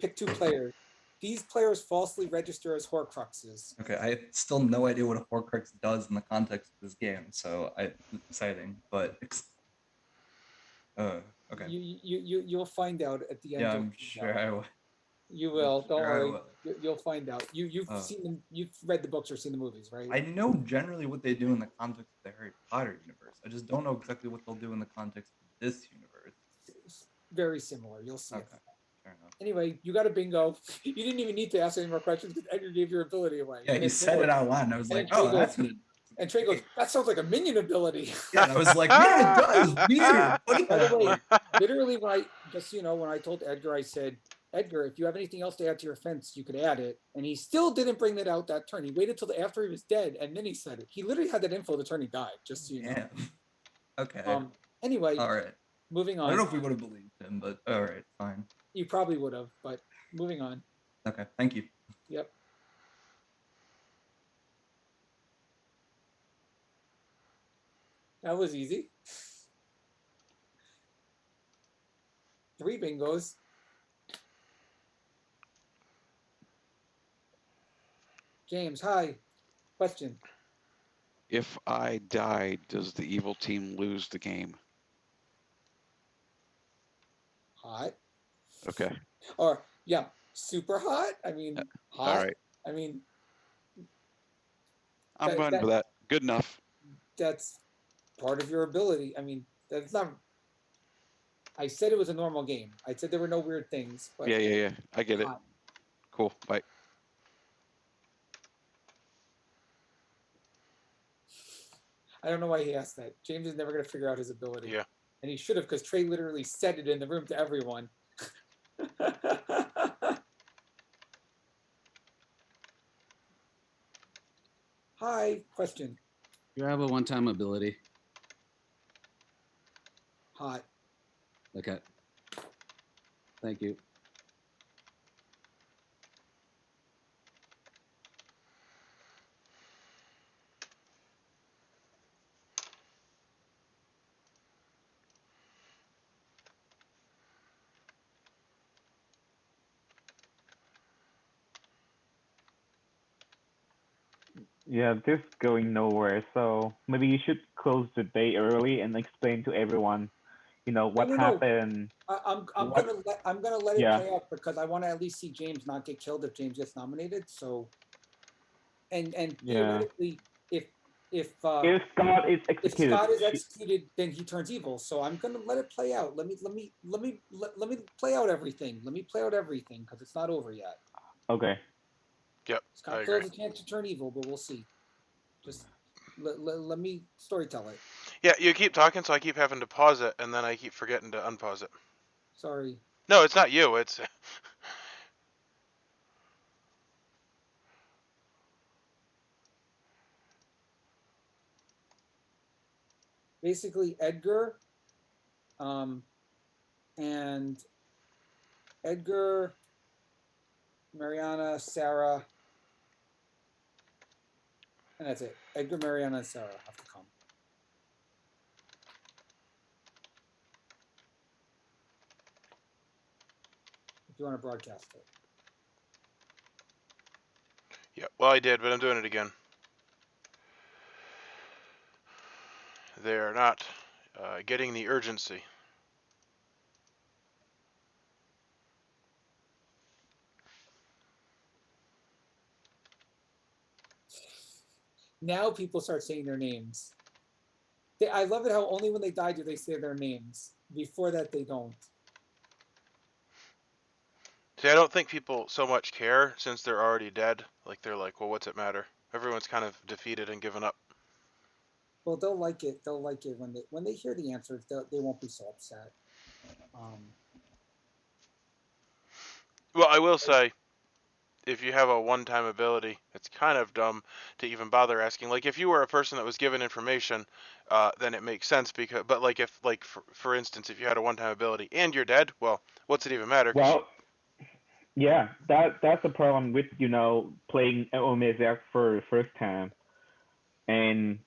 pick two players. These players falsely register as Horcruxes. Okay, I have still no idea what a Horcrux does in the context of this game, so exciting, but okay. You'll find out at the end. Yeah, I'm sure I will. You will. Don't sure I worry. will. You'll find out. You've seen them. You've read the books or seen the movies, right? I know generally what they do in the context of the Harry Potter universe. I just don't know exactly what they'll do in the context of this universe. It's very similar. You'll see. Okay, it. fair enough. Anyway, you got a bingo. You didn't even need to ask any more questions because Edgar gave your ability away. Yeah, he said it out loud, and I was like, "Oh, that's what it." And Trey goes, "That sounds like a minion ability." Yeah, and I was like, "Yeah, it does. Weird." By the way, literally, when I told Edgar, I said, "Edgar, if you have anything else to add to your offense, you could add it." And he still didn't bring that out that turn. He waited till after he was dead, and then he said it. He literally had that info the turn he died. Just so you know. Yeah. Okay. Anyway. All right. Moving on. I don't know if we would have believed him, but all right, fine. You probably would have, but moving on. Okay, thank you. Yep. That was easy. 3 bingos. James, hi. Question. if I die, does the evil team lose the game? Hot. Okay. Or yeah, super hot. I mean, hot. All right. I mean, I'm fine with that. Good enough. That's part of your ability. I mean, that's not. I said it was a normal game. I said there were no weird things. But Yeah. I get it. Cool. Bye. I don't know why he asked that. James is never going to figure out his ability. Yeah. And he should have, because Trey literally said it in the room to everyone. Hi, question. You have a one-time ability. Hot. Okay. Thank you. Yeah, this is going nowhere. So maybe you should close the day early and explain to everyone, what No. happened. I'm What? gonna let it Yeah. play out because I want to at least see James not get killed if James gets nominated. So, and Yeah. theoretically, if If Scott is if executed, Scott is executed, then he turns evil. So I'm gonna let it play out. Let me play out everything. Let me play out everything because it's not over yet. okay. Yep. Scott I still agree. has a chance to turn evil, but we'll see. Just let me storytell it. Yeah, you keep talking, so I keep having to pause it, and then I keep forgetting to unpause it. Sorry. No, it's not you. It's Basically Edgar, and Edgar, Mariana, Sarah, and that's it. Edgar, Mariana, and Sarah have to come. If you want to broadcast it. yeah. Well, I did, but I'm doing it again. They're not getting the urgency. Now people start saying their names. I love it how only when they die do they say their names. Before that, they don't. See, I don't think people so much care since they're already dead. Like, they're like, well, what's it matter? Everyone's kind of defeated and given up. Well, they'll like it. They'll like it when they hear the answers. They won't be so upset. Well, I will say, if you have a one-time ability, it's kind of dumb to even bother asking. Like, if you were a person that was given information, then it makes sense. But like, if like for instance, if you had a one-time ability and you're dead, well, what's it even matter? Well, yeah, that's the problem with playing Amnesiac for the first time, and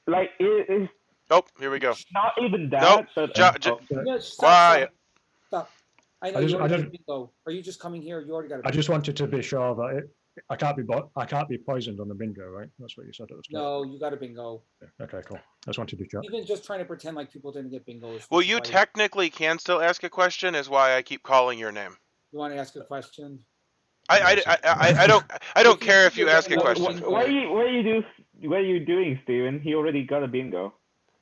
like it is. Oh, here we go. Not even Nope. that, but No, stop, Quiet. stop. I know I you just- already I got a just- bingo. Are you just coming here? You already got a I bingo. just wanted to be sure that I can't be poisoned on the bingo, right? That's what you said at the start. No, you got a bingo. Okay, cool. I just wanted to check. Even just trying to pretend like people didn't get bingos. Well, which is you why technically can still ask a question, is why I keep calling your name. You want to ask a question? I don't care if you ask a question. What are you doing, Steven? He already got a bingo.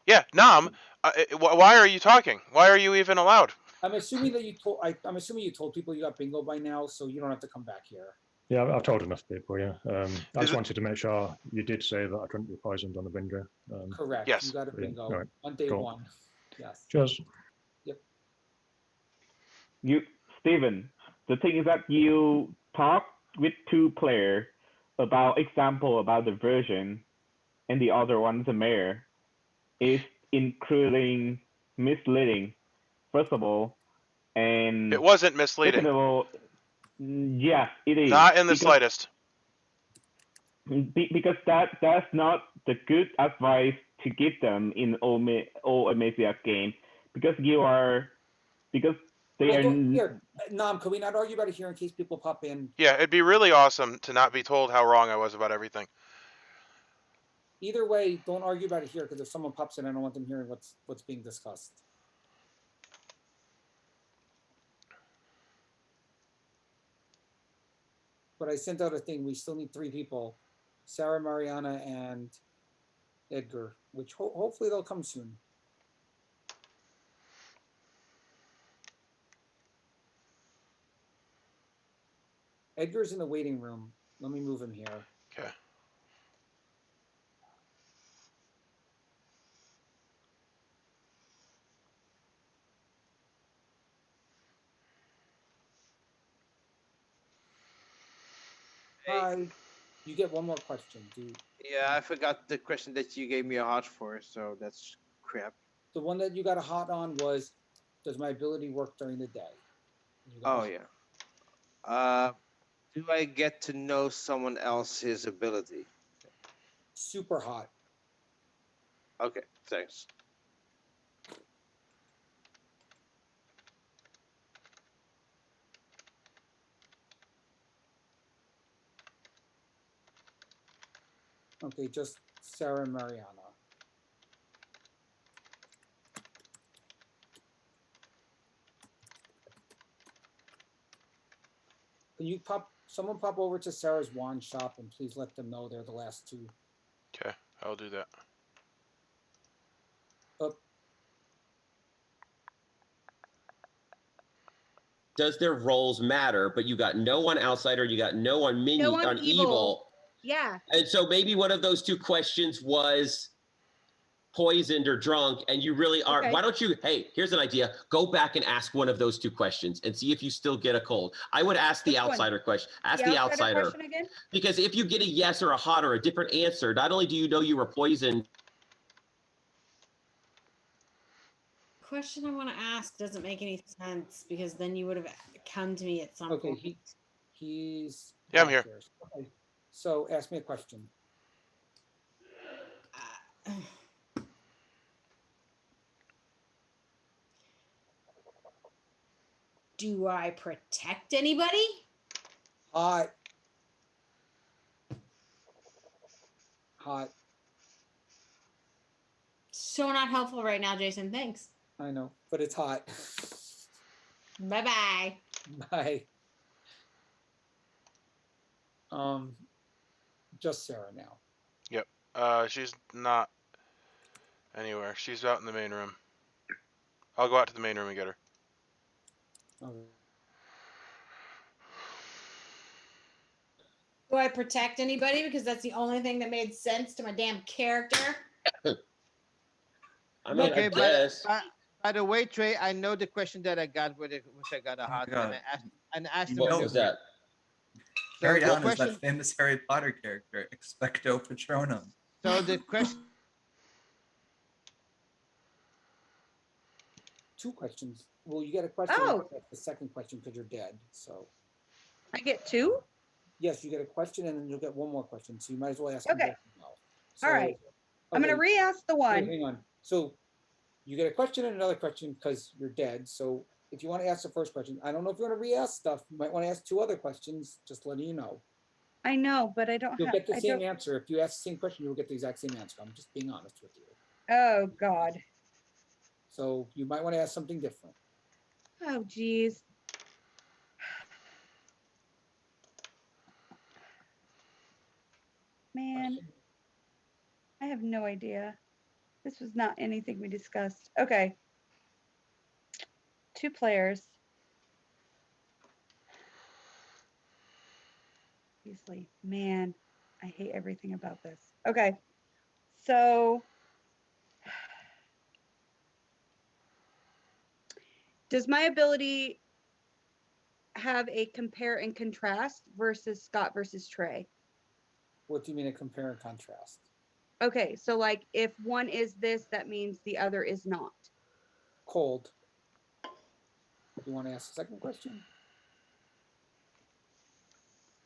Yeah, Nam. Why are you talking? Why are you even allowed? I'm assuming that you told. I'm assuming you told people you got bingo by now, so you don't have to come back here. Yeah, I've told enough people. Yeah, I just wanted to make sure you did say that I couldn't be poisoned on the bingo. Correct. Yes. You got a bingo all right, on day cool. one. Yes. Cheers. Yep. Steven, the thing is that you talk with two players about the version, and the other one, the mayor, is including misleading, first of all, and It wasn't misleading. second of all, yes, it is. Not in the slightest. Because that's not the good advice to give them in all Amnesiac game, because they are. Here, Nam, can we not argue about it here in case people pop in? Yeah, it'd be really awesome to not be told how wrong I was about everything. Either way, don't argue about it here because if someone pops in, I don't want them hearing what's being discussed. But I sent out a thing. We still need 3 people: Sarah, Mariana, and Edgar. Which hopefully they'll come soon. Edgar's in the waiting room. Let me move him here. Okay. Hi. You get one more question. Yeah, I forgot the question that you gave me a heart for, so that's crap. The one that you got a hot on was, does my ability work during the day? Oh yeah. Do I get to know someone else's ability? Super hot. Okay, thanks. Okay, just Sarah and Mariana. Can you someone pop over to Sarah's wand shop and please let them know they're the last two. Okay, I'll do that. Oh. Does their roles matter? But you got no one outsider, you got no one minion No one on evil. Yeah. And so maybe one of those two questions was poisoned or drunk, and you really are. Okay. Why don't you? Hey, here's an idea. Go back and ask one of those two questions and see if you still get a cold. I would ask the Which one? outsider question. Ask the outsider. Question again? Because if you get a yes or a hot or a different answer, not only do you know you were poisoned. Question I want to ask doesn't make any sense because then you would have come to me at some point. Okay, he's. Yeah, I'm here. Okay, so ask me a question. Do I protect anybody? Hot. So not helpful right now, Jason. Thanks. I know, but it's hot. Bye-bye. Bye. Just Sarah now. Yep. She's not anywhere. She's out in the main room. I'll go out to the main room and get her. Okay. Do I protect anybody? Because that's the only thing that made sense to my damn character. I mean, okay, I guess. By the way, Trey, I know the question that I got which I got a hot one. And I asked him. What was that? Carry So the on is question- that famous Harry Potter character, Expecto Patronum. So the question. Two questions. Well, you get a question. Oh. That's the second question because you're dead. So. I get two? Yes, you get a question and then you'll get one more question. So you might as well ask. Okay. them both now. So, All right. I'm going to okay, re-ask the one. wait, hang on. So you get a question and another question because you're dead. So if you want to ask the first question, I don't know if you want to re-ask stuff. You might want to ask two other questions, just letting you know. I know, but I don't You'll have. get the I same don't- answer. If you ask the same question, you'll get the exact same answer. I'm just being honest with you. Oh, God. So you might want to ask something different. Oh, geez. Man, I have no idea. This was not anything we discussed. Okay. 2 players. Obviously, man, I hate everything about this. Okay. So does my ability have a compare and contrast versus Scott versus Trey? What do you mean a compare and contrast? Okay, so like if one is this, that means the other is not. Cold. You want to ask the second question?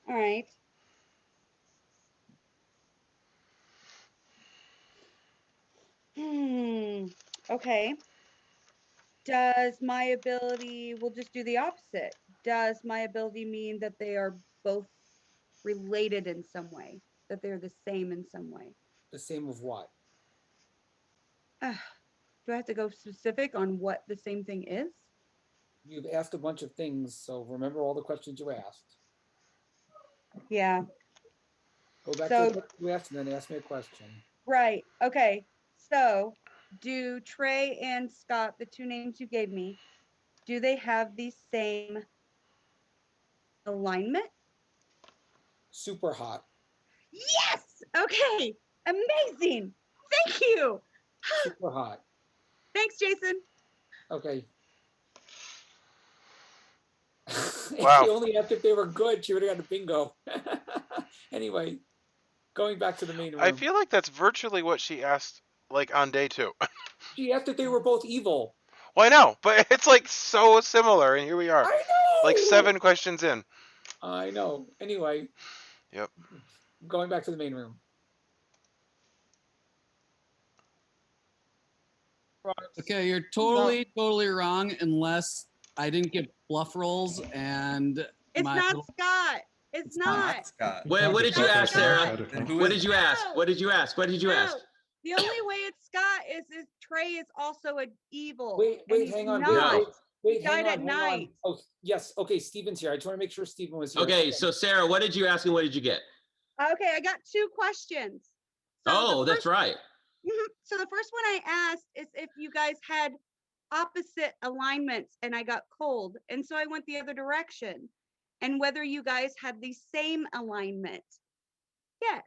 All right. Okay. Does my ability, we'll just do the opposite. Does my ability mean that they are both related in some way? That they're the same in some way? The same of what? Do I have to go specific on what the same thing is? You've asked a bunch of things, so remember all the questions you asked. Yeah. Go back So- to what you asked and then ask me a question. Right. Okay. So do Trey and Scott, the 2 names you gave me, do they have the same alignment? Super hot. Yes. Okay. Amazing. Thank you. Super hot. Thanks, Jason. Okay. Wow. If she only asked if they were good, she would have got a bingo. Anyway, going back to the main room. I feel like that's virtually what she asked, like on day 2. She asked if they were both evil. Well, I know, but it's like so similar, and here we are. I know. Like 7 questions in. I know. Anyway. Yep. Going back to the main room. Okay, you're totally wrong unless I didn't get bluff rolls and It's my not little- Scott. It's not. Scott. What did you ask, Sarah? What did you ask? No. What did you ask? What did you ask? No. The only way it's Scott is if Trey is also an evil. Wait, and he's hang on. not. Wait, He died hang at on. night. Oh, yes. Okay, Steven's here. I just want to make sure Steven was here. Okay, so Sarah, what did you ask and what did you get? Okay, I got 2 questions. So Oh, the that's right. So the first one I asked is if you guys had opposite alignments, and I got cold, and so I went the other direction, and whether you guys had the same alignment. Yes,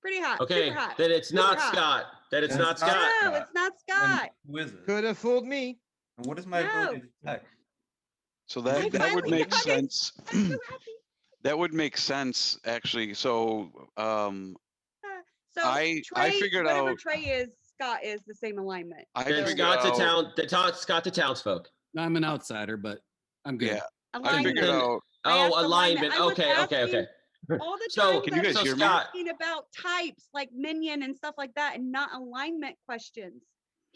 pretty hot. Okay, super hot. then it's super not hot. Scott. That it's not Scott. No, it's not Scott. Who is it? Could have fooled me. And what is my ability to detect? So that would make sense. That would make sense, actually. So So I figured whatever out. Trey is, Scott is the same alignment. Then Scott to Townsfolk. I'm an outsider, but I'm good. Yeah, I Alignment. figured out. Oh, alignment. I was Okay. asking all the So, time can you guys I was hear me? asking about types like minion and stuff like that, and not alignment questions.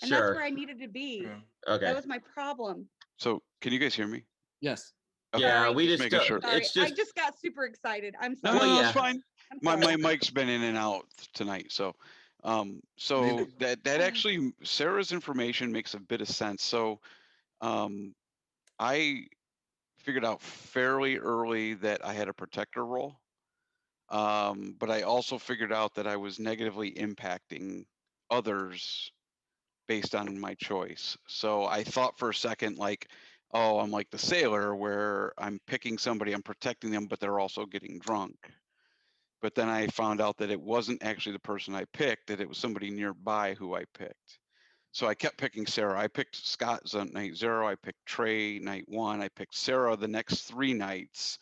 And Sure. that's where I needed to be. Okay. That was my problem. So can you guys hear me? Yes. Okay, Yeah, we just making sure. Sorry, I just got super excited. I'm sorry. No, it's fine. I'm My sorry. mic's been in and out tonight, so that actually Sarah's information makes a bit of sense. So I figured out fairly early that I had a protector role, but I also figured out that I was negatively impacting others based on my choice. So I thought for a second, like, oh, I'm like the sailor where I'm picking somebody, I'm protecting them, but they're also getting drunk. But then I found out that it wasn't actually the person I picked, that it was somebody nearby who I picked. So I kept picking Sarah. I picked Scott night 0. I picked Trey night 1. I picked Sarah the next 3 nights.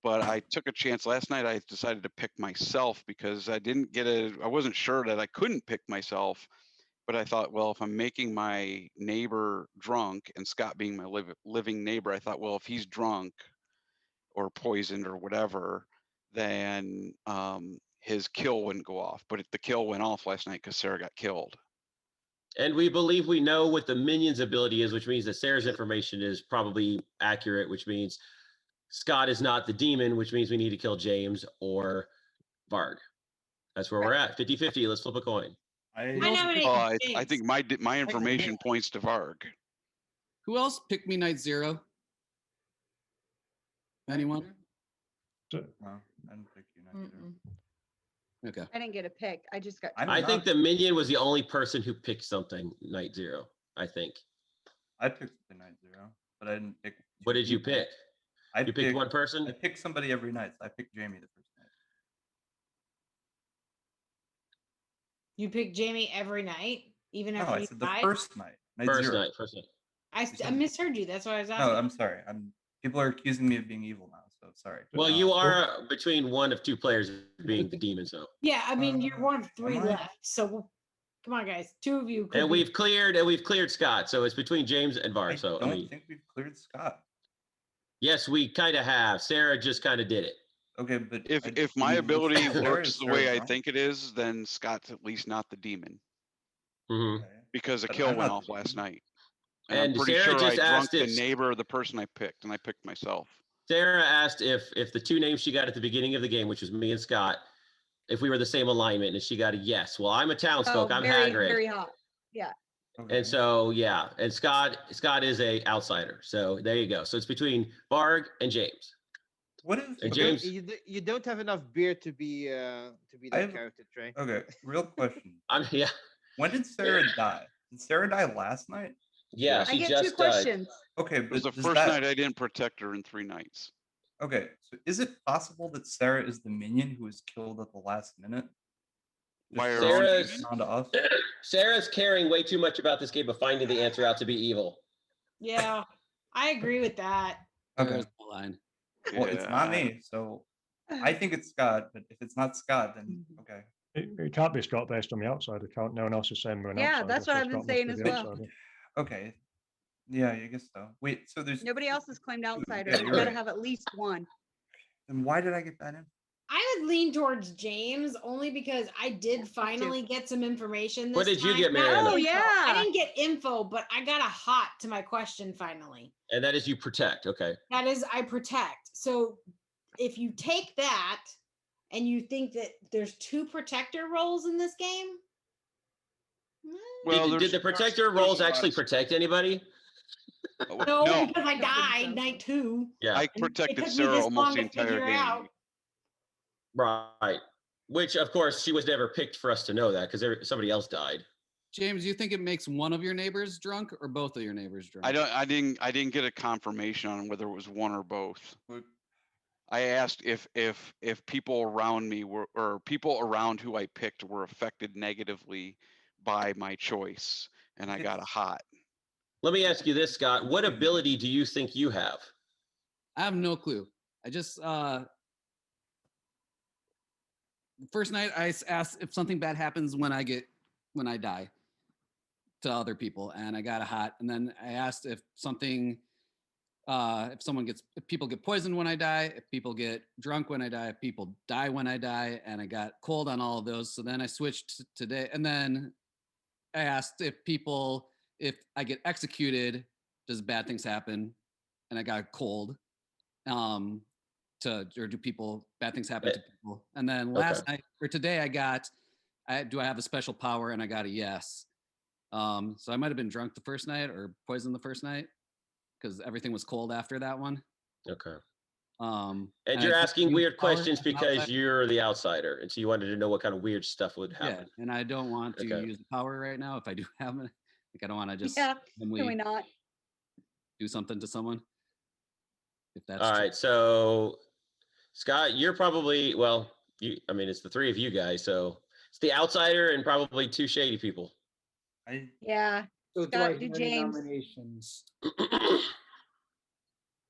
But I took a chance. Last night I decided to pick myself because I wasn't sure that I couldn't pick myself. But I thought, well, if I'm making my neighbor drunk and Scott being my living neighbor, I thought, well, if he's drunk or poisoned or whatever, then his kill wouldn't go off. But the kill went off last night because Sarah got killed. And we believe we know what the minion's ability is, which means that Sarah's information is probably accurate, which means Scott is not the demon, which means we need to kill James or Varg. That's where we're at. 50-50. Let's flip a coin. I think my information points to Varg. Who else picked me night 0? Anyone? No, I didn't pick you night 0. Okay. I didn't get a pick. I just got. I think the minion was the only person who picked something night 0. I think. I picked the night 0, but I didn't pick. What did you pick? You picked one person? I picked somebody every night. So I picked Jamie the first night. You pick Jamie every night, even No, after I you said the died? first night. First 0. night. First night. I misheard you. That's why I was asking. No, I'm sorry. People are accusing me of being evil now, so sorry. Well, you are between one of 2 players being the demon, so. Yeah, I mean, you're one of 3 left. So come on, guys. 2 of you. And we've cleared Scott, so it's between James and Varg. So I don't think we've cleared Scott. Yes, we kind of have. Sarah just kind of did it. Okay, but If my ability works the way I think it is, then Scott's at least not the demon. Mm-hmm. Because a But kill I'm went not off the last demon. night. And I'm pretty Sarah sure I just drunk asked the if- neighbor of the person I picked, and I picked myself. Sarah asked if the 2 names she got at the beginning of the game, which was me and Scott, if we were the same alignment, and she got a yes. Well, I'm a Townsfolk. I'm very, Hagrid. very hot. Yeah. And so, yeah, and Scott is a outsider. So there you go. So it's between Varg and James. What is and James? You don't have enough beer to be that character, Trey. Okay, real question. Yeah. When did Sarah die? Did Sarah die last night? Yeah, I get 2 questions. Okay, It was but the does first that- night I didn't protect her in 3 nights. Okay, so is it possible that Sarah is the minion who was killed at the last minute? By her Sarah's, onto us? Sarah's caring way too much about this game of finding the answer out to be evil. Yeah, I agree with that. Okay. Line. Well, it's not me, so I think it's Scott. But if it's not Scott, then okay. It can't be Scott based on the outside account. No one else is saying we're an Yeah, outsider, that's so what I've been Scott must saying be as the well. outsider. Okay. Yeah, I guess so. Wait, so there's Nobody else has claimed outsider. Yeah, You you're gotta right. have at least one. Then why did I get that in? I would lean towards James only because I did finally get some information. This What did you time. get, Not Mariana? Oh, info. yeah. I didn't get info, but I got a hot to my question finally. And that is you protect. Okay. That is, I protect. So if you take that and you think that there's 2 protector roles in this game. Well, did the protector roles actually protect anybody? No, because I died night 2. Yeah, I And protected it took me Sarah this almost long the to entire figure game. out. Right. Which, of course, she was never picked for us to know that because somebody else died. James, you think it makes one of your neighbors drunk or both of your neighbors drunk? I didn't get a confirmation on whether it was one or both. I asked if people around me were, or people around who I picked were affected negatively by my choice, and I got a hot. Let me ask you this, Scott. What ability do you think you have? I have no clue. I just first night I asked if something bad happens when I die to other people, and I got a hot. And then I asked if something, if people get poisoned when I die, if people get drunk when I die, if people die when I die, and I got cold on all of those. So then I switched to today, and then I asked if I get executed, does bad things happen? And I got cold. Or do bad things happen to people? And then last night or today do I have a special power? And I got a yes. So I might have been drunk the first night or poisoned the first night because everything was cold after that one. Okay. And you're asking weird questions as an because outsider. you're the outsider, and so you wanted to know what kind of weird stuff would Yeah, happen. and I don't want to use the power right now if I do have it. I don't want to just Yeah, randomly can we not? do something to someone. If that's All true. right, so Scott, you're probably it's the 3 of you guys, so it's the outsider and probably 2 shady people. Yeah. So do Scott, I do hear any James. nominations?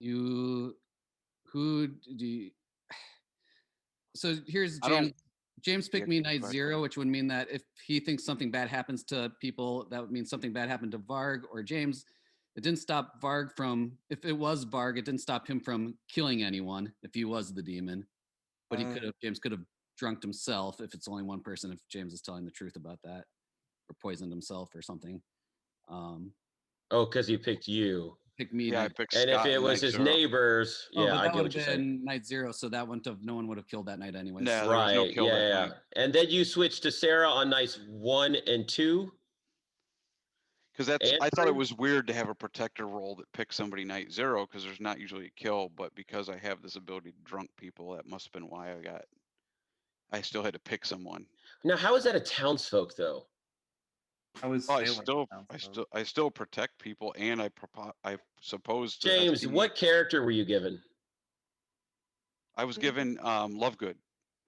Who do you, so here's I don't- James. James picked me night 0, which would mean that if he thinks something bad happens to people, that would mean something bad happened to Varg or James. It didn't stop Varg from, if it was Varg, it didn't stop him from killing anyone if he was the demon. But James could have drunked himself if it's only one person, if James is telling the truth about that, or poisoned himself or something. Because he picked you. Picked me. Yeah, I picked and Scott if it in was night his 0. neighbors, But I that get would what have you're saying. been night 0, so that no one would have killed that night anyways. No, there was no kill that night. And then you switched to Sarah on nights 1 and 2. Because I thought it was weird to have a protector role that picks somebody night 0 because there's not usually a kill, but because I have this ability to drunk people, that must have been why I still had to pick someone. Now, how is that a townsfolk though? I still protect people, and I suppose to James, SP, what character were you given? I was given Lovegood.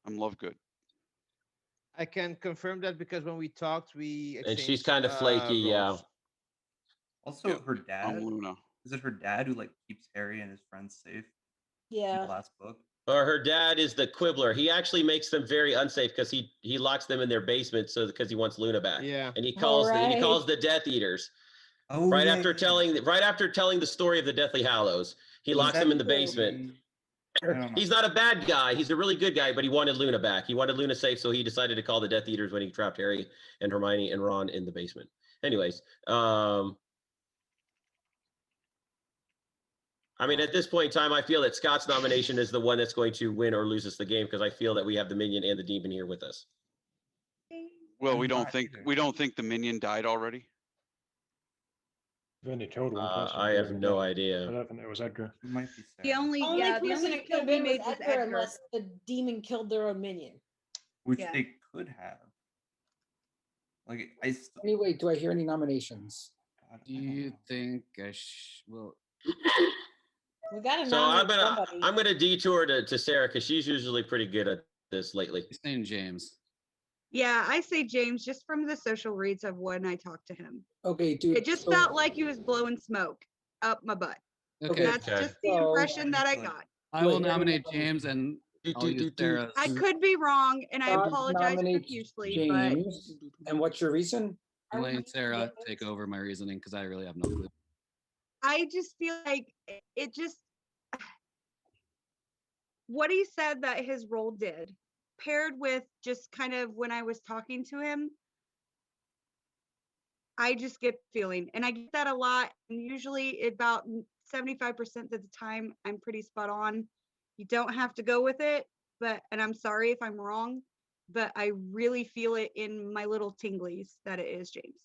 I'm Lovegood. I can confirm that because when we talked, we exchanged. And she's kind of flaky, roles. Also, her dad. I'm Luna. Is it her dad who keeps Harry and his friends safe? Yeah. In the last book. Or her dad is the Quibbler. He actually makes them very unsafe because he locks them in their basement because he wants Luna back. Yeah. And he calls the Death Eaters. Oh, right after telling the story of the Deathly Hallows, he locks them in the basement. He's not a bad guy. He's a really good guy, but he wanted Luna back. He wanted Luna safe, so he decided to call the Death Eaters when he trapped Harry and Hermione and Ron in the basement. Anyways, at this point in time, I feel that Scott's nomination is the one that's going to win or lose us the game because I feel that we have the minion and the demon here with us. Well, we don't think the minion died already. We've only killed one person. I have no idea. I don't think it was Edgar. It might be The only person only it could kill have we been was made was Edgar Edgar. unless the demon killed their own minion. Which Yeah. they could have. Anyway, do I hear any nominations? Do you think I will? We got to So I'm nominate gonna somebody. I'm gonna detour to Sarah because she's usually pretty good at this lately. He's saying James. Yeah, I say James just from the social reads of when I talked to him. Okay, dude. It just felt like he was blowing smoke up my butt. Okay. That's just the impression that I got. I will nominate James, and I'll use Sarah's. I could be wrong, and I Scott apologize nominates profusely, but James. And what's your reason? I'm letting Sarah take over my reasoning because I really have no clue. I just feel like it just what he said that his role did, paired with just kind of when I was talking to him, I just get feeling, and I get that a lot. And usually, about 75% of the time, I'm pretty spot on. You don't have to go with it, and I'm sorry if I'm wrong, but I really feel it in my little tinglies that it is James.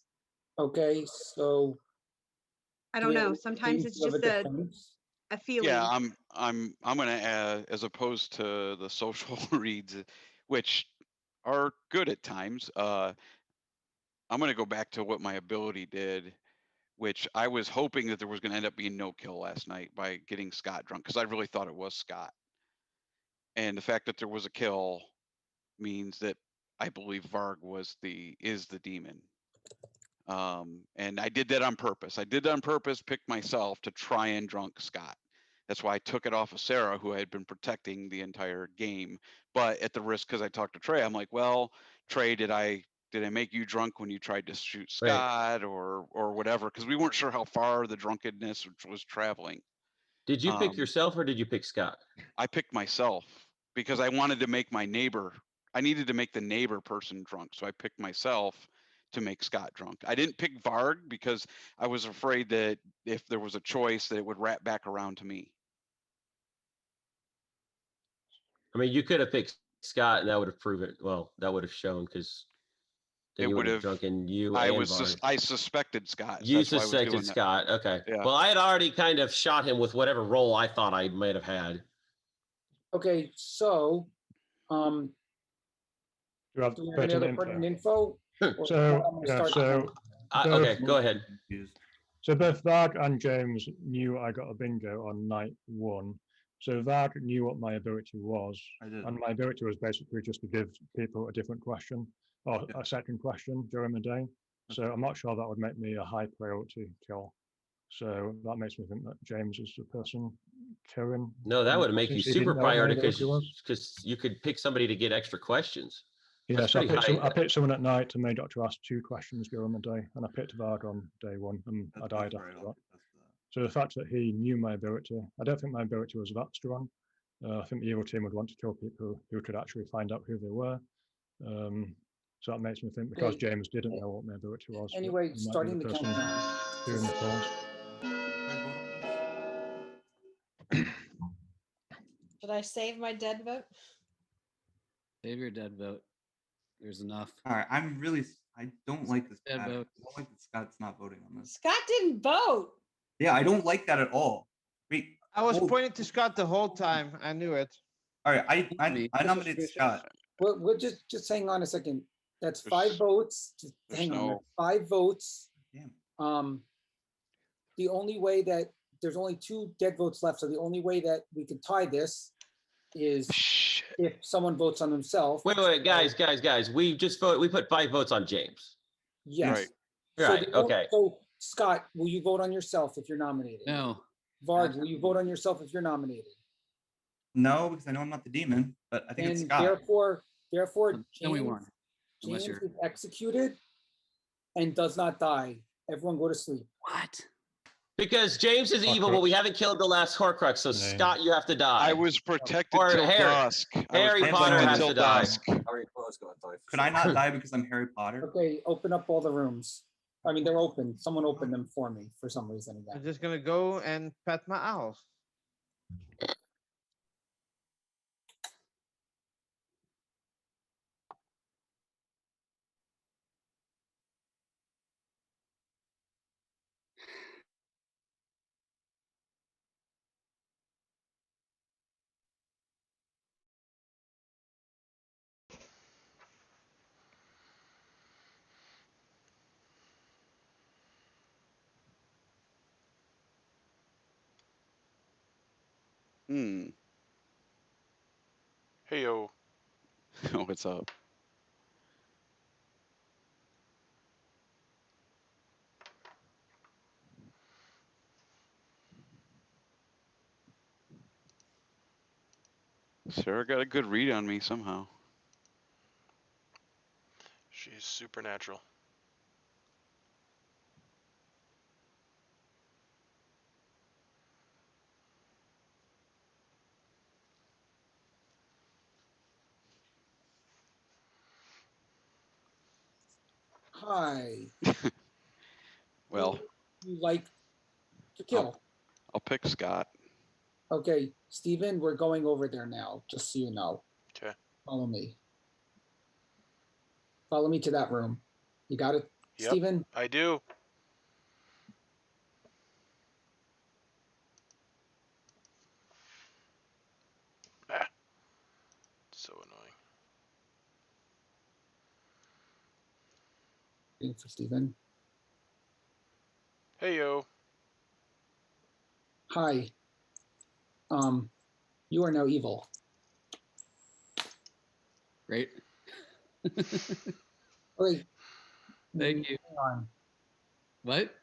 Okay, so I don't know. Sometimes it's just a feeling. Yeah, I'm gonna as opposed to the social reads, which are good at times. I'm gonna go back to what my ability did, which I was hoping that there was gonna end up being no kill last night by getting Scott drunk, because I really thought it was Scott. And the fact that there was a kill means that I believe Varg is the demon. And I did that on purpose. Picked myself to try and drunk Scott. That's why I took it off of Sarah, who I had been protecting the entire game. But at the risk, because I talked to Trey, I'm like, well, Trey, did I make you drunk when you tried to shoot Scott or whatever? Because we weren't sure how far the drunkenness was traveling. Did you pick yourself or did you pick Scott? I picked myself because I wanted to make my neighbor. I needed to make the neighbor person drunk, so I picked myself to make Scott drunk. I didn't pick Varg because I was afraid that if there was a choice that it would wrap back around to me. I mean, you could have picked Scott and that would have proven, well, that would have shown because then you would have drunken you and Varg. I suspected Scott. You suspected Scott. Okay. Yeah. Well, I had already kind of shot him with whatever role I thought I might have had. Okay, so do we have any other pertinent info? Okay, go ahead. So both Varg and James knew I got a bingo on night 1. So Varg knew what my ability was, and my ability was basically just to give people a different question or a second question during the day. So I'm not sure that would make me a high priority kill. So that makes me think that James is the person killing. No, that would make you super priority because you could pick somebody to get extra questions. Yes, I picked someone at night and made Doctor ask 2 questions during the day, and I picked Varg on day 1, and I died after that. So the fact that he knew my ability, I don't think my ability was that strong. I think the evil team would want to kill people who could actually find out who they were. So that makes me think because James didn't know what my ability was. Anyway, starting the countdown. Doing the calls. Should I save my dead vote? Save your dead vote. There's enough. All right, I don't like this. I don't like that Scott's not voting on this. Scott didn't vote. Yeah, I don't like that at all. Wait, I was pointing to Scott the whole time. I knew it. All right, I nominated Scott. We'll just hang on a second. That's 5 votes. Just hang on. 5 votes. Damn. The only way that there's only 2 dead votes left, so the only way that we can tie this is if someone votes on themselves. Wait, guys. We just vote. We put 5 votes on James. Yes. Right. Okay. So Scott, will you vote on yourself if you're nominated? No. Varg, will you vote on yourself if you're nominated? No, because I know I'm not the demon, but I think it's Scott. Therefore, James is executed and does not die. Everyone go to sleep. What? Because James is evil, but we haven't killed the last Horcrux, so Scott, you have to die. I was protected till dusk. Harry Potter has to die. Harry Potter's got to die. Could I not die because I'm Harry Potter? Okay, open up all the rooms. I mean, they're open. Someone opened them for me for some reason. Again. I'm just gonna go and pet my owls. Hey yo. Oh, what's up? Sarah got a good read on me somehow. She's supernatural. Hi. Well, you like to kill? I'll pick Scott. Okay, Stephen, we're going over there now, just so you know. Okay. Follow me. Follow me to that room. You got it, Yep, Stephen? I do. Ah, so annoying. Waiting for Stephen. Hey yo. Hi. You are now evil. Great. Okay. Thank you. Hang on. What?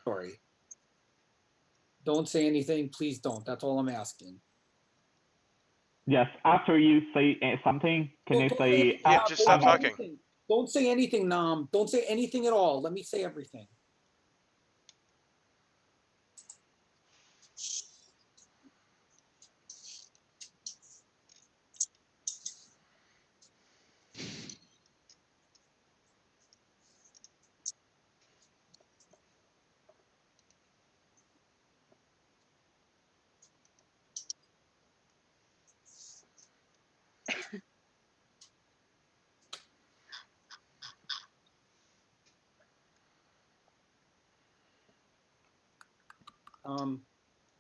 Sorry. Don't say anything, please don't. That's all I'm asking. Yes, after you say something, can you say? Yeah, just stop talking. Don't say anything, Nam. Don't say anything at all. Let me say everything.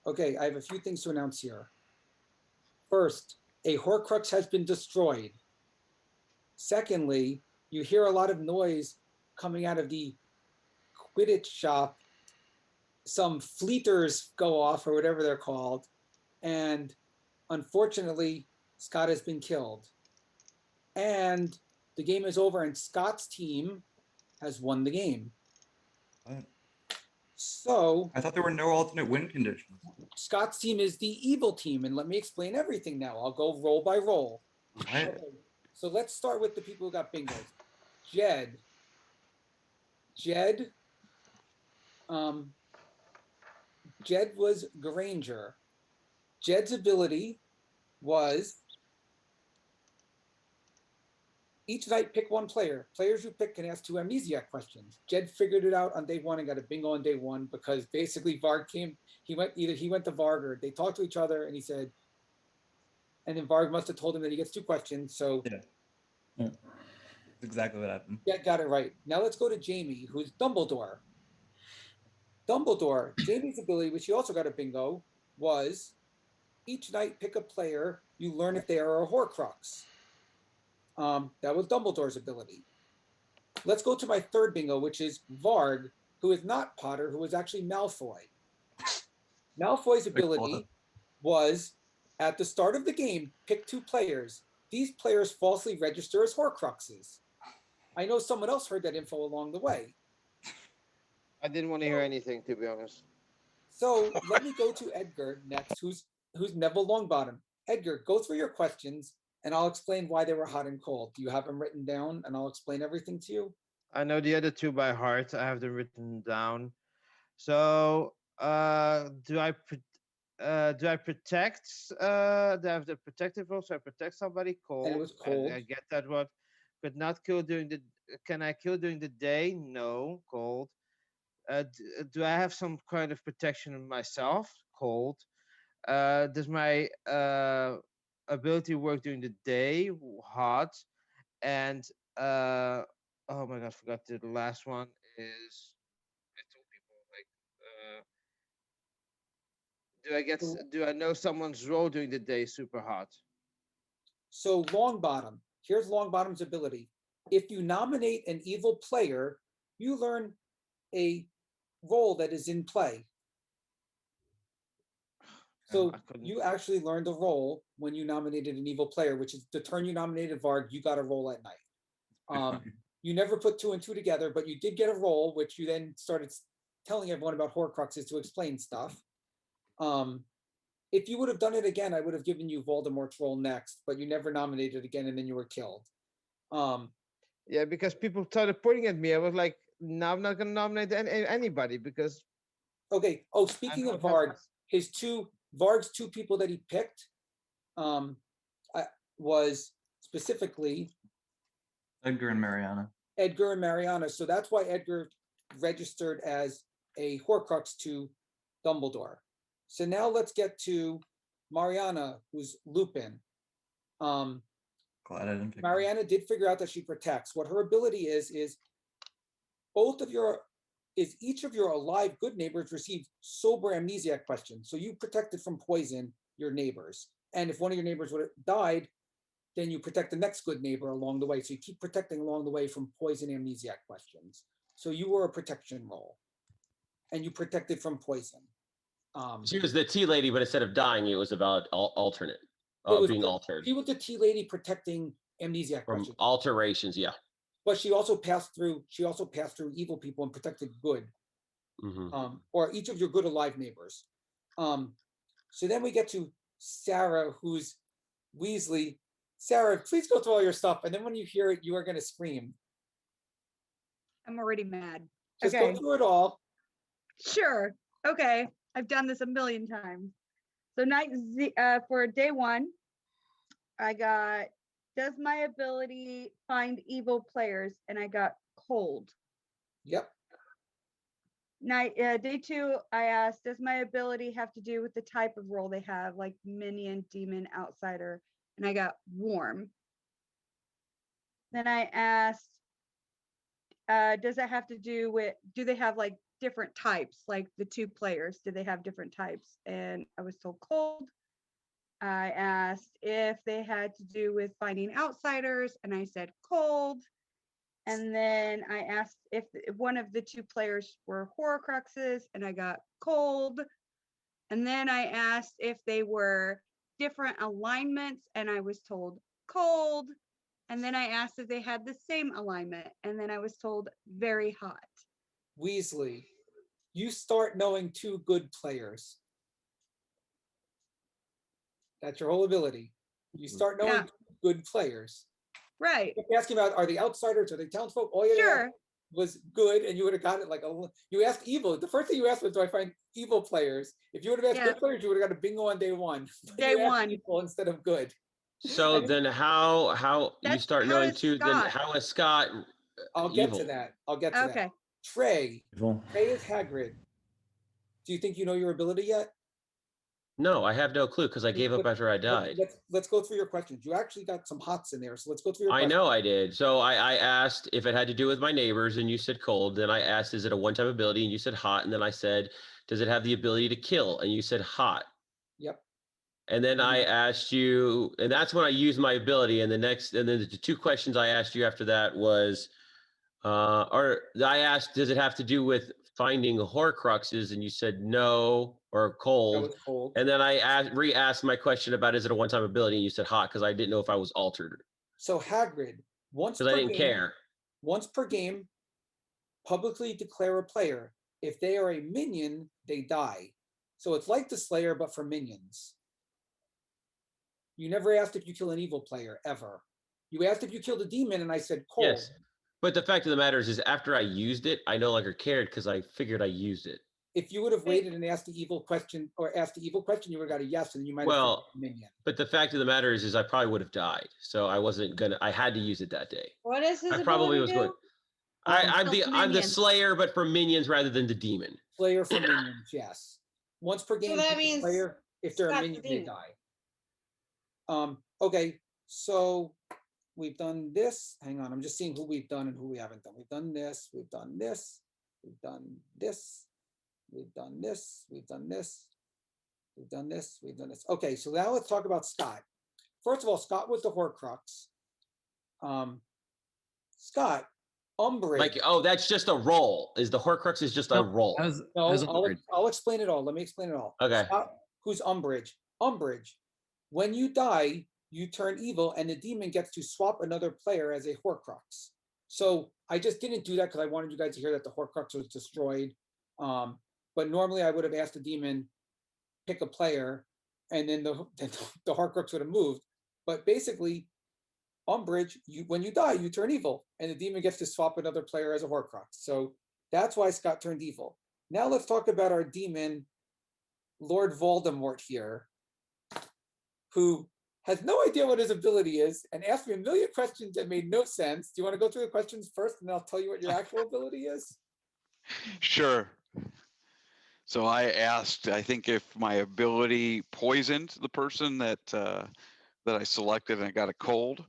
Okay, I have a few things to announce here. First, a Horcrux has been destroyed. Secondly, you hear a lot of noise coming out of the Quidditch shop. Some fleeters go off, or whatever they're called, and unfortunately, Scott has been killed. And the game is over, and Scott's team has won the game. What? So I thought there were no alternate win conditions. Scott's team is the evil team, and let me explain everything now. I'll go roll by roll. Okay, so let's start with the people who got bingos. Jed. Jed was Granger. Jed's ability was each night pick one player. Players you pick can ask 2 Amnesiac questions. Jed figured it out on day 1 and got a bingo on day 1 because basically Varg came, he went to Varg or they talked to each other and he said, and then Varg must have told him that he gets 2 questions. So yeah. That's exactly what happened. Yeah, got it right. Now let's go to Jamie, who's Dumbledore. Jamie's ability, which he also got a bingo, was each night pick a player, you learn if they are a Horcrux. That was Dumbledore's ability. Let's go to my third bingo, which is Varg, who is not Potter, who is actually Malfoy. Malfoy's ability was, at the start of the game, pick 2 players. These players falsely register as Horcruxes. I know someone else heard that info along the way. I didn't want to hear anything, to be honest. So let me go to Edgar next, who's Neville Longbottom. Edgar, go through your questions, and I'll explain why they were hot and cold. Do you have them written down, and I'll explain everything to you? I know the other 2 by heart. I have them written down. So, do I protect? Do I have the protective role? So I protect somebody cold. And it was cold. I get that one. Could not kill during the. Can I kill during the day? No, cold. Do I have some kind of protection myself? Cold. Does my ability work during the day? Hot. And oh my god, I forgot the last one is. I told people like. Do I know someone's role during the day super hot? So Longbottom, here's Longbottom's ability. If you nominate an evil player, you learn a role that is in play. So you actually learned a role when you nominated an evil player, which is the turn you nominated Varg, you got a role at night. You never put 2 and 2 together, but you did get a role, which you then started telling everyone about Horcruxes to explain stuff. If you would have done it again, I would have given you Voldemort's role next, but you never nominated again, and then you were killed. Yeah, because people started pointing at me. I was like, no, I'm not going to nominate anybody because. Okay. Oh, speaking of Varg, Varg's 2 people that he picked was specifically Edgar and Mariana. Edgar and Mariana. So that's why Edgar registered as a Horcrux to Dumbledore. So now let's get to Mariana, who's Lupin. Glad I didn't pick Mariana did figure out that she protects. What her ability is each of your alive good neighbors receive sober amnesiac questions. So you protected from poison your neighbors. And if one of your neighbors would have died, then you protect the next good neighbor along the way. So you keep protecting along the way from poison amnesiac questions. So you were a protection role. And you protected from poison. She was the tea lady, but instead of dying, it was about alternate, being altered. She was the tea lady protecting amnesiac From questions. alterations, yeah. But she also passed through evil people and protected good. Or each of your good alive neighbors. So then we get to Sarah, who's Weasley. Sarah, please go through all your stuff, and then when you hear it, you are going to scream. I'm already mad. Just okay. go through it all. Sure. Okay. I've done this a million times. So for day 1, I got, does my ability find evil players? And I got cold. Yep. Day 2, I asked, does my ability have to do with the type of role they have, like minion, demon, outsider? And I got warm. Then I asked, does that have to do with, do they have like different types, like the 2 players, do they have different types? And I was told cold. I asked if they had to do with finding outsiders, and I said cold. And then I asked if one of the 2 players were Horcruxes, and I got cold. And then I asked if they were different alignments, and I was told cold. And then I asked if they had the same alignment, and then I was told very hot. Weasley, you start knowing 2 good players. That's your whole ability. You start knowing 2 good players. Right. You're asking about, are they outsiders, are they townsfolk? All you asked was good, and you would have got it like you asked evil. The first thing you asked was, do I find evil players? If you would have asked good players, you would have got a bingo on day 1. Day 1. Evil instead of good. So then how you start knowing too, then how is Scott I'll get to that. I'll get to that. Trey. Trey is Hagrid. Do you think you know your ability yet? No, I have no clue because I gave up after I died. Let's go through your questions. You actually got some hots in there, so let's go through your questions. I know I did. So I asked if it had to do with my neighbors, and you said cold. Then I asked, is it a one-time ability? And you said hot. And then I said, does it have the ability to kill? And you said hot. Yep. And then I asked you, and that's when I used my ability. And then the 2 questions I asked you after that was, or I asked, does it have to do with finding Horcruxes? And you said no, or cold. That was cold. And then I re-asked my question about, is it a one-time ability? And you said hot, because I didn't know if I was altered. So Hagrid, once because I didn't care. Once per game, publicly declare a player. If they are a minion, they die. So it's like the Slayer, but for minions. You never asked if you kill an evil player, ever. You asked if you killed a demon, and I said cold. Yes. But the fact of the matter is after I used it, I no longer cared because I figured I used it. If you would have waited and asked the evil question, you would have got a yes, and you might have killed a minion. But the fact of the matter is I probably would have died. So I wasn't gonna. I had to use it that day. What is his I probably was going. I'm the Slayer, but for minions rather than the demon. Slayer for minions, yes. Once per game, So that means player. If they're a minion, they die. Okay, so we've done this. Hang on, I'm just seeing who we've done and who we haven't done. We've done this. We've done this. We've done this. We've done this. We've done this. We've done this. We've done this. Okay, so now let's talk about Scott. First of all, Scott was the Horcrux. Scott, Umbridge. Like, oh, that's just a role. Is the Horcrux is just a role? I'll explain it all. Let me explain it all. Okay. Scott, who's Umbridge? Umbridge. When you die, you turn evil, and the demon gets to swap another player as a Horcrux. So I just didn't do that because I wanted you guys to hear that the Horcrux was destroyed. But normally I would have asked the demon, pick a player, and then the Horcrux would have moved. But basically, Umbridge, when you die, you turn evil, and the demon gets to swap another player as a Horcrux. So that's why Scott turned evil. Now let's talk about our demon, Lord Voldemort here, who has no idea what his ability is and asked me a million questions that made no sense. Do you want to go through the questions first and I'll tell you what your actual ability is? Sure. So I asked, I think if my ability poisoned the person that I selected and I got a cold.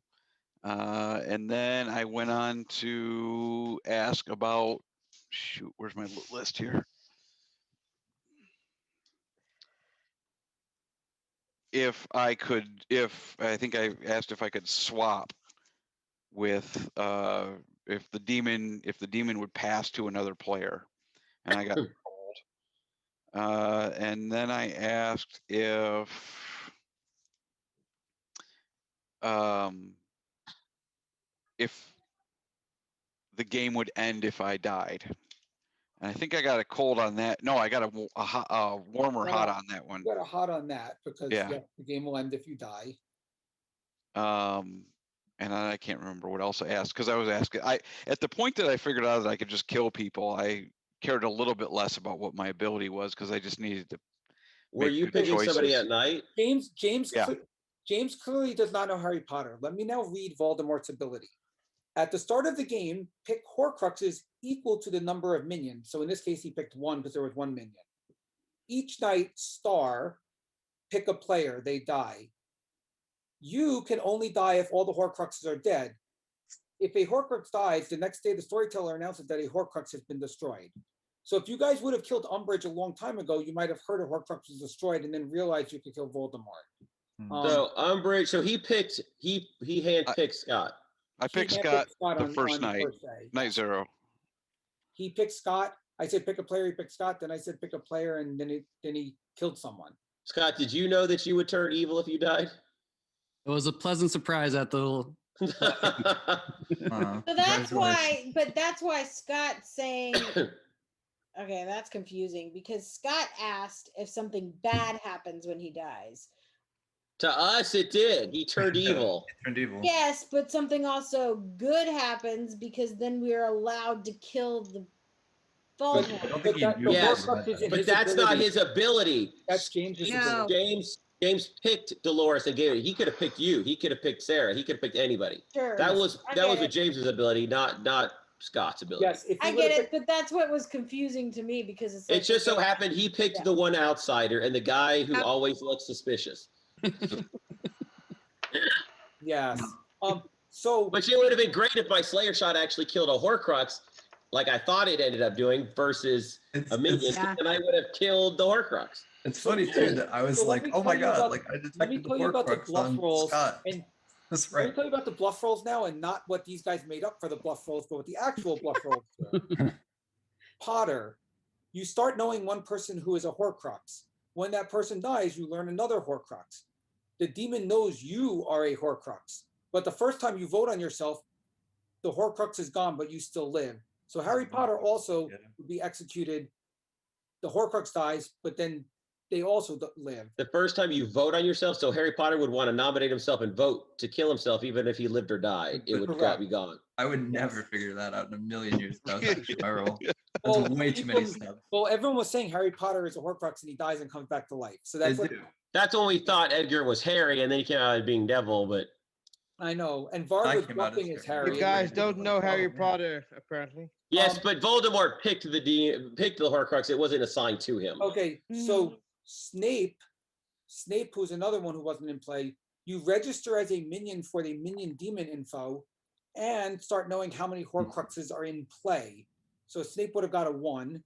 And then I went on to ask about, shoot, where's my list here? I think I asked if I could swap with if the demon would pass to another player, and I got cold. And then I asked if the game would end if I died. And I think I got a cold on that. No, I got a warm or hot on that one. You got a hot on that because Yeah. the game will end if you die. And I can't remember what else I asked because I was asking. At the point that I figured out that I could just kill people, I cared a little bit less about what my ability was because I just needed to. Were you picking somebody at night? James clearly does not know Harry Potter. Let me now read Voldemort's ability. At the start of the game, pick Horcruxes equal to the number of minions. So in this case, he picked 1 because there was 1 minion. Each night, pick a player, they die. You can only die if all the Horcruxes are dead. If a Horcrux dies, the next day the storyteller announces that a Horcrux has been destroyed. So if you guys would have killed Umbridge a long time ago, you might have heard a Horcrux was destroyed and then realized you could kill Voldemort. So Umbridge, so he handpicked Scott. I picked Scott the first night, night 0. He picked Scott. I said pick a player. He picked Scott. Then I said pick a player, and then he killed someone. Scott, did you know that you would turn evil if you died? It was a pleasant surprise at the. So that's why, but that's why Scott's saying. Okay, that's confusing because Scott asked if something bad happens when he dies. To us, it did. He turned evil. Turned evil. Yes, but something also good happens because then we're allowed to kill the Voldemort. Yes, but that's not his ability. That's James's ability. James picked Dolores and gave it. He could have picked you. He could have picked Sarah. He could have picked anybody. Sure. That was with James's ability, not Scott's ability. Yes, I get it, but that's what was confusing to me because it's. Like, it just so happened he picked the one outsider and the guy who always looks suspicious. Yes. But it would have been great if my Slayer shot actually killed a Horcrux, like I thought it ended up doing, versus a minion, and I would have killed the Horcrux. It's funny too that I was like, oh my god, like I detected the Horcrux on Scott. That's right. Let me tell you about the bluff rolls now, and not what these guys made up for the bluff rolls, but what the actual bluff rolls were. Potter, you start knowing one person who is a Horcrux. When that person dies, you learn another Horcrux. The demon knows you are a Horcrux, but the first time you vote on yourself, the Horcrux is gone, but you still live. So Harry Potter also would be executed. The Horcrux dies, but then they also live. The first time you vote on yourself, so Harry Potter would want to nominate himself and vote to kill himself, even if he lived or died. It would be gone. I would never figure that out in a million years. That was actually my role. That's way too many steps. Well, everyone was saying Harry Potter is a Horcrux and he dies and comes back to life. So that's when we thought Edgar was Harry, and then he came out as being Devil. But I know, and Varg was bluffing as Harry. You guys don't know Harry Potter, apparently. Yes, but Voldemort picked the Horcrux. It wasn't assigned to him. Okay, so Snape, who's another one who wasn't in play, you register as a minion for the minion demon info and start knowing how many Horcruxes are in play. So Snape would have got a 1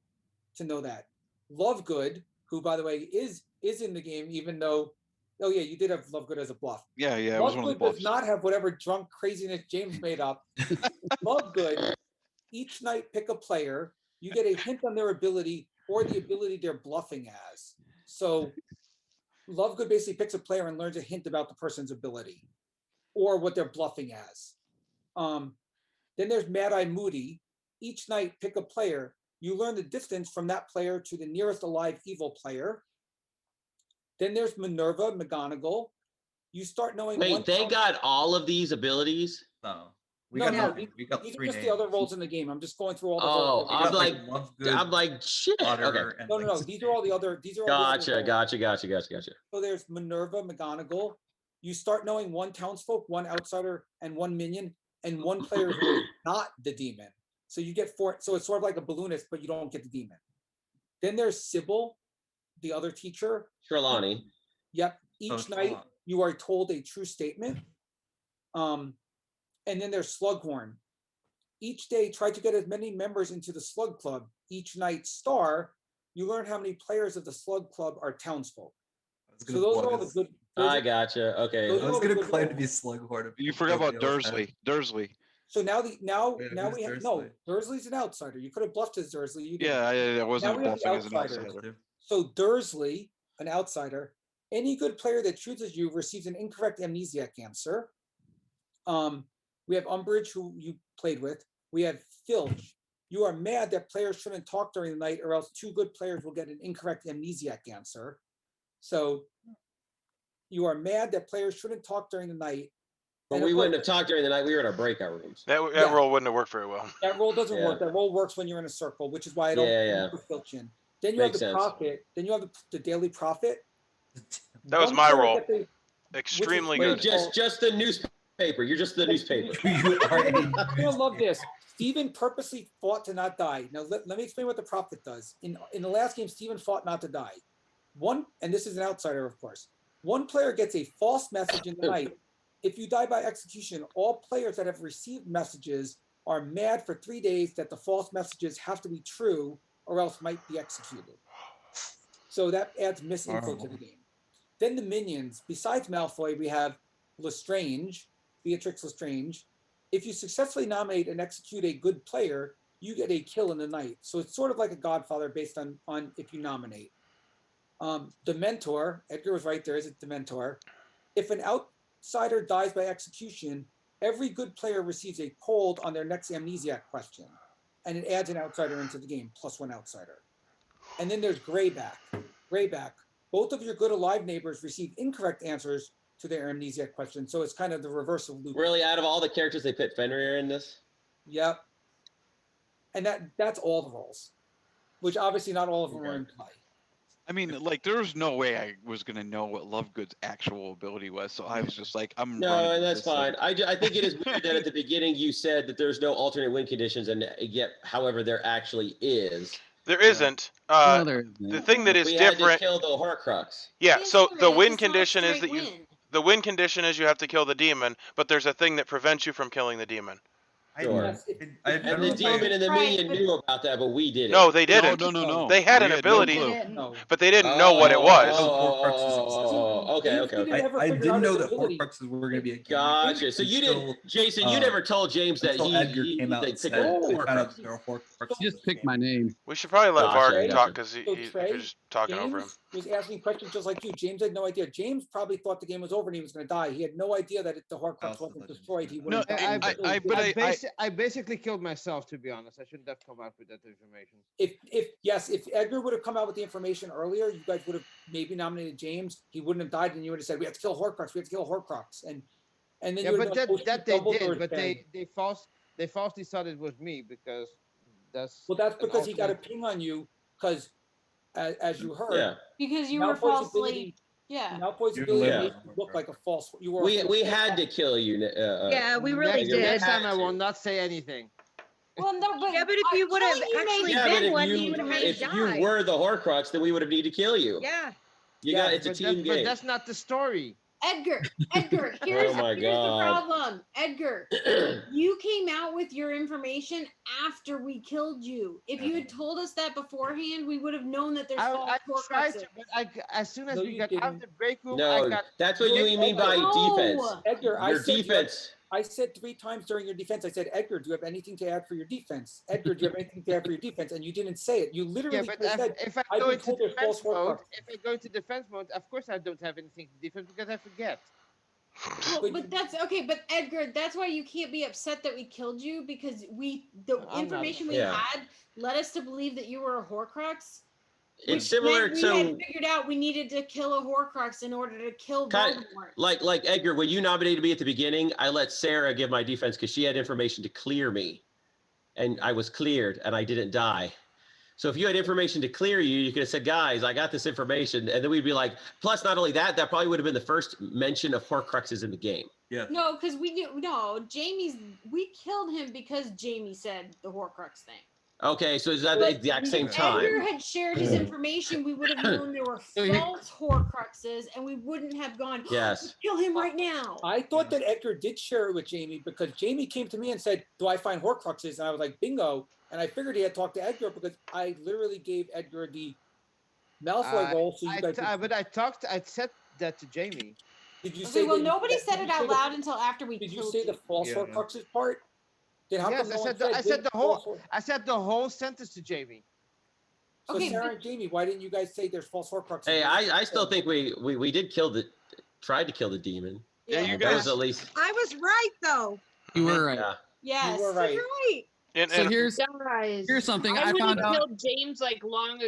to know that. Lovegood, who by the way is in the game, even though, oh yeah, you did have Lovegood as a bluff. Yeah, it was one of the Lovegood bluffs. does not have whatever drunk craziness James made up. Lovegood, each night pick a player, you get a hint on their ability or the ability they're bluffing as. So Lovegood basically picks a player and learns a hint about the person's ability or what they're bluffing as. Then there's Mad Eye Moody. Each night, pick a player. You learn the distance from that player to the nearest alive evil player. Then there's Minerva McGonagall. You start knowing. Wait, they got all of these abilities? No. We got 3 names. The other roles in the game. I'm just going through all the. Oh, I'm like shit. Okay. No. These are all the other. These are all. Gotcha. So there's Minerva McGonagall. you start knowing one townsfolk, one outsider, and one minion, and one player who is not the demon. So you get 4. So it's sort of like a balloonist, but you don't get the demon. Then there's Sybil, the other teacher. Trelawney. Yep. Each night you are told a true statement. And then there's Slughorn. Each day, try to get as many members into the Slug Club. Each night, Star, you learn how many players of the Slug Club are townsfolk. So those are all the good. I gotcha. Okay. I was gonna claim to be Slughorn. You forgot about Dursley. So now we have Dursley's an outsider. You could have bluffed as Dursley. You didn't. I wasn't Now we have bluffing as an outsiders. outsider. So Dursley, an outsider, any good player that chooses you receives an incorrect amnesiac answer. We have Umbridge, who you played with. We have Filch. You are mad that players shouldn't talk during the night, or else 2 good players will get an incorrect amnesiac answer. So you are mad that players shouldn't talk during the night. But we wouldn't have talked during the night. We were in our breakout rooms. That roll wouldn't have worked very well. That roll doesn't work. That roll works when you're in a circle, which is why I don't put Filch in. Then you have the profit. Then you have the daily profit. That was my roll. Extremely good. Just the newspaper. You're just the newspaper. You're gonna love this. Steven purposely fought to not die. Now let me explain what the profit does. In the last game, Steven fought not to die. And this is an outsider, of course. One player gets a false message in the night. If you die by execution, all players that have received messages are mad for 3 days that the false messages have to be true or else might be executed. So that adds misinfo to the game. Then the minions, besides Malfoy, we have Lestrange, Beatrix Lestrange. If you successfully nominate and execute a good player, you get a kill in the night. So it's sort of like a Godfather based on if you nominate. Dementor, Edgar was right, there is a Dementor. If an outsider dies by execution, every good player receives a cold on their next amnesiac question. And it adds an outsider into the game, +1 outsider. And then there's Greyback. Greyback, both of your good alive neighbors receive incorrect answers to their amnesiac question. So it's kind of the reverse of Luke. Really, out of all the characters, they put Fenrir in this? Yep. And that's all the roles, which obviously not all of them are in play. I mean, like, there was no way I was gonna know what Lovegood's actual ability was, so I was just like, I'm. No, and that's fine. I think it is weird that at the beginning you said that there's no alternate win conditions, and yet, however, there actually is. There isn't. The thing that is we different. Had to kill the Horcrux. Yeah. So the win condition is that the win condition is you have to kill the demon, but there's a thing that prevents you from killing the demon. Sure. And the demon and the minion knew about that, but we didn't. No, they didn't. No. They had an ability, but they didn't know what it was. Okay. I didn't know that Horcruxes were going to be a game. Gotcha. So you didn't, Jason. You never told James that Edgar came out and said just pick my name. We should probably let Varg talk because he's just talking over him. Was asking questions just like you. James had no idea. James probably thought the game was over and he was going to die. He had no idea that the Horcrux wasn't destroyed. He wouldn't. I basically killed myself, to be honest. I shouldn't have come out with that information. If Edgar would have come out with the information earlier, you guys would have maybe nominated James. He wouldn't have died, and you would have said, "We have to kill Horcrux. We have to kill Horcrux." And then yeah, but that they did. But they falsely thought it was me because that's because he got a ping on you because as you heard, because you were falsely. Malfoy's ability made you look like a false. You were. We had to kill you. Yeah, we really did. Next time I will not say anything. Well, no, but but if you would have actually been one, you would have had to die. If you were the Horcrux, then we would have needed to kill you. Yeah. It's a team game. But that's not the story. Edgar, here's the problem. Edgar, you came out with your information after we killed you. If you had told us that beforehand, we would have known that there's false Horcruxes. As soon as we got out of the break room, that's what you mean by defense. Edgar, your defense. I said 3 times during your defense, I said, Edgar, do you have anything to add for your defense? Edgar, do you have anything to add for your defense? And you didn't say it. You literally said, if I go into defense mode, of course I don't have anything to defend because I forget. Well, but that's okay. But Edgar, that's why you can't be upset that we killed you because the information we had led us to believe that you were a Horcrux. It's similar to we had figured out we needed to kill a Horcrux in order to kill Voldemort. Like Edgar, when you nominated me at the beginning, I let Sarah give my defense because she had information to clear me, and I was cleared and I didn't die. So if you had information to clear you, you could have said, guys, I got this information. And then we'd be like, plus not only that, that probably would have been the first mention of Horcruxes in the game. Yeah. No, because we we killed him because Jamie said the Horcrux thing. Okay, so is that the exact same time? If Edgar had shared his information, we would have known there were false Horcruxes, and we wouldn't have gone, yes, kill him right now. I thought that Edgar did share it with Jamie because Jamie came to me and said, do I find Horcruxes? And I was like, bingo. And I figured he had talked to Edgar because I literally gave Edgar the Malfoy role. So you guys I said that to Jamie. Did you Okay, say? well, that nobody that, said it out loud until after we Did you killed say the false Horcruxes part? Then how Yes, come no I one said false I said the whole sentence to Jamie. So Sarah and Jamie, why didn't you guys say there's false Horcruxes? Hey, I still think we did tried to kill the demon. Yeah, you That guys. was at least. I was right though. You were right. Yeah. Yes, you were right. Right. So here's something I found out. killed James like long ago.